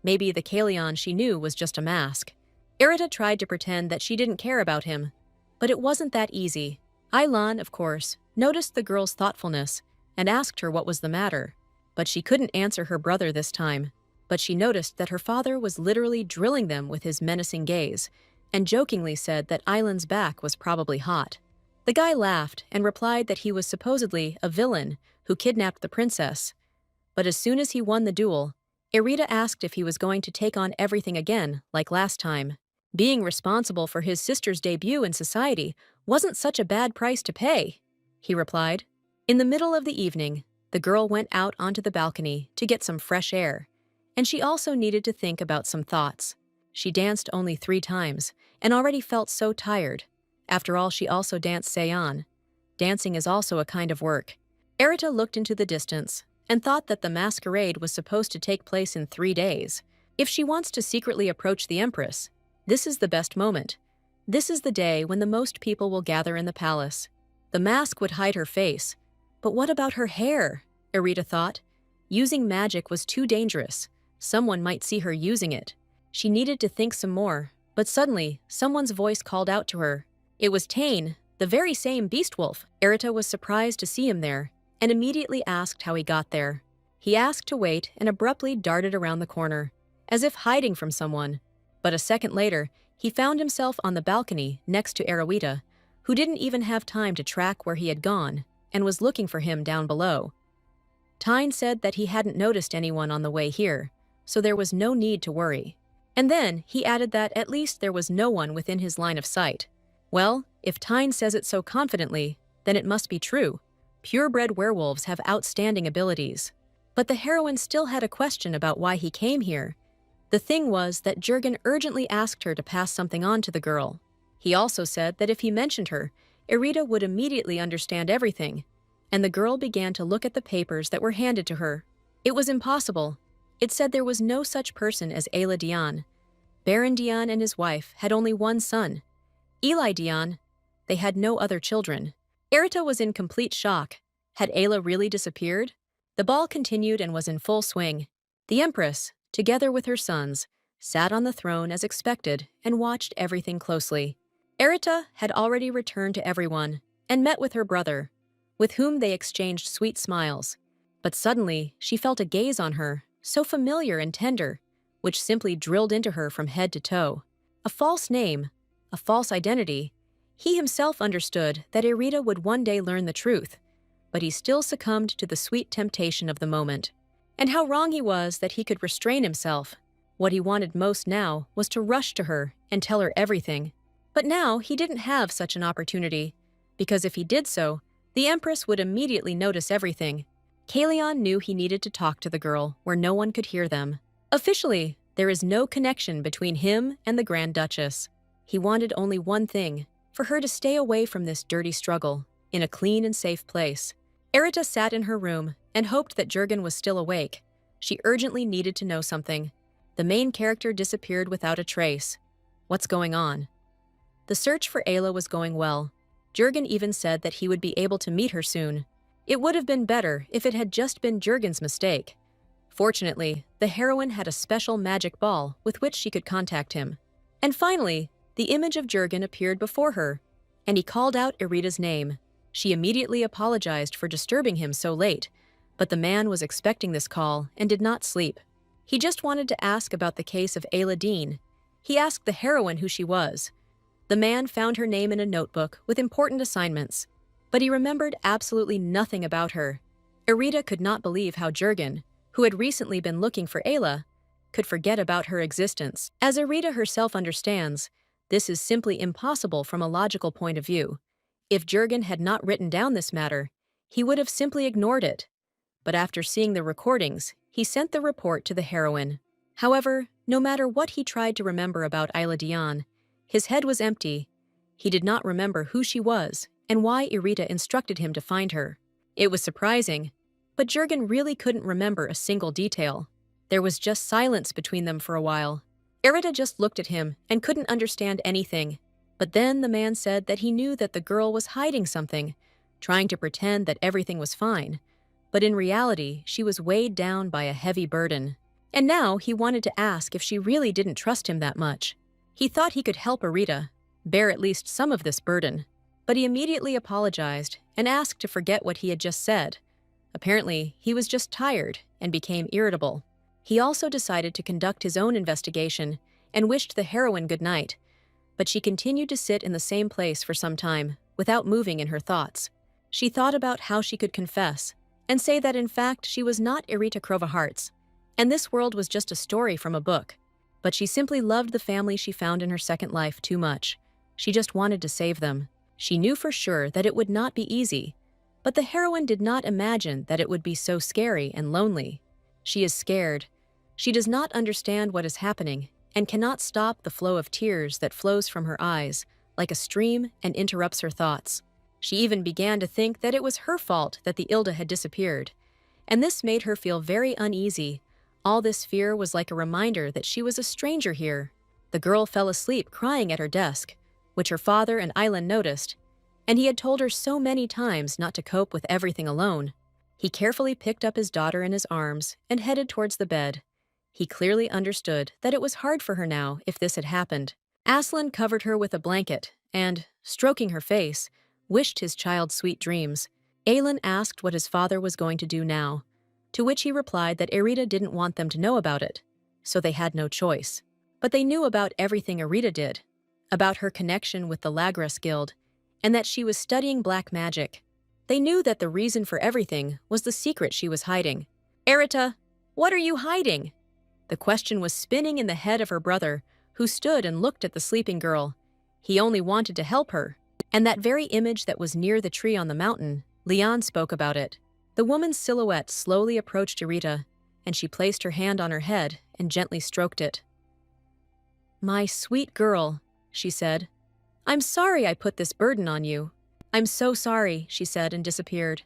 Maybe the Kalion she knew was just a mask. Irita tried to pretend that she didn't care about him, but it wasn't that easy. Ailan, of course, noticed the girl's thoughtfulness and asked her what was the matter. But she couldn't answer her brother this time. But she noticed that her father was literally drilling them with his menacing gaze, and jokingly said that Ailan's back was probably hot. The guy laughed and replied that he was supposedly a villain who kidnapped the princess. But as soon as he won the duel, Irita asked if he was going to take on everything again, like last time. Being responsible for his sister's debut in society wasn't such a bad price to pay, he replied. In the middle of the evening, the girl went out onto the balcony to get some fresh air, and she also needed to think about some thoughts. She danced only 3 times and already felt so tired. After all, she also danced Seion. Dancing is also a kind of work. Irita looked into the distance and thought that the masquerade was supposed to take place in 3 days. If she wants to secretly approach the Empress, this is the best moment. This is the day when the most people will gather in the palace. The mask would hide her face. But what about her hair? Irita thought. Using magic was too dangerous. Someone might see her using it. She needed to think some more, but suddenly, someone's voice called out to her. It was Tane, the very same beast wolf. Irita was surprised to see him there, and immediately asked how he got there. He asked to wait and abruptly darted around the corner, as if hiding from someone. But a second later, he found himself on the balcony next to Arawita, who didn't even have time to track where he had gone, and was looking for him down below. Tyne said that he hadn't noticed anyone on the way here, so there was no need to worry. And then he added that at least there was no one within his line of sight. Well, if Tyne says it so confidently, then it must be true. Purebred werewolves have outstanding abilities. But the heroine still had a question about why he came here. The thing was that Jurgen urgently asked her to pass something on to the girl. He also said that if he mentioned her, Irita would immediately understand everything, and the girl began to look at the papers that were handed to her. It was impossible. It said there was no such person as Ayla Dion. Baron Dion and his wife had only one son, Eli Dion. They had no other children. Irita was in complete shock. Had Ayla really disappeared? The ball continued and was in full swing. The Empress, together with her sons, sat on the throne as expected and watched everything closely. Irita had already returned to everyone and met with her brother, with whom they exchanged sweet smiles. But suddenly, she felt a gaze on her, so familiar and tender, which simply drilled into her from head to toe. A false name, a false identity. He himself understood that Irita would one day learn the truth, but he still succumbed to the sweet temptation of the moment. And how wrong he was that he could restrain himself. What he wanted most now was to rush to her and tell her everything. But now he didn't have such an opportunity, because if he did so, the Empress would immediately notice everything. Kalion knew he needed to talk to the girl where no one could hear them. Officially, there is no connection between him and the Grand Duchess. He wanted only one thing, for her to stay away from this dirty struggle, in a clean and safe place. Irita sat in her room and hoped that Jurgen was still awake. She urgently needed to know something. The main character disappeared without a trace. What's going on? The search for Ayla was going well. Jurgen even said that he would be able to meet her soon. It would have been better if it had just been Jurgen's mistake. Fortunately, the heroine had a special magic ball with which she could contact him. And finally, the image of Jurgen appeared before her, and he called out Irita's name. She immediately apologized for disturbing him so late, but the man was expecting this call and did not sleep. He just wanted to ask about the case of Ayla Dean. He asked the heroine who she was. The man found her name in a notebook with important assignments, but he remembered absolutely nothing about her. Irita could not believe how Jurgen, who had recently been looking for Ayla, could forget about her existence. As Irita herself understands, this is simply impossible from a logical point of view. If Jurgen had not written down this matter, he would have simply ignored it. But after seeing the recordings, he sent the report to the heroine. However, no matter what he tried to remember about Ayla Dion, his head was empty. He did not remember who she was and why Irita instructed him to find her. It was surprising, but Jurgen really couldn't remember a single detail. There was just silence between them for a while. Irita just looked at him and couldn't understand anything. But then the man said that he knew that the girl was hiding something, trying to pretend that everything was fine. But in reality, she was weighed down by a heavy burden. And now he wanted to ask if she really didn't trust him that much. He thought he could help Irita bear at least some of this burden. But he immediately apologized and asked to forget what he had just said. Apparently, he was just tired and became irritable. He also decided to conduct his own investigation and wished the heroine good night. But she continued to sit in the same place for some time, without moving in her thoughts. She thought about how she could confess and say that in fact she was not Irita Crovaharts, and this world was just a story from a book. But she simply loved the family she found in her second life too much. She just wanted to save them. She knew for sure that it would not be easy, but the heroine did not imagine that it would be so scary and lonely. She is scared. She does not understand what is happening and cannot stop the flow of tears that flows from her eyes like a stream and interrupts her thoughts. She even began to think that it was her fault that the Ilda had disappeared, and this made her feel very uneasy. All this fear was like a reminder that she was a stranger here. The girl fell asleep crying at her desk, which her father and Island noticed, and he had told her so many times not to cope with everything alone. He carefully picked up his daughter in his arms and headed towards the bed. He clearly understood that it was hard for her now if this had happened. Aslan covered her with a blanket and, stroking her face, wished his child sweet dreams. Aelin asked what his father was going to do now, to which he replied that Irita didn't want them to know about it, so they had no choice. But they knew about everything Irita did, about her connection with the Lagras Guild, and that she was studying black magic. They knew that the reason for everything was the secret she was hiding. Irita, what are you hiding? The question was spinning in the head of her brother, who stood and looked at the sleeping girl. He only wanted to help her, and that very image that was near the tree on the mountain, Leon spoke about it. The woman's silhouette slowly approached Irita, and she placed her hand on her head and gently stroked it. "My sweet girl," she said. "I'm sorry I put this burden on you." "I'm so sorry," she said and disappeared.